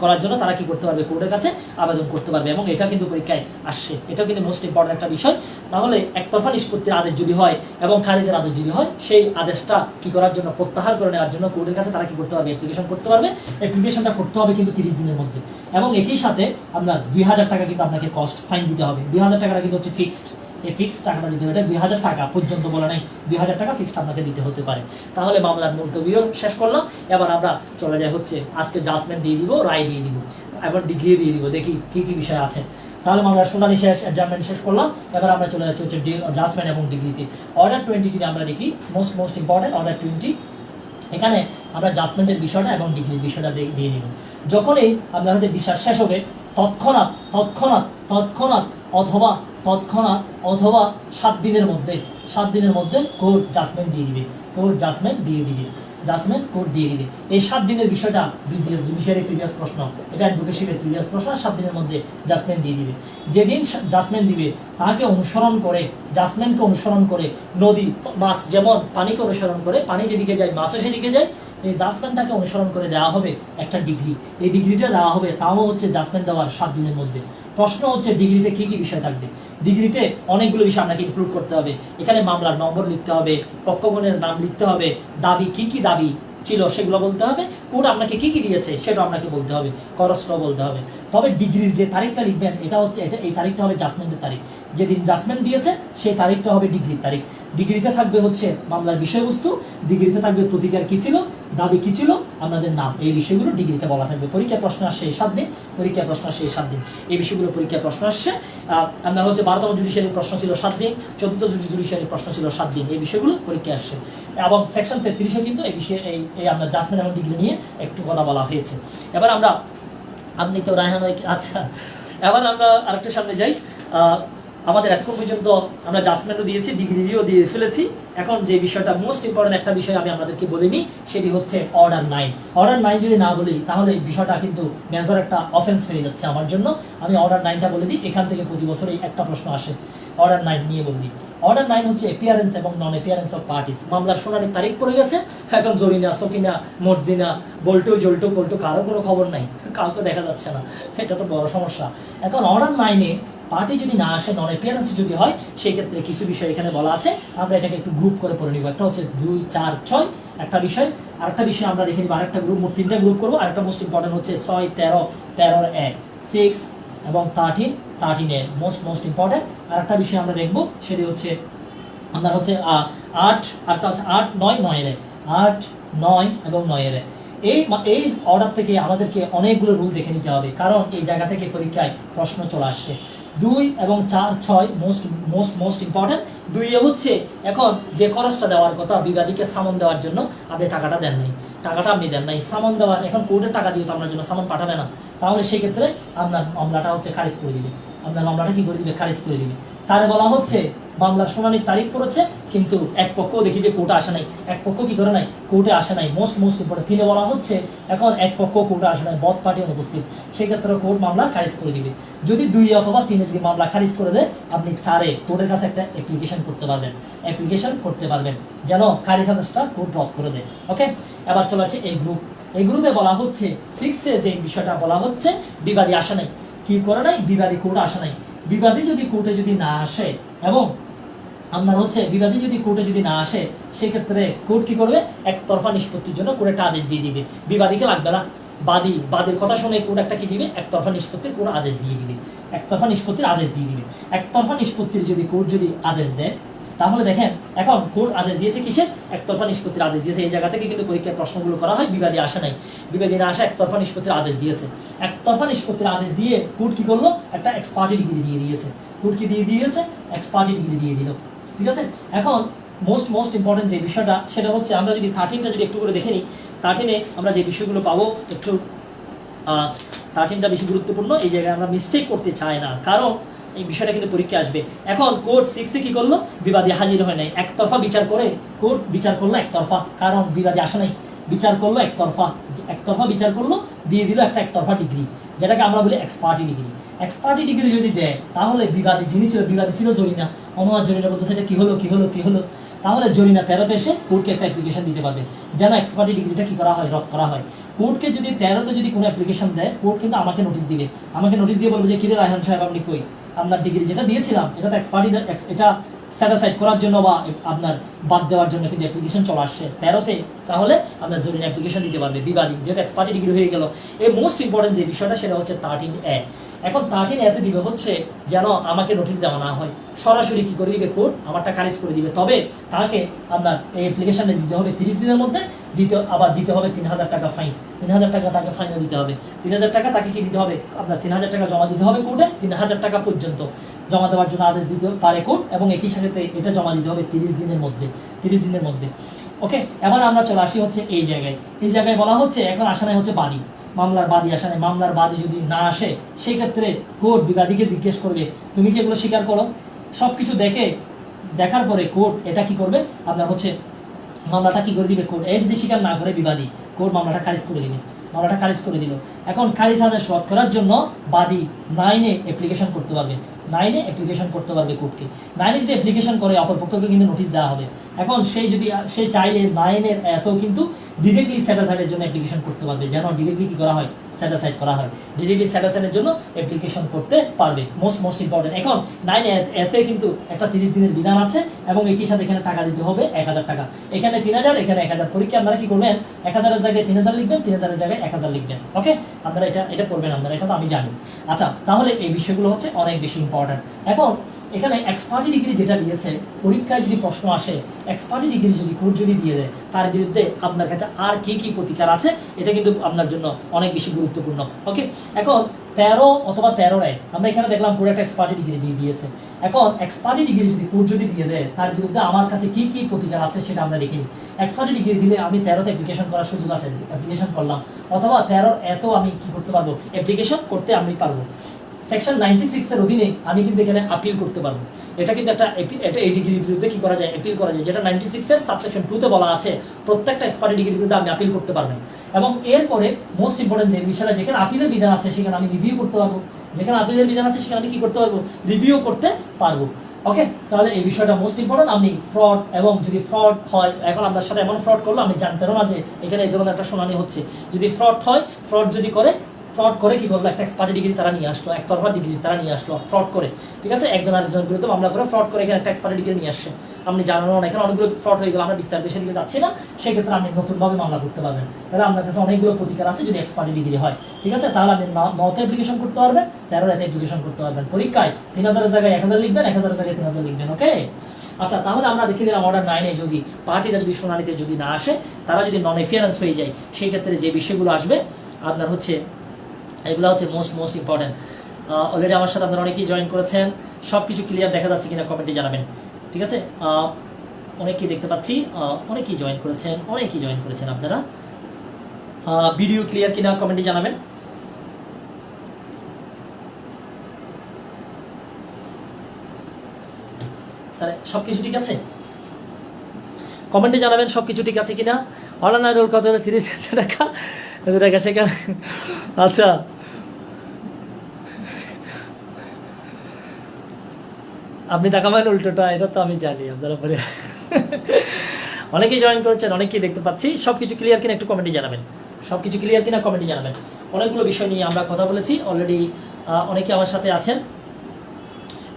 করার জন্য তারা কি করতে পারবে? কোর্টের কাছে আবেদন করতে পারবে। এবং এটা কিন্তু পরীক্ষায় আসছে, এটাও কিন্তু মোস্ট ইম্পর্টেন্ট একটা বিষয়। তাহলে একতরফা নিষ্পত্তির আদেশ যদি হয় এবং খারিজের আদেশ যদি হয়, সেই আদেশটা কি করার জন্য, প্রত্যাহার করে নেওয়ার জন্য কোর্টের কাছে তারা কি করতে পারবে? অ্যাপ্লিকেশন করতে পারবে। অ্যাপ্লিকেশনটা করতে হবে কিন্তু 30 দিনের মধ্যে। এবং একই সাথে আপনার 2000 টাকা কিন্তু আপনাকে কস্ট ফাইন দিতে হবে। 2000 টাকাটা কিন্তু হচ্ছে ফিক্সড। এই ফিক্সড টাকাটা দিতে হবে, 2000 টাকা পর্যন্ত বলা নাই, 2000 টাকা ফিক্সড আপনাকে দিতে হতে পারে। তাহলে মামলার মুলতবিও শেষ করলাম। এবার আমরা চলে যাই হচ্ছে আজকে জাজমেন্ট দিয়ে দিব, রায় দিয়ে দিব, এবার ডিগ্রি দিয়ে দিব, দেখি কি কি বিষয় আছে। তাহলে মামলার শুনানি শেষ, অ্যাডজার্নমেন্ট শেষ করলাম। এবার আমরা চলে যাচ্ছি হচ্ছে জাজমেন্ট এবং ডিগ্রিতে। অর্ডার 20 আমরা দেখি, মোস্ট ইম্পর্টেন্ট অর্ডার 20। এখানে আমরা জাজমেন্টের বিষয়টা এবং ডিগ্রির বিষয়টা দিয়ে নিব। যখনই আপনার হচ্ছে বিচার শেষ হবে, তৎক্ষণাৎ তৎক্ষণাৎ তৎক্ষণাৎ অথবা তৎক্ষণাৎ অথবা 7 দিনের মধ্যে কোর্ট জাজমেন্ট দিয়ে দিবে। জাজমেন্ট কোর্ট দিয়ে দিবে। এই 7 দিনের বিষয়টা বিজিএস জুডিশিয়ারি প্রিভিয়াস প্রশ্ন, এটা অ্যাডভোকেসির প্রিভিয়াস প্রশ্ন। 7 দিনের মধ্যে জাজমেন্ট দিয়ে দিবে। যেদিন জাজমেন্ট দিবে তাকে জাজমেন্টকে অনুসরণ করে নদী, মাছ যেমন পানিকে অনুসরণ করে, পানি যেদিকে যায় মাছও সেদিকে যায়, এই জাজমেন্টটাকে অনুসরণ করে দেওয়া হবে একটা ডিগ্রি। এই ডিগ্রিটা দেওয়া হবে, তাও হচ্ছে জাজমেন্ট দেওয়ার 7 দিনের মধ্যে। প্রশ্ন হচ্ছে ডিগ্রিতে কি কি বিষয় থাকবে? ডিগ্রিতে অনেকগুলো বিষয় আপনাকে ইনক্লুড করতে হবে। এখানে মামলার নম্বর লিখতে হবে, পক্ষগণের নাম লিখতে হবে, দাবি কি কি দাবি ছিল সেগুলো বলতে হবে, কোর্ট আপনাকে কি কি দিয়েছে সেটা আপনাকে বলতে হবে, খরচটাও বলতে হবে। তবে ডিগ্রির যে তারিখটা লিখবেন এই তারিখটা হবে জাজমেন্টের তারিখ। যেদিন জাজমেন্ট দিয়েছে সেই তারিখটা হবে ডিগ্রির তারিখ। ডিগ্রিতে থাকবে হচ্ছে মামলার বিষয়বস্তু, ডিগ্রিতে থাকবে প্রতিকার কি ছিল, দাবি কি ছিল, আপনাদের নাম, এই বিষয়গুলো ডিগ্রিতে বলা থাকবে। পরীক্ষা প্রশ্ন আসছে এই 7 দিন, এই বিষয়গুলো পরীক্ষা প্রশ্ন আসছে। আপনার হচ্ছে 12তম জুডিশিয়ারির প্রশ্ন ছিল 7 দিন, 4র্থ জুডিশিয়ারির প্রশ্ন ছিল 7 দিন, এই বিষয়গুলো পরীক্ষা আসছে। এবং সেকশন 33-এ কিন্তু এই বিষয়ে এই আপনার জাজমেন্ট এবং ডিগ্রি নিয়ে একটু কথা বলা হয়েছে। এবার আপনি তো রায়হান, আচ্ছা, এবার আমরা আরেকটু সামনে যাই। আমাদের এতক্ষণ পর্যন্ত আমরা জাজমেন্টও দিয়েছি, ডিগ্রিও দিয়ে ফেলেছি। এখন যে বিষয়টা মোস্ট ইম্পর্টেন্ট একটা বিষয় আমি আপনাদেরকে বলিনি, সেটি হচ্ছে অর্ডার 9। অর্ডার 9 যদি না বলি তাহলে বিষয়টা কিন্তু মেজর একটা অফেন্স হয়ে যাচ্ছে আমার জন্য। আমি অর্ডার 9টা বলে দিই, এখান থেকে প্রতি বছরই একটা প্রশ্ন আসে, অর্ডার 9 নিয়ে বলে দিই। অর্ডার 9 হচ্ছে অ্যাপিয়ারেন্স এবং নন অ্যাপিয়ারেন্স অফ পার্টিস। মামলার শুনানির তারিখ পড়ে গেছে, এখন জরিনা, সকিনা, মর্জিনা, বল্টু, জল্টু, কল্টু কারো কোনো খবর নাই, কাউকে দেখা যাচ্ছে না, এটা তো বড় সমস্যা। এখন অর্ডার 9-এ পার্টি যদি না আসে, নন অ্যাপিয়ারেন্স যদি হয়, সেই ক্ষেত্রে কিছু বিষয় এখানে বলা আছে। আমরা এটাকে একটু গ্রুপ করে পড়ে নিব। একটা হচ্ছে 2, 4, 6 একটা বিষয়, আরেকটা বিষয় আমরা দেখে নিব, আরেকটা গ্রুপ, মোট 3টা গ্রুপ করবো। আরেকটা মোস্ট ইম্পর্টেন্ট হচ্ছে 6, 13, 13A, 6 এবং 13, 13A মোস্ট ইম্পর্টেন্ট। আরেকটা বিষয় আমরা দেখবো, সেটি হচ্ছে আপনার হচ্ছে 8, আরেকটা হচ্ছে 8, 9, 9A, 8, 9 এবং 9A। এই অর্ডার থেকে আমাদেরকে অনেকগুলো রুল দেখে নিতে হবে, কারণ এই জায়গা থেকে পরীক্ষায় প্রশ্ন চলে আসছে। 2 এবং 4, 6 মোস্ট ইম্পর্টেন্ট। 2-এ হচ্ছে এখন যে খরচটা দেওয়ার কথা বিবাদীকে সামন দেওয়ার জন্য, আপনি টাকাটা দেন নাই, সামন দেওয়ার, এখন কোর্টের টাকা দিয়ে তো আপনার জন্য সামন পাঠাবে না, তাহলে সেই ক্ষেত্রে আপনার মামলাটা হচ্ছে খারিজ করে দিবে। খারিজ করে দিবে। 4-এ বলা হচ্ছে মামলার শুনানির তারিখ পড়েছে, কিন্তু এক পক্ষ দেখি যে কোর্টে আসে নাই, কোর্টে আসে নাই, মোস্ট ইম্পর্টেন্ট। 3-এ বলা হচ্ছে এখন এক পক্ষ কোর্টে আসে নাই, বদ পার্টি অনুপস্থিত, সেক্ষেত্রে কোর্ট মামলা খারিজ করে দিবে। যদি 2 অথবা 3-এ যদি মামলা খারিজ করে দেয়, আপনি 4-এ কোর্টের কাছে একটা অ্যাপ্লিকেশন করতে পারবেন যেন খারিজ আদেশটা কোর্ট রদ করে দেয়। ওকে, এবার চলে আছে এই গ্রুপে বলা হচ্ছে 6-এ যে বিষয়টা বলা হচ্ছে, বিবাদী আসে নাই, কি করে নাই, বিবাদী কোর্টে আসে নাই। বিবাদী যদি কোর্টে যদি না আসে, এবং আপনার হচ্ছে বিবাদী যদি কোর্টে যদি না আসে, সেক্ষেত্রে কোর্ট কি করবে, একতরফা নিষ্পত্তির জন্য কোর্ট একটা আদেশ দিয়ে দিবে। বিবাদীকে লাগবে না, বাদীর কথা শুনে কোর্ট একটা কি দিবে, একতরফা নিষ্পত্তির কোর্ট আদেশ দিয়ে দিবে। একতরফা নিষ্পত্তির যদি কোর্ট যদি আদেশ দেয়, তাহলে দেখেন এখন কোর্ট আদেশ দিয়েছে কিসের, একতরফা নিষ্পত্তির আদেশ দিয়েছে। এই জায়গা থেকে কিন্তু পরীক্ষার প্রশ্নগুলো করা হয়, বিবাদী আসে নাই, বিবাদী না আসা, একতরফা নিষ্পত্তির আদেশ দিয়েছে। একতরফা নিষ্পত্তির আদেশ দিয়ে কোর্ট কি করলো, একটা এক্সপার্টি ডিগ্রি দিয়ে দিয়েছে। এক্সপার্টি ডিগ্রি দিয়ে দিল। ঠিক আছে, এখন মোস্ট ইম্পর্টেন্ট যে বিষয়টা, সেটা হচ্ছে আমরা যদি 13টা যদি একটু করে দেখে নিই, 13-এ আমরা যে বিষয়গুলো পাবো, একটু 13টা বেশি গুরুত্বপূর্ণ, এই জায়গায় আমরা মিস্টেক করতে চাই না, কারণ এই বিষয়টা কিন্তু পরীক্ষা আসবে। এখন কোর্ট 6-এ কি করলো, বিবাদী হাজির হয় নাই, একতরফা বিচার করে কোর্ট বিচার করলো একতরফা, কারণ বিবাদী আসে নাই, বিচার করলো একতরফা, একতরফা বিচার করলো, দিয়ে দিল একটা একতরফা ডিগ্রি, যেটাকে আমরা বলি এক্সপার্টি ডিগ্রি। এক্সপার্টি ডিগ্রি যদি দেয় তাহলে বিবাদী যিনি ছিল, বিবাদী ছিল জরিনা, অনুমান জরিনা বলতে সেটা কি হলো কি হলো কি হলো, তাহলে জরিনা 13তে এসে কোর্টকে একটা অ্যাপ্লিকেশন দিতে পারবে যেন এক্সপার্টি ডিগ্রিটা কি করা হয়, রদ করা হয়। কোর্টকে যদি 13তে যদি কোনো অ্যাপ্লিকেশন দেয়, কোর্ট কিন্তু আমাকে নোটিশ দিবে, আমাকে নোটিশ দিয়ে বলবে যে কিরে রায়হান সাহেব আপনি কই, আপনার ডিগ্রি যেটা দিয়েছিলাম এটা তো এক্সপার্টি, এটা স্যাটিসফাইড করার জন্য বা আপনার বাদ দেওয়ার জন্য কিন্তু অ্যাপ্লিকেশন চলে আসছে 13তে, তাহলে আপনার জরিনা অ্যাপ্লিকেশন দিতে পারবে বিবাদী, যেহেতু এক্সপার্টি ডিগ্রি হয়ে গেল। এই মোস্ট ইম্পর্টেন্ট যে বিষয়টা সেটা হচ্ছে 13A। এখন 13A দিবে হচ্ছে যেন আমাকে নোটিশ দেওয়া না হয়, সরাসরি কি করে দিবে, কোর্ট আমারটা খারিজ করে দিবে, তবে তাকে আপনার এই অ্যাপ্লিকেশনটা দিতে হবে 30 দিনের মধ্যে, আবার দিতে হবে 3000 টাকা ফাইন, 3000 টাকা তাকে ফাইনও দিতে হবে, 3000 টাকা তাকে কি দিতে হবে, আপনার 3000 টাকা জমা দিতে হবে কোর্টে, 3000 টাকা পর্যন্ত জমা দেওয়ার জন্য আদেশ দিতে পারে কোর্ট, এবং একই সাথে এটা জমা দিতে হবে 30 দিনের মধ্যে, 30 দিনের মধ্যে। ওকে, এবার আমরা চলে আসি হচ্ছে এই জায়গায়, এই জায়গায় বলা হচ্ছে এখন আসানায় হচ্ছে বাদী, মামলার বাদী আসে নাই, মামলার বাদী যদি না আসে সেই ক্ষেত্রে কোর্ট বিবাদীকে জিজ্ঞেস করবে তুমি কি এগুলো স্বীকার করো, সব কিছু দেখার পরে কোর্ট এটা কি করবে, আপনার হচ্ছে মামলাটা কি করে দিবে কোর্ট, এই যদি স্বীকার না করে বিবাদী, কোর্ট মামলাটা খারিজ করে দিবে, মামলাটা খারিজ করে দিল। এখন খারিজ আদেশ রদ করার জন্য বাদী 9-এ অ্যাপ্লিকেশন করতে পারবে, 9-এ অ্যাপ্লিকেশন করতে পারবে কোর্টকে, 9-এ যদি অ্যাপ্লিকেশন করে অপরপক্ষকে কিন্তু নোটিশ দেওয়া হবে। এখন সে চাইলে 9-এর এত কিন্তু ডিরেক্টলি স্যাটিসফাইডের জন্য অ্যাপ্লিকেশন করতে পারবে, যেন ডিরেক্টলি কি করা হয়, স্যাটিসফাইড করা হয়, ডিরেক্টলি স্যাটিসফাইডের জন্য অ্যাপ্লিকেশন করতে পারবে, মোস্ট ইম্পর্টেন্ট। এখন 9-এতে কিন্তু একটা 30 দিনের বিধান আছে, এবং একই সাথে এখানে টাকা দিতে হবে 1000 টাকা, এখানে 3000, এখানে 1000। পরীক্ষা আপনারা কি করবেন, 1000-এর জায়গায় 3000 লিখবেন, 3000-এর জায়গায় 1000 লিখবেন। ওকে, আপনারা এটা করবেন, আপনারা এটা তো আমি জানি। আচ্ছা, তাহলে এই বিষয়গুলো হচ্ছে অনেক বেশি ইম্পর্টেন্ট। এখন এখানে এক্সপার্টি ডিগ্রি যেটা দিয়েছে, পরীক্ষায় যদি প্রশ্ন আসে এক্সপার্টি ডিগ্রি যদি কোর্ট যদি দিয়ে দেয়, তার বিরুদ্ধে আপনার কাছে আর কি কি প্রতিকার আছে, এটা কিন্তু আপনার জন্য অনেক বেশি গুরুত্বপূর্ণ। ওকে, এখন 13 অথবা 13 আমরা এখানে দেখলাম কোর্ট একটা এক্সপার্টি ডিগ্রি দিয়ে দিয়েছে। এখন এক্সপার্টি ডিগ্রি যদি কোর্ট যদি দিয়ে দেয়, তার বিরুদ্ধে আমার কাছে কি কি প্রতিকার আছে সেটা আমরা দেখি। এক্সপার্টি ডিগ্রি দিলে আমি 13তে অ্যাপ্লিকেশন করার সুযোগ আছে, অ্যাপ্লিকেশন করলাম, অথবা 13 এত আমি কি করতে পারবো, অ্যাপ্লিকেশন করতে আমি পারবো। সেকশন 96-এর অধীনে আমি কিন্তু এখানে আপিল করতে পারবো, এটা কিন্তু একটা এই ডিগ্রির বিরুদ্ধে কি করা যায়, আপিল করা যায়, যেটা 96-এর সাবসেকশন 2-তে বলা আছে প্রত্যেকটা এক্সপার্টি ডিগ্রির বিরুদ্ধে আমি আপিল করতে পারবেন। এবং এরপরে মোস্ট ইম্পর্টেন্ট যে বিষয়টা, যেখানে আপিলের বিধান আছে সেখানে আমি রিভিউ করতে পারবো, যেখানে আপিলের বিধান আছে সেখানে আমি কি করতে পারবো, রিভিউ করতে পারবো। ওকে, তাহলে এই বিষয়টা মোস্ট ইম্পর্টেন্ট। আপনি ফ্রড, এবং যদি ফ্রড হয়, এখন আপনার সাথে এমন ফ্রড করলো আপনি জানতেনও না যে এখানে এই ধরনের একটা শুনানি হচ্ছে, যদি ফ্রড হয়, ফ্রড যদি করে, ফ্রড করে কি করলো, একটা এক্সপার্টি ডিগ্রি তারা নিয়ে আসলো, একতরফা ডিগ্রি তারা নিয়ে আসলো, ফ্রড করে, ঠিক আছে, একজন আরেকজনের বিরুদ্ধে মামলা করে ফ্রড করে এখানে একটা এক্সপার্টি ডিগ্রি নিয়ে আসছে, আপনি জানানো না, এখানে অনেকগুলো ফ্রড হয়ে গেল, আমরা বিস্তারিত সেদিকে যাচ্ছি না, সেক্ষেত্রে আপনি নতুনভাবে মামলা করতে পারবেন। তাহলে আপনার কাছে অনেকগুলো প্রতিকার আছে যদি এক্সপার্টি ডিগ্রি হয়, ঠিক আছে, তাহলে আপনি 9-তে অ্যাপ্লিকেশন করতে পারবেন, 13-তে অ্যাপ্লিকেশন করতে পারবেন, পরীক্ষায় 3000-এর জায়গায় 1000 লিখবেন, 1000-এর জায়গায় 3000 লিখবেন। ওকে, আচ্ছা, তাহলে আমরা দেখে দিলাম অর্ডার 9-এ যদি পার্টিটা যদি শুনানিতে যদি না আসে, তারা যদি নন এফিয়ারেন্স হয়ে যায়, সেই ক্ষেত্রে যে বিষয়গুলো আসবে আপনার হচ্ছে, এগুলো হচ্ছে মোস্ট ইম্পর্টেন্ট। অলরেডি আমার সাথে আপনারা অনেকেই জয়েন করেছেন, সব কিছু ক্লিয়ার দেখা যাচ্ছে কিনা কমেন্টে জানাবেন, ঠিক আছে। অনেকেই দেখতে পাচ্ছি, অনেকেই জয়েন করেছেন আপনারা, ভিডিও ক্লিয়ার কিনা কমেন্টে জানাবেন। স্যার সব কিছু ঠিক আছে, কমেন্টে জানাবেন সব কিছু ঠিক আছে কিনা। অনলাইন রোল কত হলো, 30 টাকা, টাকা সেখানে। আচ্ছা, আপনি দেখাবেন উল্টোটা, এটা তো আমি জানি আপনারা পরে। অনেকেই জয়েন করেছেন, অনেকেই দেখতে পাচ্ছি, সব কিছু ক্লিয়ার কিনা একটু কমেন্টে জানাবেন, সব কিছু ক্লিয়ার কিনা কমেন্টে জানাবেন। অনেকগুলো বিষয় নিয়ে আমরা কথা বলেছি অলরেডি, অনেকে আমার সাথে আছেন,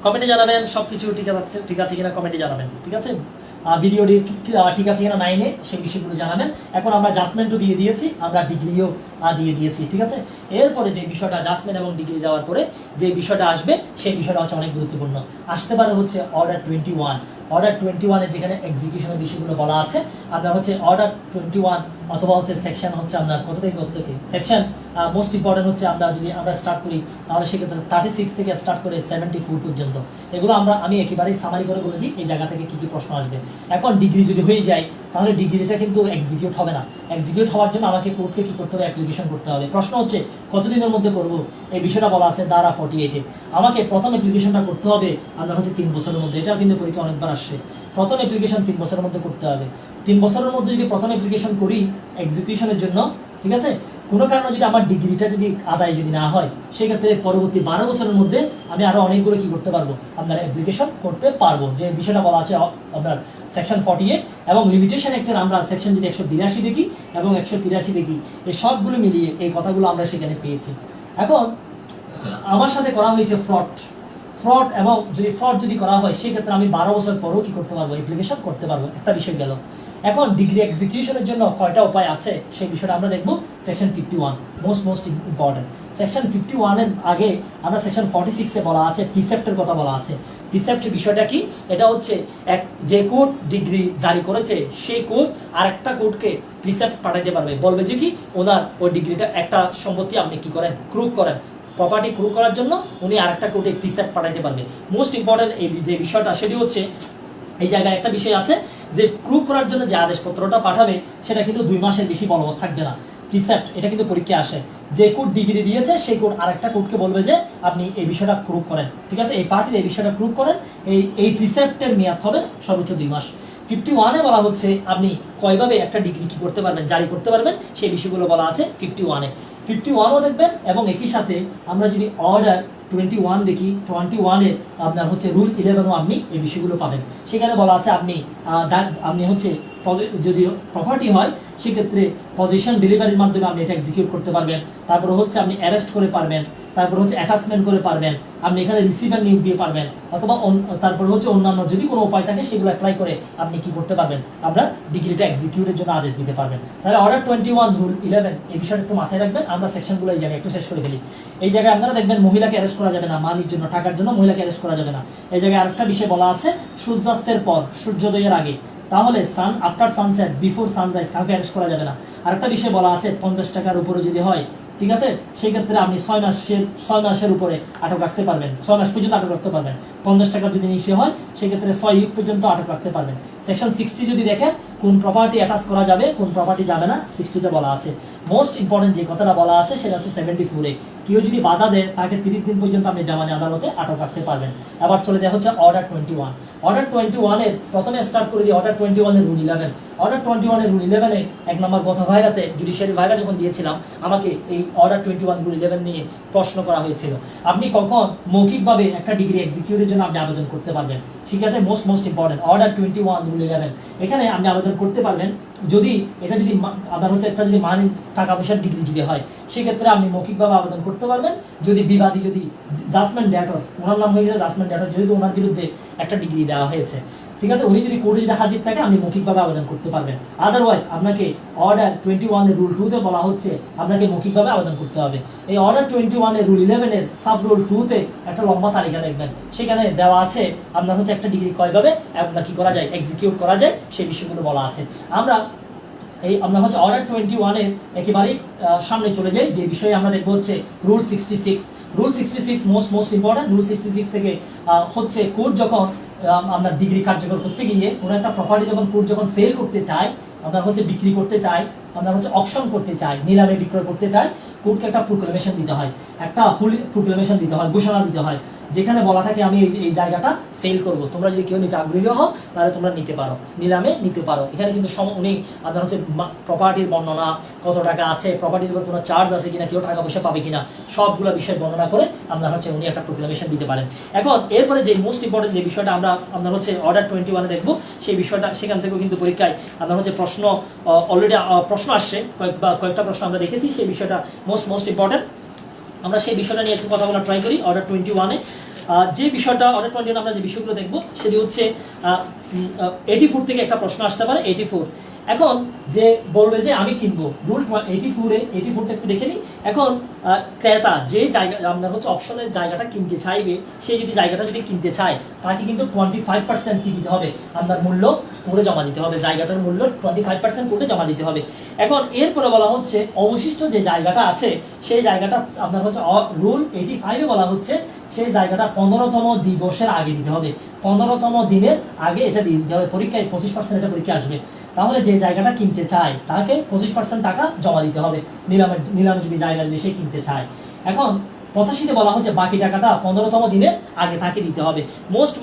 কমেন্টে জানাবেন সব কিছু ঠিক আছে কিনা কমেন্টে জানাবেন, ঠিক আছে। ভিডিওটি ঠিক আছে কিনা 9-এ সেই বিষয়গুলো জানাবেন। এখন আমরা জাজমেন্টও দিয়ে দিয়েছি, আমরা ডিগ্রিও দিয়ে দিয়েছি, ঠিক আছে। এরপরে যে বিষয়টা জাজমেন্ট এবং ডিগ্রি দেওয়ার পরে যে বিষয়টা আসবে, সেই বিষয়টা হচ্ছে অনেক গুরুত্বপূর্ণ, আসতে পারে হচ্ছে অর্ডার 21। অর্ডার 21-এ যেখানে এক্সিকিউশনের বিষয়গুলো বলা আছে, আপনার হচ্ছে অর্ডার 21 অথবা হচ্ছে সেকশন হচ্ছে আপনার কত থেকে সেকশন মোস্ট ইম্পর্টেন্ট হচ্ছে, আমরা স্টার্ট করি তাহলে সেক্ষেত্রে 36 থেকে স্টার্ট করে 74 পর্যন্ত, এগুলো আমি একেবারেই সামারি করে বলে দিই এই জায়গা থেকে কী কী প্রশ্ন আসবে। এখন ডিগ্রি যদি হয়ে যায় তাহলে ডিগ্রিটা কিন্তু এক্সিকিউট হবে না। এক্সিকিউট হওয়ার জন্য আমাকে কোর্টকে কি করতে হবে, অ্যাপ্লিকেশন করতে হবে। প্রশ্ন হচ্ছে কতদিনের মধ্যে করব, এই বিষয়টা বলা আছে ধারা 48-এ। আমাকে প্রথম অ্যাপ্লিকেশনটা করতে হবে আপনার হচ্ছে 3 বছরের মধ্যে। এটাও কিন্তু পরীক্ষা অনেকবার আসছে। প্রথম অ্যাপ্লিকেশন 3 বছরের মধ্যে করতে হবে। 3 বছরের মধ্যে যদি প্রথম অ্যাপ্লিকেশন করি এক্সিকিউশনের জন্য, ঠিক আছে, কোনো কারণে যদি আমার ডিগ্রিটা যদি আদায় যদি না হয়, সেক্ষেত্রে পরবর্তী 12 বছরের মধ্যে আমি আরো অনেকগুলো কি করতে পারবো, আপনার অ্যাপ্লিকেশন করতে পারবো। যে বিষয়টা বলা আছে আপনার সেকশন 48 এবং লিমিটেশন অ্যাক্টের আমরা সেকশন যদি 182 দেখি এবং 183 দেখি, এই সবগুলো মিলিয়ে এই কথাগুলো আমরা সেখানে পেয়েছি। এখন আমার সাথে করা হয়েছে ফ্রড এবং ফ্রড যদি করা হয় সেক্ষেত্রে আমি 12 বছর পরেও কি করতে পারবো, অ্যাপ্লিকেশন করতে পারবো। একটা বিষয় গেল। এখন ডিগ্রি এক্সিকিউশনের জন্য কয়টা উপায় আছে সেই বিষয়টা আমরা দেখব সেকশন 51, মোস্ট ইম্পর্টেন্ট। সেকশন 51 এর আগে আমরা সেকশন 46-এ বলা আছে প্রিসেপ্টের কথা বলা আছে। প্রিসেপ্ট বিষয়টা কি, এটা হচ্ছে যে কোর্ট ডিগ্রি জারি করেছে সেই কোর্ট আরেকটা কোর্টকে প্রিসেপ্ট পাঠাতে পারবে, বলবে যে কি ওনার ওই ডিগ্রিটা একটা সম্পত্তি আপনি কি করেন, ক্রুক করেন, প্রপার্টি ক্রুক করার জন্য উনি আরেকটা কোর্টে প্রিসেপ্ট পাঠাতে পারবে। মোস্ট ইম্পর্টেন্ট এই যে বিষয়টা সেটি হচ্ছে এই জায়গায় একটা বিষয় আছে যে ক্রুক করার জন্য যে আদেশপত্রটা পাঠাবে সেটা কিন্তু 2 মাসের বেশি বলবৎ থাকবে না। প্রিসেপ্ট এটা কিন্তু পরীক্ষায় আসে। যে কোর্ট ডিগ্রি দিয়েছে সেই কোর্ট আরেকটা কোর্টকে বলবে যে আপনি এই বিষয়টা ক্রুক করেন, ঠিক আছে, এই পার্টির এই বিষয়টা ক্রুক করেন। এই প্রিসেপ্টের মেয়াদ হবে সর্বোচ্চ 2 মাস। 51-এ বলা হচ্ছে আপনি কয়ভাবে একটা ডিগ্রি কি করতে পারবেন, জারি করতে পারবেন, সেই বিষয়গুলো বলা আছে 51-এ। 51ও দেখবেন এবং একই সাথে আমরা যদি অর্ডার 21 দেখি, 21-এর আপনার হচ্ছে রুল 11ও আপনি এই বিষয়গুলো পাবেন। সেখানে বলা আছে আপনি হচ্ছে যদি প্রপার্টি হয় সেক্ষেত্রে পজিশন ডেলিভারির মাধ্যমে আপনি এটা এক্সিকিউট করতে পারবেন। তারপরে হচ্ছে আপনি অ্যারেস্ট করে পারবেন, তারপর হচ্ছে অ্যাটাচমেন্ট করে পারবেন, আপনি এখানে রিসিভার নিয়োগ দিয়ে পারবেন, অথবা তারপর হচ্ছে অন্যান্য যদি কোনো উপায় থাকে সেগুলো অ্যাপ্লাই করে আপনি কি করতে পারবেন, আমরা ডিগ্রিটা এক্সিকিউটের জন্য আদেশ দিতে পারবেন। তাহলে অর্ডার 21 রুল 11 এই বিষয়টা একটু মাথায় রাখবেন। আমরা সেকশনগুলো এই জায়গায় একটু শেষ করে ফেলি। এই জায়গায় আপনারা দেখবেন মহিলাকে অ্যারেস্ট করা যাবে না, মানির জন্য টাকার জন্য মহিলাকে অ্যারেস্ট করা যাবে না। এই জায়গায় আরেকটা বিষয় বলা আছে সূর্যাস্তের পর, সূর্যোদয়ের আগে, তাহলে আফটার সানসেট বিফোর সানরাইজ কাউকে অ্যারেস্ট করা যাবে না। আরেকটা বিষয় বলা আছে 50 টাকার উপরে যদি হয়, ঠিক আছে, সেই ক্ষেত্রে আপনি 6 মাসের উপরে আটক রাখতে পারবেন, 6 মাস পর্যন্ত আটক রাখতে পারবেন। 50 টাকা যদি নিচে হয় সেক্ষেত্রে 6 উইক পর্যন্ত আটক রাখতে পারবেন। সেকশন 60 যদি দেখেন কোন প্রপার্টি অ্যাটাচ করা যাবে কোন প্রপার্টি যাবে না 60-তে বলা আছে। মোস্ট ইম্পর্টেন্ট যে কথাটা বলা আছে সেটা হচ্ছে 74-এ কেউ যদি বাধা দেয় তাকে 30 দিন পর্যন্ত আপনি দেওয়ানি আদালতে আটক রাখতে পারবেন। আবার চলে যায় হচ্ছে অর্ডার 21। অর্ডার 21-এর প্রথমে স্টার্ট করে দিই অর্ডার 21-এর রুল 11। অর্ডার 21-এর রুল 11-এ 1 নম্বর গত ভাইরাতে জুডিশিয়ারি ভাইরা যখন দিয়েছিলাম আমাকে এই অর্ডার 21 রুল 11 নিয়ে প্রশ্ন করা হয়েছিল। আপনি কখন মৌখিকভাবে একটা ডিগ্রি এক্সিকিউটের জন্য আপনি আবেদন করতে পারবেন, ঠিক আছে, মোস্ট ইম্পর্টেন্ট অর্ডার 21 রুল 11। এখানে আপনি আবেদন করতে পারবেন যদি এটা যদি আপনার হচ্ছে একটা যদি মান টাকা পয়সার ডিগ্রি যদি হয় সেক্ষেত্রে আপনি মৌখিকভাবে আবেদন করতে পারবেন। যদি বিবাদী যদি জাজমেন্ট ডেটর, ওনার নাম হয়ে যায় জাজমেন্ট ডেটর, যেহেতু ওনার বিরুদ্ধে একটা ডিগ্রি দেওয়া হয়েছে, ঠিক আছে, উনি যদি কোর্টে যদি হাজির থাকে আপনি মৌখিকভাবে আবেদন করতে পারবেন। আদারওয়াইজ আপনাকে অর্ডার 21-এর রুল 2-তে বলা হচ্ছে আপনাকে মৌখিকভাবে আবেদন করতে হবে। এই অর্ডার 21-এর রুল 11-এর সাব রুল 2-তে একটা লম্বা তালিকা দেখবেন, সেখানে দেওয়া আছে আপনার হচ্ছে একটা ডিগ্রি কয়ভাবে আপনার কি করা যায়, এক্সিকিউট করা যায়, সেই বিষয়গুলো বলা আছে। আমরা আমরা হচ্ছে অর্ডার 21-এর একেবারেই সামনে চলে যাই। যে বিষয়ে আমরা দেখবো হচ্ছে rule 66। Rule 66 most important. Rule 66 থেকে হচ্ছে কোর্ট যখন আপনার ডিগ্রি কার্যকর করতে গিয়ে কোনো একটা প্রপার্টি যখন কোর্ট যখন সেল করতে চায়, আপনার হচ্ছে বিক্রি করতে চায়, আপনার হচ্ছে অকশন করতে চায়, নিলামে বিক্রয় করতে চায়, কোর্টকে একটা প্রোক্লেমেশন দিতে হয়, একটা হুলি প্রোক্লেমেশন দিতে হয়, ঘোষণা দিতে হয়, যেখানে বলা থাকে আমি এই জায়গাটা সেল করব, তোমরা যদি কেউ নিতে আগ্রহী হও তাহলে তোমরা নিতে পারো, নিলামে নিতে পারো। এখানে কিন্তু উনি আপনার হচ্ছে প্রপার্টির বর্ণনা, কত টাকা আছে, প্রপার্টির উপর কোনো চার্জ আছে কিনা, কেউ টাকা পয়সা পাবে কিনা, সবগুলো বিষয় বর্ণনা করে আপনার হচ্ছে উনি একটা প্রোক্লেমেশন দিতে পারেন। এখন এরপরে যে মোস্ট ইম্পর্টেন্ট যে বিষয়টা আমরা আপনার হচ্ছে অর্ডার 21-এ দেখবো সেই বিষয়টা, সেখান থেকেও কিন্তু পরীক্ষায় আপনার হচ্ছে প্রশ্ন অলরেডি প্রশ্ন আসছে, কয়েকটা প্রশ্ন আমরা দেখেছি, সেই বিষয়টা মোস্ট ইম্পর্টেন্ট। আমরা সেই বিষয়টা নিয়ে একটু কথা বলা ট্রাই করি। অর্ডার 21-এ যে বিষয়টা অর্ডার 21 আমরা যে বিষয়গুলো দেখবো সেটি হচ্ছে 84 থেকে একটা প্রশ্ন আসতে পারে। 84 এখন যে বলবে যে আমি কিনবো, রুল 84টা একটু দেখে নিই। এখন ক্রেতা যে জায়গা আপনার হচ্ছে অপশনের জায়গাটা কিনতে চাইবে, সে যদি জায়গাটা যদি কিনতে চায় তাকে কিন্তু 25% কি দিতে হবে, আপনার মূল্য কোর্টে জমা দিতে হবে, জায়গাটার মূল্য 25% কোর্টে জমা দিতে হবে। এখন এরপরে বলা হচ্ছে অবশিষ্ট যে জায়গাটা আছে সেই জায়গাটা আপনার হচ্ছে রুল 85-এ বলা হচ্ছে সেই জায়গাটা 15তম দিবসের আগে দিতে হবে। 15তম দিনের আগে এটা দিয়ে দিতে হবে। পরীক্ষায় 25% এটা পরীক্ষা আসবে, তাহলে যে জায়গাটা কিনতে চায় তাকে 25% টাকা জমা দিতে হবে। নিলামে যদি জায়গা যদি সে কিনতে চায়। এখন 85-তে বলা হচ্ছে বাকি টাকাটা 15তম দিনের আগে তাকে দিতে হবে। মোস্ট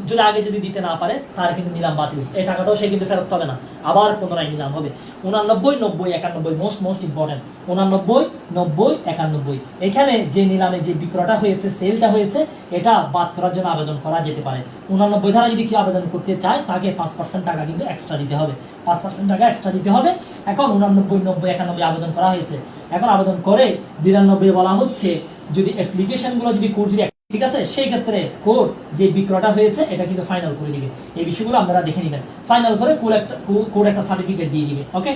যদি আগে যদি দিতে না পারে তার কিন্তু নিলাম বাতিল, এই টাকাটাও সে কিন্তু ফেরত পাবে না, আবার পুনরায় নিলাম হবে। 89, 90, 91 মোস্ট ইম্পর্টেন্ট। 89, 90, 91 এখানে যে নিলামে যে বিক্রয়টা হয়েছে, সেলটা হয়েছে, এটা বাদ করার জন্য আবেদন করা যেতে পারে। 89 ধারা যদি কেউ আবেদন করতে চায় তাকে 5% টাকা কিন্তু এক্সট্রা দিতে হবে, 5% টাকা এক্সট্রা দিতে হবে। এখন 89, 90, 91 আবেদন করা হয়েছে। এখন আবেদন করে 92 বলা হচ্ছে যদি অ্যাপ্লিকেশনগুলো যদি কোড যদি ঠিক আছে, সেই ক্ষেত্রে কোড যে বিক্রয়টা হয়েছে এটা কিন্তু ফাইনাল করে দিবে। এই বিষয়গুলো আপনারা দেখে নেবেন। ফাইনাল করে কোড একটা সার্টিফিকেট দিয়ে দিবে। ওকে,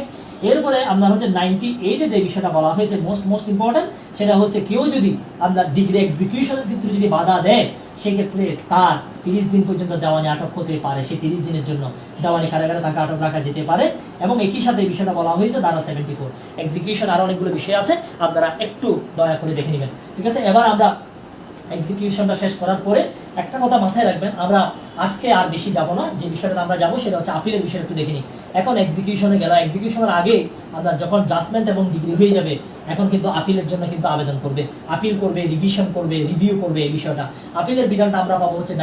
এরপরে আপনার হচ্ছে 98-এ যে বিষয়টা বলা হয়েছে মোস্ট ইম্পর্টেন্ট, সেটা হচ্ছে কেউ যদি আপনার ডিগ্রি এক্সিকিউশনের ক্ষেত্রে যদি বাধা দেয়, সেক্ষেত্রে তার 30 দিন পর্যন্ত দেওয়ানি আটক হতে পারে। সেই 30 দিনের জন্য দেওয়ানি কারাগারে তাকে আটক রাখা যেতে পারে। এবং একই সাথে এই বিষয়টা বলা হয়েছে ধারা 74 এক্সিকিউশন। আরো অনেকগুলো বিষয় আছে, আপনারা একটু দয়া করে দেখে নেবেন। ঠিক আছে, এবার আমরা এক্সিকিউশনটা শেষ করার পরে একটা কথা মাথায় রাখবেন, আমরা আজকে আর বেশি যাব না। যে বিষয়টা আমরা যাবো সেটা হচ্ছে আপিলের বিষয়টা একটু দেখে নিই। এখন এক্সিকিউশনে গেল, এক্সিকিউশনের আগে আপনার যখন জাজমেন্ট এবং ডিগ্রি হয়ে যাবে, এখন কিন্তু আপিলের জন্য কিন্তু আবেদন করবে, আপিল করবে, রিভিশন করবে, রিভিউ করবে। এই বিষয়টা আপিলের বিধানটা আমরা পাবো হচ্ছে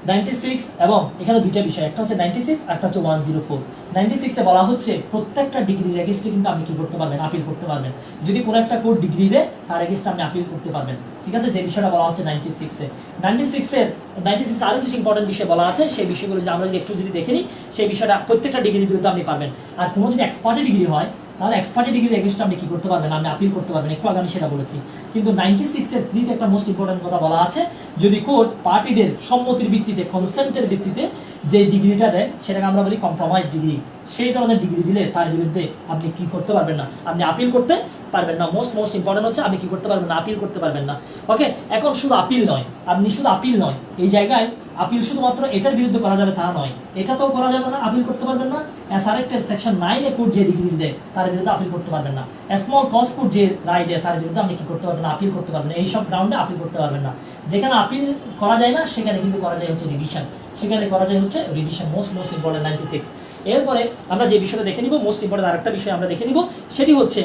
96 এবং এখানে দুইটা বিষয়, একটা হচ্ছে 96 আর একটা হচ্ছে 104। 96-এ বলা হচ্ছে প্রত্যেকটা ডিগ্রি রেজিস্ট্রে কিন্তু আপনি কি করতে পারবেন, আপিল করতে পারবেন। যদি কোনো একটা কোর্ট ডিগ্রি দেয় তার রেজিস্ট্রে আপনি আপিল করতে পারবেন। ঠিক আছে, যে বিষয়টা বলা হচ্ছে 96-এ। 96 আরো কিছু ইম্পর্টেন্ট বিষয় বলা আছে, সেই বিষয়গুলো যদি আমরা একটু যদি দেখে নিই, সেই বিষয়টা প্রত্যেকটা ডিগ্রির বিরুদ্ধে আপনি পারবেন। আর কোনো যদি এক্সপার্টি ডিগ্রি হয়, তাহলে এক্সপার্টি ডিগ্রি এগেইনস্টে আপনি কি করতে পারবেন, আপনি আপিল করতে পারবেন। একটু আগে আমি সেটা বলেছি। কিন্তু 96-এর 3-তে একটা মোস্ট ইম্পর্টেন্ট কথা বলা আছে, যদি কোর্ট পার্টিদের সম্মতির ভিত্তিতে, কনসেন্টের ভিত্তিতে যে ডিগ্রিটা দেয়, সেটাকে আমরা বলি কম্প্রোমাইজ ডিগ্রি। সেই ধরনের ডিগ্রি দিলে তার বিরুদ্ধে আপনি কি করতে পারবেন না, আপনি আপিল করতে পারবেন না। মোস্ট ইম্পর্টেন্ট হচ্ছে আপনি কি করতে পারবেন না, আপিল করতে পারবেন না। ওকে, এখন শুধু আপিল নয়, আপনি শুধু আপিল নয়, এই জায়গায় আপিল শুধুমাত্র এটার বিরুদ্ধে করা যাবে তা নয়, এটাতেও করা যাবে না, আপিল করতে পারবেন না। এসআরএক্টের সেকশন 9-এ কোর্ট যে ডিগ্রি দেয় তার বিরুদ্ধে আপিল করতে পারবেন না। স্মল কজ কোর্ট যে রায় দেয় তার বিরুদ্ধে আপনি কি করতে পারবেন না, আপিল করতে পারবেন না। এইসব গ্রাউন্ডে আপিল করতে পারবেন না। যেখানে আপিল করা যায় না সেখানে কিন্তু করা যায় হচ্ছে রিভিশন, সেখানে করা যায় হচ্ছে রিভিশন। Most important 96। এরপরে আমরা যে বিষয়টা দেখে নিব, মোস্ট ইম্পর্টেন্ট আরেকটা বিষয় আমরা দেখে নিব, সেটি হচ্ছে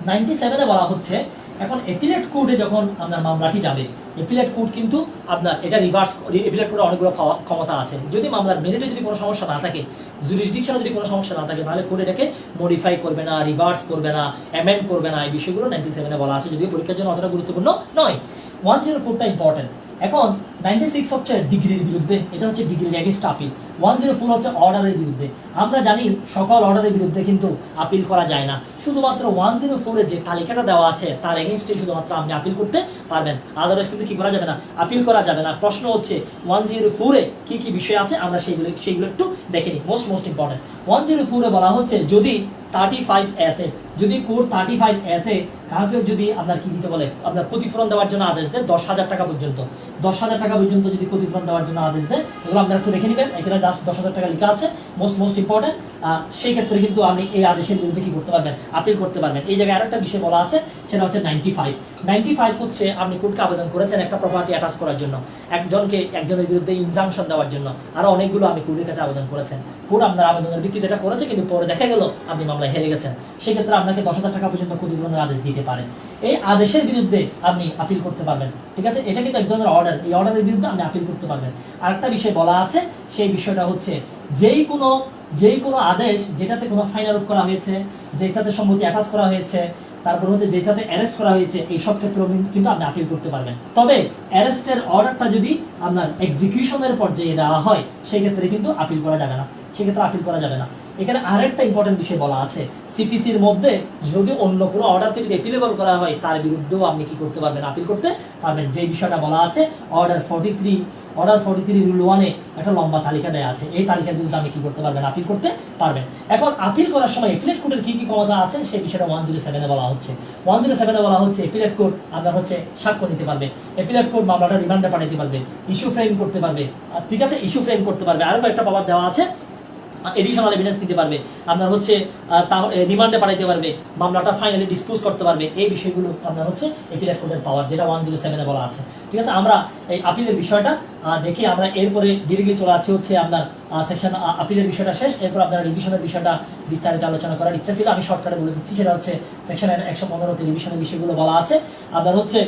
97-এ বলা হচ্ছে এখন এপিলেট কোর্টে যখন আপনার মামলাটি যাবে, এপিলেট কোর্ট কিন্তু আপনার এটা রিভার্স, এপিলেট কোর্টে অনেকগুলো ক্ষমতা আছে। যদি মামলার মেরিটে যদি কোনো সমস্যা না থাকে, জুরিসডিকশনে যদি কোনো সমস্যা না থাকে, তাহলে কোর্ট এটাকে মডিফাই করবে না, রিভার্স করবে না, অ্যামেন্ড করবে না। এই বিষয়গুলো 97-এ বলা আছে, যদিও পরীক্ষার জন্য অতটা গুরুত্বপূর্ণ নয়। 104টা ইম্পর্টেন্ট। এখন 96 হচ্ছে ডিগ্রির বিরুদ্ধে, এটা হচ্ছে ডিগ্রির এগেইনস্ট আপিল। 104 হচ্ছে অর্ডারের বিরুদ্ধে। আমরা জানি সকল অর্ডারের বিরুদ্ধে কিন্তু আপিল করা যায় না, শুধুমাত্র 104-এর যে তালিকাটা দেওয়া আছে তার এগেইনস্টে শুধুমাত্র আপনি আপিল করতে পারবেন, আদারওয়াইজ কিন্তু কি করা যাবে না, আপিল করা যাবে না। প্রশ্ন হচ্ছে 104-এ কি কি বিষয় আছে, আমরা সেইগুলো একটু দেখে নিই। মোস্ট ইম্পর্টেন্ট 104-এ বলা হচ্ছে যদি 35A-তে, যদি কোর্ট 35A-তে কাউকে যদি আপনার কি দিতে বলে, আপনার ক্ষতিপূরণ দেওয়ার জন্য আদেশ দেয় 10,000 টাকা পর্যন্ত, 10,000 টাকা পর্যন্ত যদি ক্ষতিপূরণ দেওয়ার জন্য আদেশ দেয়, এগুলো আপনারা একটু দেখে নেবেন। এখানে জাস্ট 10,000 টাকা লেখা আছে, মোস্ট ইম্পর্টেন্ট। সেই ক্ষেত্রে কিন্তু আপনি এই আদেশের বিরুদ্ধে কি করতে পারবেন, আপিল করতে পারবেন। এই জায়গায় আরেকটা বিষয় বলা আছে, সেটা হচ্ছে 95 হচ্ছে আপনি কোর্টকে আবেদন করেছেন একটা প্রপার্টি অ্যাটাচ করার জন্য, একজনের বিরুদ্ধে ইনজাংশন দেওয়ার জন্য, আরো অনেকগুলো আপনি কোর্টের কাছে আবেদন করেছেন। কোর্ট আপনার আবেদনের ভিত্তিতে এটা করেছে, কিন্তু পরে দেখা গেল আপনি মামলায় হেরে গেছেন, সেক্ষেত্রে আপনাকে 10,000 টাকা পর্যন্ত ক্ষতিপূরণের আদেশ দিতে পারেন। এই আদেশের বিরুদ্ধে আপনি আপিল করতে পারবেন। ঠিক আছে, এটা কিন্তু এক ধরনের অর্ডার, এই অর্ডারের বিরুদ্ধে আপনি আপিল করতে পারবেন। আরেকটা বিষয় বলা আছে, সেই বিষয়টা হচ্ছে যেই কোনো আদেশ যেটাতে কোনো ফাইনাল করা হয়েছে, যেটাতে সম্মতি অ্যাটাচ করা হয়েছে, তারপর হচ্ছে যেটাতে অ্যারেস্ট করা হয়েছে, এই সব ক্ষেত্রেও কিন্তু আপনি আপিল করতে পারবেন। তবে অ্যারেস্টের অর্ডারটা যদি আপনার এক্সিকিউশনের পর্যায়ে দেওয়া হয়, সেই ক্ষেত্রে কিন্তু আপিল করা যাবে না, সেক্ষেত্রে আপিল করা যাবে না। এখানে আরেকটা ইম্পর্টেন্ট বিষয় বলা আছে, সিপিসির মধ্যে যদি অন্য কোনো অর্ডারকে যদি অ্যাপিলেবল করা হয়, তার বিরুদ্ধেও আপনি কি করতে পারবেন, আপিল করতে পারবেন। যে বিষয়টা বলা আছে অর্ডার 43 রুল 1-এ একটা লম্বা তালিকা দেওয়া আছে, এই তালিকার বিরুদ্ধে আপনি কি করতে পারবেন, আপিল করতে পারবেন। এখন আপিল করার সময় এপিলেট কোর্টের কি কি ক্ষমতা আছে, সেই বিষয়টা 107-এ বলা হচ্ছে। 107-এ বলা হচ্ছে এপিলেট কোর্ট আপনার হচ্ছে সাক্ষ্য নিতে পারবে, এপিলেট কোর্ট মামলাটা রিমান্ডে পাঠাতে পারবে, ইস্যু ফ্রেম করতে পারবে। ঠিক আছে, ইস্যু ফ্রেম করতে পারবে। আরো একটা পাওয়ার দেওয়া আছে, এডিশনাল এভিডেন্স দিতে পারবে, আপনার হচ্ছে রিমান্ডে পাঠাইতে পারবে, মামলাটা ফাইনালি ডিসপোজ করতে পারবে। এই বিষয়গুলো আপনার হচ্ছে এপিলেট কোর্টের পাওয়ার, যেটা 107-এ বলা আছে। ঠিক আছে, আমরা এই আপিলের বিষয়টা দেখে আমরা এরপরে ডিরেক্টলি চলে যাচ্ছি হচ্ছে আপনার সেকশন আপিলের বিষয়টা শেষ, এরপর আপনার রিভিশনের বিষয়টা বিস্তারিত আলোচনা করার ইচ্ছা ছিল, আমি শর্টকাটে বলে দিচ্ছি। সেটা হচ্ছে সেকশনের 115তে রিভিশনের বিষয়গুলো বলা আছে। আপনার হচ্ছে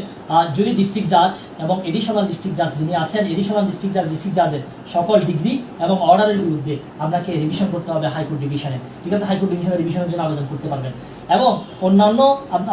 যদি ডিস্ট্রিক্ট জাজ এবং এডিশনাল ডিস্ট্রিক্ট জাজ যিনি আছেন, এডিশনাল ডিস্ট্রিক্ট জাজের সকল ডিগ্রি এবং অর্ডারের বিরুদ্ধে আপনাকে রিভিশন করতে হবে হাইকোর্ট ডিভিশনে। ঠিক আছে, হাইকোর্ট ডিভিশনের রিভিশনের জন্য আবেদন করতে পারবেন। এবং অন্যান্য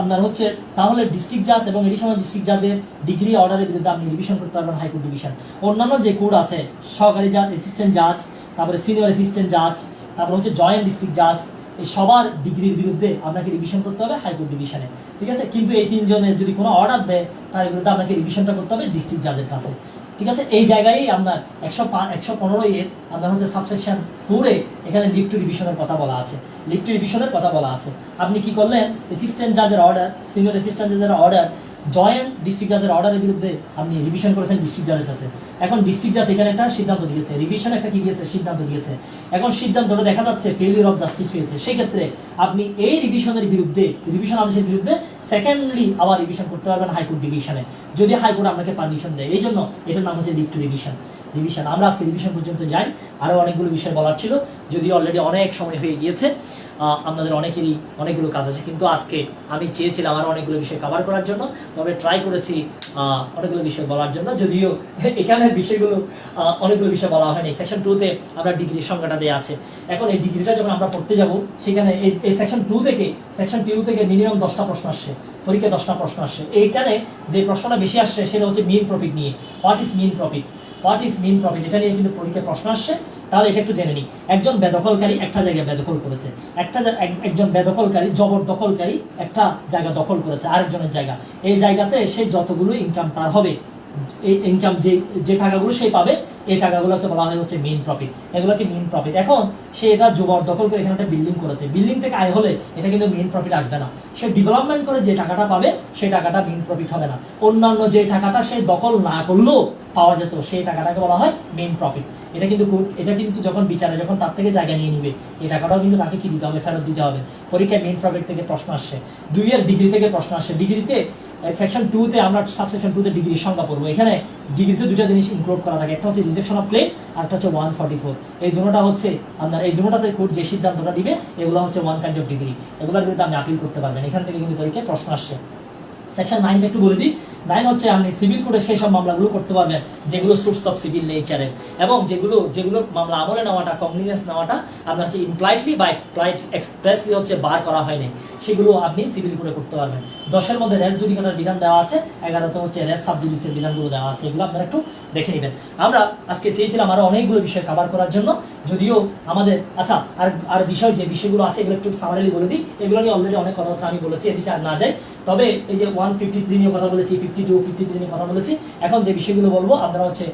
আপনার হচ্ছে তাহলে ডিস্ট্রিক্ট জাজ এবং এডিশনাল ডিস্ট্রিক্ট জাজের ডিগ্রি অর্ডারের বিরুদ্ধে আপনি রিভিশন করতে পারবেন হাইকোর্ট ডিভিশন। অন্যান্য যে কোড আছে সহকারী জাজ, অ্যাসিস্ট্যান্ট জাজ, তারপরে সিনিয়র অ্যাসিস্ট্যান্ট জাজ, তারপরে হচ্ছে জয়েন্ট ডিস্ট্রিক্ট জাজ, এই সবার ডিগ্রির বিরুদ্ধে আপনাকে রিভিশন করতে হবে হাইকোর্ট ডিভিশনে। ঠিক আছে, কিন্তু এই তিনজনের যদি কোনো অর্ডার দেয় তার বিরুদ্ধে আপনাকে রিভিশনটা করতে হবে ডিস্ট্রিক্ট জাজের কাছে। ঠিক আছে, এই জায়গায় আপনার 115 এর আপনার হচ্ছে সাবসেকশন 4 এ এখানে লিভ টু রিভিশনের কথা বলা আছে, লিভ টু রিভিশনের কথা বলা আছে। আপনি কি করলেন, অ্যাসিস্ট্যান্ট জাজের অর্ডার, সিনিয়র অ্যাসিস্ট্যান্ট জাজের অর্ডার, জয়েন্ট ডিস্ট্রিক্ট জাজের অর্ডারের বিরুদ্ধে আপনি রিভিশন করেছেন ডিস্ট্রিক্ট জাজের কাছে। এখন ডিস্ট্রিক্ট জাজ এখানে একটা সিদ্ধান্ত দিয়েছে, রিভিশন একটা কি দিয়েছে, সিদ্ধান্ত দিয়েছে। এখন সিদ্ধান্তটা দেখা যাচ্ছে ফেলিওর অফ জাস্টিস হয়েছে, সেই ক্ষেত্রে আপনি এই রিভিশনের বিরুদ্ধে, রিভিশন আদেশের বিরুদ্ধে সেকেন্ডলি আবার রিভিশন করতে পারবেন হাইকোর্ট ডিভিশনে, যদি হাইকোর্ট আপনাকে পারমিশন দেয়। এই জন্য এটার নাম হচ্ছে লিভ টু রিভিশন। আমরা আজকে রিভিশন পর্যন্ত যাই, আরও অনেকগুলো বিষয় বলার ছিল, যদিও অলরেডি অনেক সময় হয়ে গিয়েছে, আপনাদের অনেকেরই অনেকগুলো কাজ আছে, কিন্তু আজকে আমি চেয়েছিলাম আরও অনেকগুলো বিষয় কভার করার জন্য, তবে ট্রাই করেছি অনেকগুলো বিষয় বলার জন্য, যদিও এখানে বিষয়গুলো অনেকগুলো বিষয় বলা হয়নি। সেকশন 2-তে আমরা ডিগ্রির সংখ্যাটা দেওয়া আছে। এখন এই ডিগ্রিটা যখন আমরা পড়তে যাব, সেখানে এই সেকশন 2 থেকে মিনিমাম 10টা প্রশ্ন আসছে, পরীক্ষায় 10টা প্রশ্ন আসছে। এইখানে যে প্রশ্নটা বেশি আসছে সেটা হচ্ছে মিন প্রফিট নিয়ে। হোয়াট ইজ মিন প্রফিট, এটা নিয়ে কিন্তু পরীক্ষায় প্রশ্ন আসছে। তাহলে এটা একটু জেনে নিই। একজন বেদখলকারী একটা জায়গায় বেদখল করেছে, একজন বেদখলকারী, জবরদখলকারী একটা জায়গা দখল করেছে আরেকজনের জায়গা। এই জায়গাতে সে যতগুলো ইনকাম তার হবে, এই ইনকাম যে টাকাগুলো সে পাবে, এই টাকাগুলোকে বলা হয় হচ্ছে মেইন প্রফিট, এগুলোকে মেইন প্রফিট। এখন সে এটা জবরদখল করে এখানে একটা বিল্ডিং করেছে, বিল্ডিং থেকে আয় হলে এটা কিন্তু মেইন প্রফিট আসবে না। সে ডেভেলপমেন্ট করে যে টাকাটা পাবে সেই টাকাটা মেইন প্রফিট হবে না। অন্যান্য যে টাকাটা সে দখল না করলেও পাওয়া যেত সেই টাকাটাকে বলা হয় মেইন প্রফিট। এটা কিন্তু যখন বিচারে যখন তার থেকে জায়গা নিয়ে নিবে, এই টাকাটাও কিন্তু তাকে কি দিতে হবে, ফেরত দিতে হবে। পরীক্ষায় মেইন প্রফিট থেকে প্রশ্ন আসছে। 2 এর ডিগ্রি থেকে প্রশ্ন আসছে। ডিগ্রিতে সেকশন 2-তে আমরা সাবসেকশন 2-তে ডিগ্রির সংখ্যা পড়বো। এখানে ডিগ্রিতে দুটো জিনিস ইনক্লুড করা থাকে, একটা হচ্ছে রিজেকশন অফ ক্লেম আর একটা হচ্ছে 144। এই দুটোটা হচ্ছে আপনার, এই দুটোটাতে কোর্ট যে সিদ্ধান্তটা দিবে এগুলো হচ্ছে ওয়ান কাইন্ড অফ ডিগ্রি, এগুলোর বিরুদ্ধে আপনি আপিল করতে পারবেন। এখান থেকে কিন্তু পরীক্ষায় প্রশ্ন আসছে। সেকশন 9টা একটু বলে দিই। 9 হচ্ছে আপনি সিভিল কোর্টে সেই সব মামলাগুলো করতে পারবেন যেগুলো সোর্স অফ সিভিল নেচারের, এবং যেগুলো মামলা আমলে নেওয়াটা, কগনিজেন্স নেওয়াটা আপনার হচ্ছে ইমপ্লাইডলি বা এক্সপ্রেসলি হচ্ছে বার করা হয়নি, সেগুলো আপনি সিভিল কোর্টে করতে পারবেন। 10-এর মধ্যে রেস জুডিকাটার বিধান দেওয়া আছে, 11তে হচ্ছে রেস সাবজুডিসের বিধানগুলো দেওয়া আছে, এগুলো আপনারা একটু দেখে নেবেন। আমরা আজকে চেয়েছিলাম আরও অনেকগুলো বিষয় কভার করার জন্য, যদিও আমাদের আচ্ছা আর যে বিষয়গুলো আছে এগুলো একটু সামারিলি বলে দিই। এগুলো নিয়ে অলরেডি অনেক কথা আমি বলেছি, এদিকে আর না যাই। তবে এই যে 153 নিয়ে কথা বলেছি, 52, 53 নিয়ে কথা বলেছি। এখন যে বিষয়গুলো বলবো আপনারা হচ্ছে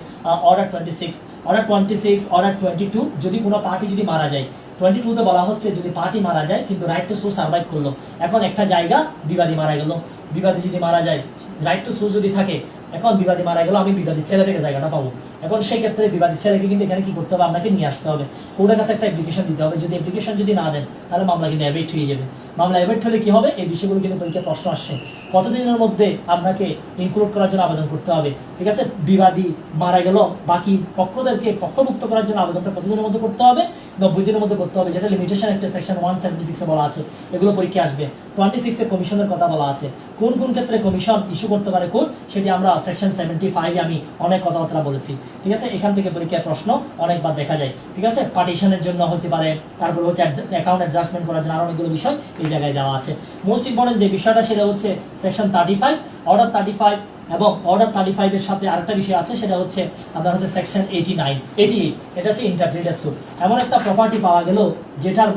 অর্ডার 26, অর্ডার 22, যদি কোনো পার্টি যদি মারা যায়, 22-তে বলা হচ্ছে যদি পার্টি মারা যায় কিন্তু রাইট টু সু সার্ভাইভ করলো। এখন একটা জায়গা বিবাদী মারা গেল, বিবাদী যদি মারা যায়, রাইট টু সু যদি থাকে, এখন বিবাদী মারা গেল, আমি বিবাদী ছেলে থেকে জায়গাটা পাবো। এখন সেই ক্ষেত্রে বিবাদী ছেলেকে কিন্তু এখানে কি করতে হবে, আপনাকে নিয়ে আসতে হবে, কোর্টের কাছে একটা অ্যাপ্লিকেশন দিতে হবে। যদি অ্যাপ্লিকেশন যদি না দেন তাহলে মামলা কিন্তু অ্যাভেট হয়ে যাবে। মামলা অ্যাভেট হলে কি হবে, এই বিষয়গুলো কিন্তু পরীক্ষায় প্রশ্ন আসছে। কতদিনের মধ্যে আপনাকে ইনক্লুড করার জন্য আবেদন করতে হবে, ঠিক আছে? বিবাদী মারা গেল, বাকি পক্ষদেরকে পক্ষভুক্ত করার জন্য আবেদনটা কতদিনের মধ্যে করতে হবে, 90 দিনের মধ্যে করতে হবে, যেটা লিমিটেশন একটা সেকশন 176-এ বলা আছে। এগুলো পরীক্ষা আসবে। 26-এ কমিশনের কথা বলা আছে, কোন কোন ক্ষেত্রে কমিশন ইস্যু করতে পারে কোর্ট, সেটি আমরা সেকশন 75-এ আমি অনেক কথাবার্তা বলেছি। ঠিক আছে, এখান থেকে পরীক্ষায় প্রশ্ন অনেকবার দেখা যায়। ঠিক আছে, পার্টিশনের জন্য হতে পারে, তারপর হচ্ছে অ্যাকাউন্ট অ্যাডজাস্টমেন্ট করার জন্য আরো অনেকগুলো বিষয় এই জায়গায় দেওয়া আছে। মোস্ট ইম্পর্টেন্ট যে বিষয়টা সেটা হচ্ছে সেকশন 35, অর্ডার 35, এবং অর্ডার 35-এর সাথে আরেকটা বিষয় আছে, সেটা হচ্ছে আপনার হচ্ছে সেকশন 88, এটা হচ্ছে ইন্টারপ্রিটার সুট। এমন একটা প্রপার্টি পাওয়া গেল যেটার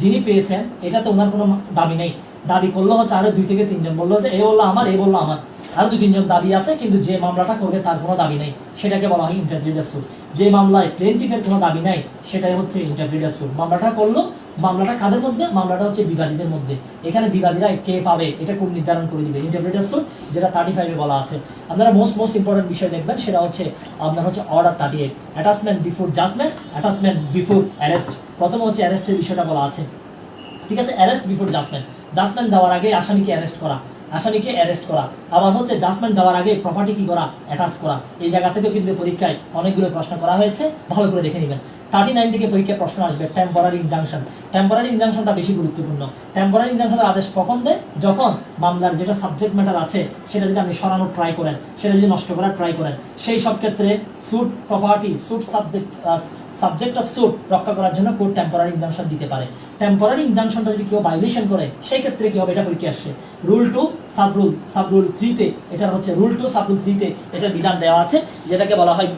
যিনি পেয়েছেন এটাতে ওনার কোনো দাবি নেই, দাবি করলো হচ্ছে আরো 2 থেকে 3 জন, বললো যে এ বললো আমার, এ বললো আমার, আরো 2-3 জন দাবি আছে, কিন্তু যে মামলাটা করবে তার কোনো দাবি নেই, সেটাকে বলা হয় ইন্টারপ্রিটার সুট। যে মামলায় প্লেন্টিফের কোনো দাবি নাই সেটাই হচ্ছে ইন্টারপ্রিটার সুট। মামলাটা করলো, মামলাটা কাদের মধ্যে, মামলাটা হচ্ছে বিবাদীদের মধ্যে। এখানে বিবাদীরা কে পাবে এটা কোন নির্ধারণ করে দিবে, ইন্টারপ্রিটার সুট, যেটা 35-এ বলা আছে। আপনারা মোস্ট ইম্পর্টেন্ট বিষয় দেখবেন, সেটা হচ্ছে আপনার হচ্ছে order 38, attachment before judgment, attachment before arrest. প্রথমে হচ্ছে অ্যারেস্টের বিষয়টা বলা আছে। ঠিক আছে, অ্যারেস্ট বিফোর জাজমেন্ট, জাজমেন্ট দেওয়ার আগে আসামিকে অ্যারেস্ট করা। আসামিকে অ্যারেস্ট করা, আবার হচ্ছে জাজমেন্ট দেওয়ার আগে প্রপার্টি কি করা, অ্যাটাচ করা। এই জায়গা থেকে কিন্তু পরীক্ষায় অনেকগুলো প্রশ্ন করা হয়েছে, ভালো করে দেখে নেবেন। 39 থেকে পরীক্ষায় প্রশ্ন আসবে টেম্পোরারি ইনজাংশন। টেম্পোরারি ইনজাংশনটা বেশি গুরুত্বপূর্ণ। টেম্পোরারি ইনজাংশনের আদেশ কখন দেয়? যখন মামলার যেটা সাবজেক্ট ম্যাটার আছে সেটা যদি আপনি সরানোর ট্রাই করেন, সেটা যদি নষ্ট করার ট্রাই করেন, সেই সব ক্ষেত্রে suit property, suit subject of suit রক্ষা করার জন্য কোর্ট টেম্পোরারি ইনজাংশন দিতে পারে। টেম্পোরারি ইনজাংশনটা যদি কেউ ভায়োলেশন করে সেই ক্ষেত্রে কি হবে, এটা পরীক্ষা আসছে। রুল 2 সাবরুল 3 তে, এটা হচ্ছে রুল 2 সাবরুল 3 তে এটা বিধান দেওয়া আছে, যেটাকে বলা হয়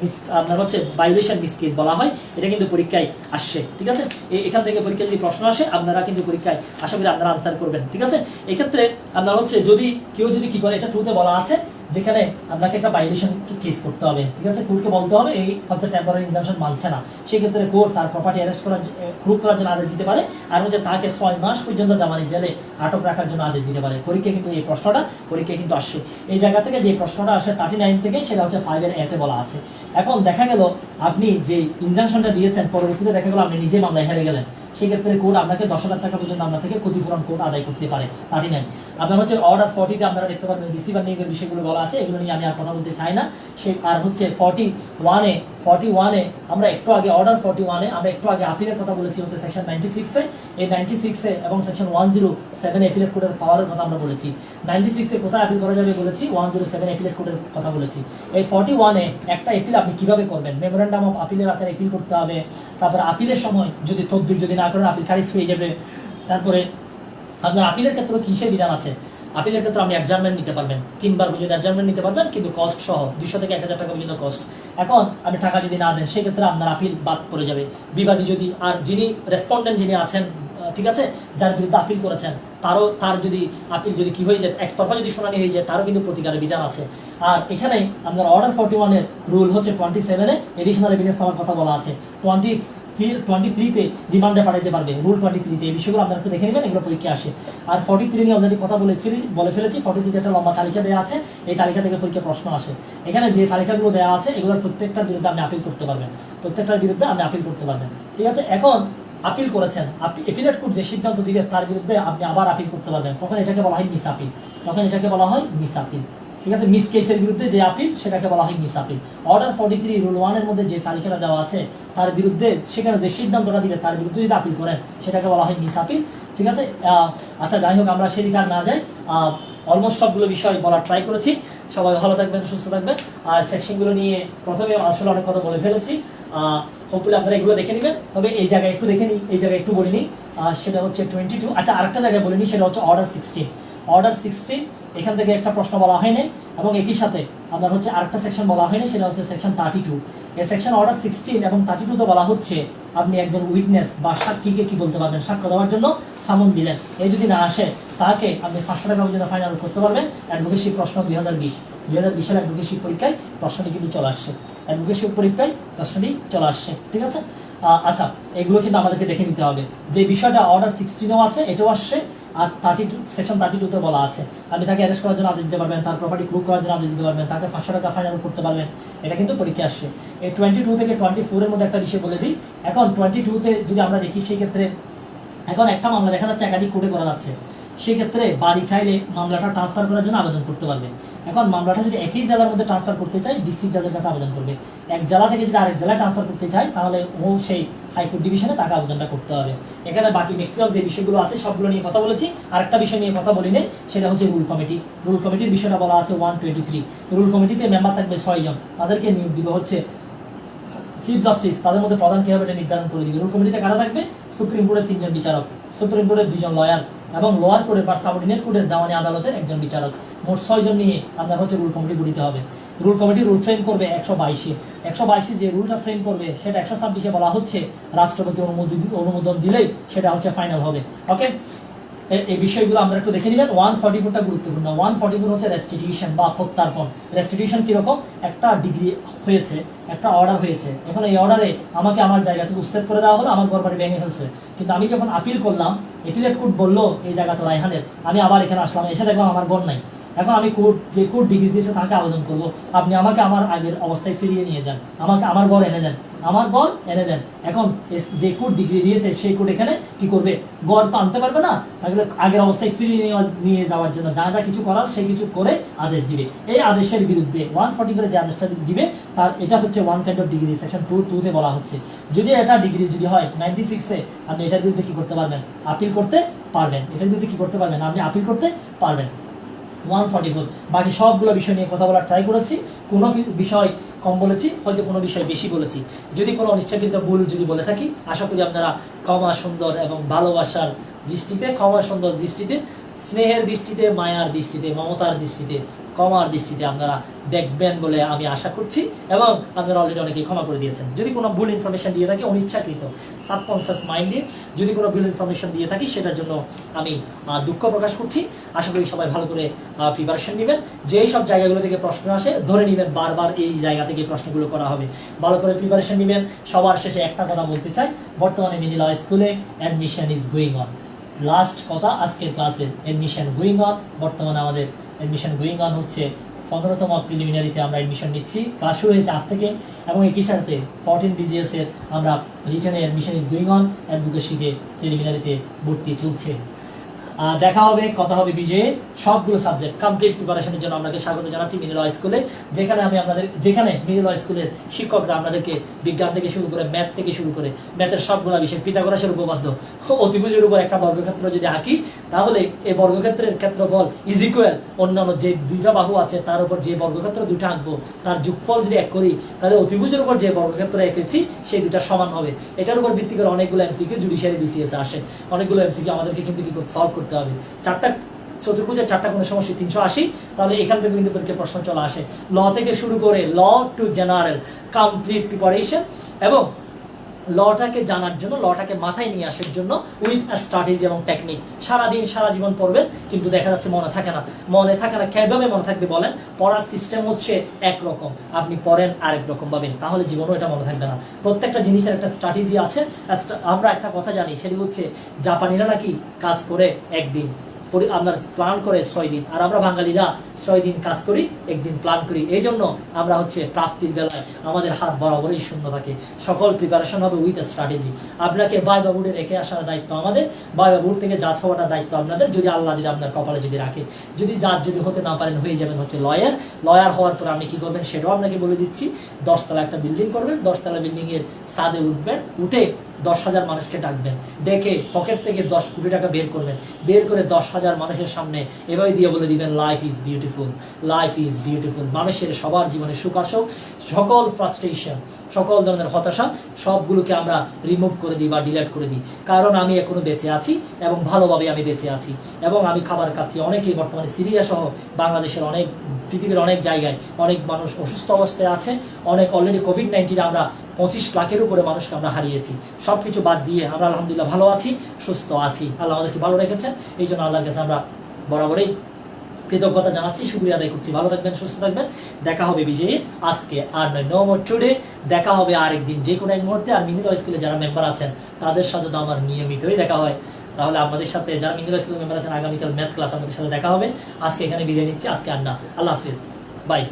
আপনার হচ্ছে ভায়োলেশন মিস কেস বলা হয়। এটা কিন্তু পরীক্ষায় আসছে, ঠিক আছে। এখান থেকে পরীক্ষায় যদি প্রশ্ন আসে আপনারা কিন্তু পরীক্ষায় আশা করি আপনারা আনসার করবেন, ঠিক আছে। এক্ষেত্রে আপনার হচ্ছে যদি কেউ যদি কি করে, এটা 2 তে বলা আছে যেখানে আপনাকে একটা ভায়োলেশন কেস করতে হবে, ঠিক আছে। কোর্টকে বলতে হবে এই হচ্ছে টেম্পোরারি ইনজাংশন মানছে না, সেক্ষেত্রে কোর্ট তার প্রপার্টি অ্যারেস্ট করার প্রুভ করার জন্য আদেশ দিতে পারে, আর হচ্ছে তাকে 6 মাস পর্যন্ত জামানি জেলে আটক রাখার জন্য আদেশ দিতে পারে। পরীক্ষা কিন্তু এই প্রশ্নটা পরীক্ষা কিন্তু আসছে। এই জায়গা থেকে যে প্রশ্নটা আসে 39 থেকে, সেটা হচ্ছে 5 এর এতে বলা আছে। এখন দেখা গেল আপনি যে ইনজাংশনটা দিয়েছেন, পরবর্তীতে দেখা গেল আপনি নিজে মামলায় হেরে গেলেন, সেক্ষেত্রে কোর্ট আপনাকে 10,000 টাকা পর্যন্ত আপনার থেকে ক্ষতিপূরণ কোর্ট আদায় করতে পারে। 39 আপনার হচ্ছে অর্ডার 40 তে আপনারা দেখতে পাবেন রিসিভার নিয়োগের বিষয়গুলো বলা আছে, এগুলো নিয়ে আমি আর কথা বলতে চাই না। আর হচ্ছে 41 এ আমরা একটু আগে অর্ডার 41 এ আমরা একটু আগে আপিলের কথা বলেছি, হচ্ছে সেকশন 96 এ। এই 96 এ এবং সেকশন 107 এপিলেট কোডের পাওয়ারের কথা আমরা বলেছি। 96 এ কোথায় আপিল করা যাবে বলেছি, 107 এপিলেট কোডের কথা বলেছি। এই 41 এ একটা এপিল আপনি কিভাবে করবেন, মেমোরেন্ডাম অফ আপিলের আকারে এপিল করতে হবে। তারপরে আপিলের সময় যদি তদবির যদি না করেন আপিল খারিজ হয়ে যাবে। তারপরে আপনার আপিলের ক্ষেত্রে কিসের বিধান আছে, আপিলের ক্ষেত্রে আপনি অ্যাডজার্নমেন্ট নিতে পারবেন, 3 বার পর্যন্ত অ্যাডজার্নমেন্ট নিতে পারবেন, কিন্তু কস্ট সহ 200 থেকে 1000 টাকা পর্যন্ত কস্ট। এখন আপনি টাকা যদি না দেন সেক্ষেত্রে আপনার আপিল বাদ পড়ে যাবে। বিবাদী যদি, আর যিনি রেসপন্ডেন্ট যিনি আছেন, ঠিক আছে, যার বিরুদ্ধে আপিল করেছেন, তার যদি আপিল যদি কি হয়ে যায়, একতরফা যদি শুনানি হয়ে যায়, তারও কিন্তু প্রতিকারের বিধান আছে। আর এখানে আপনার অর্ডার 41 এর রুল হচ্ছে 27 এ এডিশনাল এভিডেন্স আমার কথা বলা আছে। 23 তে রিমান্ডে পাঠাইতে পারবে, রুল 23 তে। এই বিষয়গুলো আপনারা একটু দেখে নেবেন, এগুলো পরীক্ষা আসে। আর 43 নিয়ে অলরেডি কথা বলে ফেলেছি। 43 তে একটা লম্বা তালিকা দেওয়া আছে, এই তালিকা থেকে পরীক্ষা প্রশ্ন আসে। এখানে যে তালিকাগুলো দেওয়া আছে এগুলোর প্রত্যেকটার বিরুদ্ধে আপনি আপিল করতে পারবেন, ঠিক আছে। এখন আপিল করেছেন, এপিলেট কোর্ট যে সিদ্ধান্ত দিবে তার বিরুদ্ধে আপনি আবার আপিল করতে পারবেন, তখন এটাকে বলা হয় মিস আপিল, ঠিক আছে। মিস কেসের বিরুদ্ধে যে আপিল সেটাকে বলা হয় মিস আপিল। অর্ডার 43 রুল 1 এর মধ্যে যে তালিকাটা দেওয়া আছে তার বিরুদ্ধে সেখানে যে সিদ্ধান্তটা দিবে তার বিরুদ্ধে যদি আপিল করেন সেটাকে বলা হয় মিস আপিল, ঠিক আছে। আচ্ছা, যাই হোক, আমরা সেদিকে আর না যাই। অলমোস্ট সবগুলো বিষয় বলার ট্রাই করেছি। সবাই ভালো থাকবেন, সুস্থ থাকবেন। আর সেকশনগুলো নিয়ে প্রথমে আসলে অনেক কথা বলে ফেলেছি, হোপফুলি আপনারা এগুলো দেখে নেবেন। তবে এই জায়গায় একটু দেখে নিই, এই জায়গায় একটু বলিনি, সেটা হচ্ছে 22। আচ্ছা, আরেকটা জায়গায় বলিনি, সেটা হচ্ছে অর্ডার 16। এখান থেকে একটা প্রশ্ন বলা হয়নি, এবং একই সাথে আপনার হচ্ছে আরেকটা সেকশন বলা হয়নি, সেটা হচ্ছে সেকশন 32। এই সেকশন অর্ডার 16 এবং 32 তে বলা হচ্ছে আপনি একজন উইটনেস বা সাক্ষীকে কি বলতে পারবেন, সাক্ষ্য দেওয়ার জন্য সামন দিলেন, এই যদি না আসে তাকে আপনি 500 টাকা পর্যন্ত ফাইনাল করতে পারবেন। অ্যাডভোকেসি প্রশ্ন 2020 এর অ্যাডভোকেসি পরীক্ষায় প্রশ্নটি কিন্তু চলে আসছে, ঠিক আছে। আচ্ছা, এগুলো কিন্তু আমাদেরকে দেখে নিতে হবে। যে বিষয়টা অর্ডার 16 আছে, এটাও আসছে। আর 32 সেকশন 32 তে বলা আছে আপনি তাকে অ্যারেস্ট করার জন্য আদেশ দিতে পারবেন, তার প্রপার্টি প্রুভ করার জন্য আদেশ দিতে পারবেন, তাকে 500 টাকা ফাইনাল করতে পারবেন। এটা কিন্তু পরীক্ষা আসছে। এই 22 থেকে 24 এর মধ্যে একটা বিষয় বলে দিই। এখন 22 তে যদি আমরা দেখি, সেই ক্ষেত্রে এখন একটা মামলা দেখা যাচ্ছে একাধিক কোর্টে করা যাচ্ছে, সেক্ষেত্রে বাড়ি চাইলে মামলাটা ট্রান্সফার করার জন্য আবেদন করতে পারবে। এখন মামলাটা যদি একই জেলার মধ্যে ট্রান্সফার করতে চাই, ডিস্ট্রিক্ট জাজের কাছে আবেদন করবে। এক জেলা থেকে যদি আরেক জেলায় ট্রান্সফার করতে চাই, তাহলে ও সেই হাইকোর্ট ডিভিশনে তাকে আবেদনটা করতে হবে। এখানে বাকি ম্যাক্সিমাম যে বিষয়গুলো আছে সবগুলো নিয়ে কথা বলেছি। আরেকটা বিষয় নিয়ে কথা বলি নেই, সেটা হচ্ছে রুল কমিটির বিষয়টা বলা আছে 123। রুল কমিটিতে মেম্বার থাকবে 6 জন, তাদেরকে নিয়োগ দিবে হচ্ছে চিফ জাস্টিস, তাদের মধ্যে প্রধান কে হবে এটা নির্ধারণ করে দিবে। রুল কমিটিতে কারা থাকবে? সুপ্রিম কোর্টের 3 জন বিচারক, সুপ্রিম কোর্টের 2 জন লয়ার, এবং লোয়ার কোর্টের বা সাবঅর্ডিনেট কোর্টের দেওয়ানি আদালতের 1 জন বিচারক। মোট 6 জন নিয়ে আপনার হচ্ছে রুল কমিটি গঠিত হবে। রুল কমিটি রুল ফ্রেম করবে 122 যে রুলটা ফ্রেম করবে সেটা 126 বলা হচ্ছে রাষ্ট্রপতি অনুমোদন দিলেই সেটা হচ্ছে ফাইনাল হবে। ওকে, এই বিষয়গুলো আমরা একটু দেখে নেবেন। 144টা গুরুত্বপূর্ণ। 144 হচ্ছে রেস্টিটিউশন বা প্রত্যার্পণ। রেস্টিটিউশন কিরকম? একটা ডিগ্রি হয়েছে, একটা অর্ডার হয়েছে, এখন এই অর্ডারে আমাকে আমার জায়গা থেকে উচ্ছেদ করে দেওয়া হলো, আমার ঘর বাড়ি ভেঙে ফেলছে, কিন্তু আমি যখন আপিল করলাম, এপিলেট কোর্ট বললো এই জায়গা তো রায়হানের, আমি আবার এখানে আসলাম, এসে দেখলাম আমার ঘর নাই। এখন আমি কোড যে কোড ডিগ্রি দিয়েছে তাকে আবেদন করব, আপনি আমাকে আমার আগের অবস্থায় ফিরিয়ে নিয়ে যান, আমাকে আমার ঘর এনে দেন, আমার ঘর এনে দেন। এখন যে কোড ডিগ্রি দিয়েছে সেই কোড এখানে কি করবে, গড় তো আনতে পারবে না, তাহলে আগের অবস্থায় ফিরিয়ে নিয়ে যাওয়ার জন্য যা যা কিছু করার সেই কিছু করে আদেশ দিবে। এই আদেশের বিরুদ্ধে 140 করে যে আদেশটা দিবে তার এটা হচ্ছে one kind of degree, section 2 তে বলা হচ্ছে। যদি এটা ডিগ্রি যদি হয় 96-এ, আপনি এটার বিরুদ্ধে কি করতে পারবেন, আপিল করতে পারবেন। এটার বিরুদ্ধে কি করতে পারবেন, আপনি আপিল করতে পারবেন। 144 বাকি সবগুলো বিষয় নিয়ে কথা বলার ট্রাই করেছি, কোনো বিষয় কম বলেছি, হয়তো কোনো বিষয় বেশি বলেছি। যদি কোনো অনিচ্ছাকৃত ভুল যদি বলে থাকি, আশা করি আপনারা ক্ষমা সুন্দর এবং ভালোবাসার দৃষ্টিতে, ক্ষমা সুন্দর দৃষ্টিতে, স্নেহের দৃষ্টিতে, মায়ার দৃষ্টিতে, মমতার দৃষ্টিতে, ক্ষমার দৃষ্টিতে আপনারা দেখবেন বলে আমি আশা করছি, এবং আপনারা অলরেডি অনেকেই ক্ষমা করে দিয়েছেন। যদি কোনো ভুল ইনফরমেশন দিয়ে থাকি অনিচ্ছাকৃত সাবকনসিয়াস মাইন্ডে যদি কোনো ভুল ইনফরমেশন দিয়ে থাকি, সেটার জন্য আমি দুঃখ প্রকাশ করছি। আশা করি সবাই ভালো করে প্রিপারেশন নেবেন। যেই সব জায়গাগুলো থেকে প্রশ্ন আসে ধরে নেবেন বারবার এই জায়গা থেকে প্রশ্নগুলো করা হবে, ভালো করে প্রিপারেশন নেবেন। সবার শেষে একটা কথা বলতে চাই, বর্তমানে মিডিল স্কুলে admission is going on. Last কথা আজকের ক্লাসের, অ্যাডমিশন গোয়িং অন। বর্তমানে আমাদের অ্যাডমিশন গোয়িং অন হচ্ছে, 15তম প্রিলিমিনারিতে আমরা অ্যাডমিশন নিচ্ছি, ক্লাস শুরু হয়েছে আজ থেকে, এবং একই সাথে 14 BGS এর আমরা রিটার্নে অ্যাডমিশন ইজ গোয়িং অন, অ্যাডভোকেসিতে প্রিলিমিনারিতে ভর্তি চলছে। দেখা হবে, কথা হবে বিজয়ে। সবগুলো সাবজেক্ট কমপ্লিট প্রিপারেশনের জন্য আপনাকে স্বাগত জানাচ্ছি মিডিল স্কুলে, যেখানে মিডিল স্কুলের শিক্ষকরা আপনাদেরকে বিজ্ঞান থেকে শুরু করে ম্যাথ থেকে শুরু করে ম্যাথের সবগুলো বিষয়, পিথাগোরাসের উপপাদ্য, অতিভুজের উপর একটা বর্গক্ষেত্র যদি আঁকি, তাহলে এই বর্গক্ষেত্রের ক্ষেত্রফল ইজ ইকুয়াল অন্যান্য যে দুইটা বাহু আছে তার উপর যে বর্গক্ষেত্র দুটো আঁকবো তার যোগফল যদি এক করি, তাহলে অতিভুজের উপর যে বর্গক্ষেত্র এঁকেছি সেই দুটা সমান হবে। এটার উপর ভিত্তি করে অনেকগুলো এমসিকিউ জুডিশিয়ারি BCS আসে, অনেকগুলো এমসিকিউ আমাদেরকে কিন্তু কি সলভ করতে হবে। চারটা চতুর্ভুজের চারটা কোনো সমস্যা 380, তাহলে এখান থেকে কিন্তু পরীক্ষার প্রশ্ন চলে আসে। ল থেকে শুরু করে ল টু জেনারেল কমপ্লিট প্রিপারেশন, এবং লটাকে জানার জন্য, লটাকে মাথায় নিয়ে আসার জন্য উইথ স্ট্র্যাটেজি এবং টেকনিক। সারাদিন সারা জীবন পড়বেন কিন্তু দেখা যাচ্ছে মনে থাকে না। কিভাবে মনে থাকবে বলেন? পড়ার সিস্টেম হচ্ছে একরকম, আপনি পড়েন আরেক রকম ভাবে, তাহলে জীবনও এটা মনে থাকবে না। প্রত্যেকটা জিনিসের একটা স্ট্র্যাটেজি আছে। আমরা একটা কথা জানি, সেটি হচ্ছে জাপানিরা নাকি কাজ করে একদিন, আপনার প্ল্যান করে 6 দিন, আর আমরা বাঙালিরা 6 দিন কাজ করি, একদিন প্ল্যান করি। এই জন্য আমরা হচ্ছে প্রাপ্তির বেলায় আমাদের হাত বরাবরই শূন্য থাকে। সকল প্রিপারেশন হবে উইথ স্ট্র্যাটেজি। আপনাকে ভাইবা বোর্ডে রেখে আসার দায়িত্ব আমাদের, ভাইবা বোর্ড থেকে জাজ হওয়াটার দায়িত্ব আপনাদের, যদি আল্লাহ যদি আপনার কপালে যদি রাখে। যদি জাজ যদি হতে না পারেন, হয়ে যাবেন হচ্ছে লয়ার হওয়ার পর আপনি কি করবেন সেটাও আপনাকে বলে দিচ্ছি। 10 তলা একটা বিল্ডিং করবেন, 10 তলা বিল্ডিং এর ছাদে উঠবেন, উঠে 10,000 মানুষকে ডাকবেন, ডেকে পকেট থেকে 10 কোটি টাকা বের করবেন, বের করে 10,000 মানুষের সামনে এভাবে দিয়ে বলে দিবেন, life is beautiful, life is beautiful. মানুষের সবার জীবনে সুখ আসুক, সকল ফ্রাস্ট্রেশন, সকল ধরনের হতাশা সবগুলোকে আমরা রিমুভ করে দিই বা ডিলিট করে দিই। কারণ আমি এখনো বেঁচে আছি এবং ভালোভাবে আমি বেঁচে আছি, এবং আমি খাবার খাচ্ছি। অনেকেই বর্তমানে সিরিয়া সহ বাংলাদেশের অনেক, পৃথিবীর অনেক জায়গায় অনেক মানুষ অসুস্থ অবস্থায় আছে। অনেক অলরেডি কোভিড-19 আমরা 25 লাখের উপরে মানুষকে আমরা হারিয়েছি। সব কিছু বাদ দিয়ে আমরা আলহামদুলিল্লাহ ভালো আছি, সুস্থ আছি। আল্লাহ আমাদেরকে ভালো রেখেছেন, এই জন্য আল্লাহর কাছে আমরা বরাবরই কৃতজ্ঞতা জানাচ্ছি, শুকরিয়া আদায় করছি। ভালো থাকবেন, সুস্থ থাকবেন। দেখা হবে বিজয়ী, আজকে আর নয়, নো মোর টুডে। দেখা হবে আরেকদিন যে কোনো এক মুহূর্তে। আর মিনিল স্কুলে যারা মেম্বার আছেন তাদের সাথে তো আমার নিয়মিতই দেখা হয়, তাহলে আমাদের সাথে যারা মিনিল স্কুলের মেম্বার আছেন আগামীকাল ম্যাথ ক্লাস আমাদের সাথে দেখা হবে। আজকে এখানে বিদায় নিচ্ছি, আজকে আর না। আল্লাহ হাফিজ, বাই।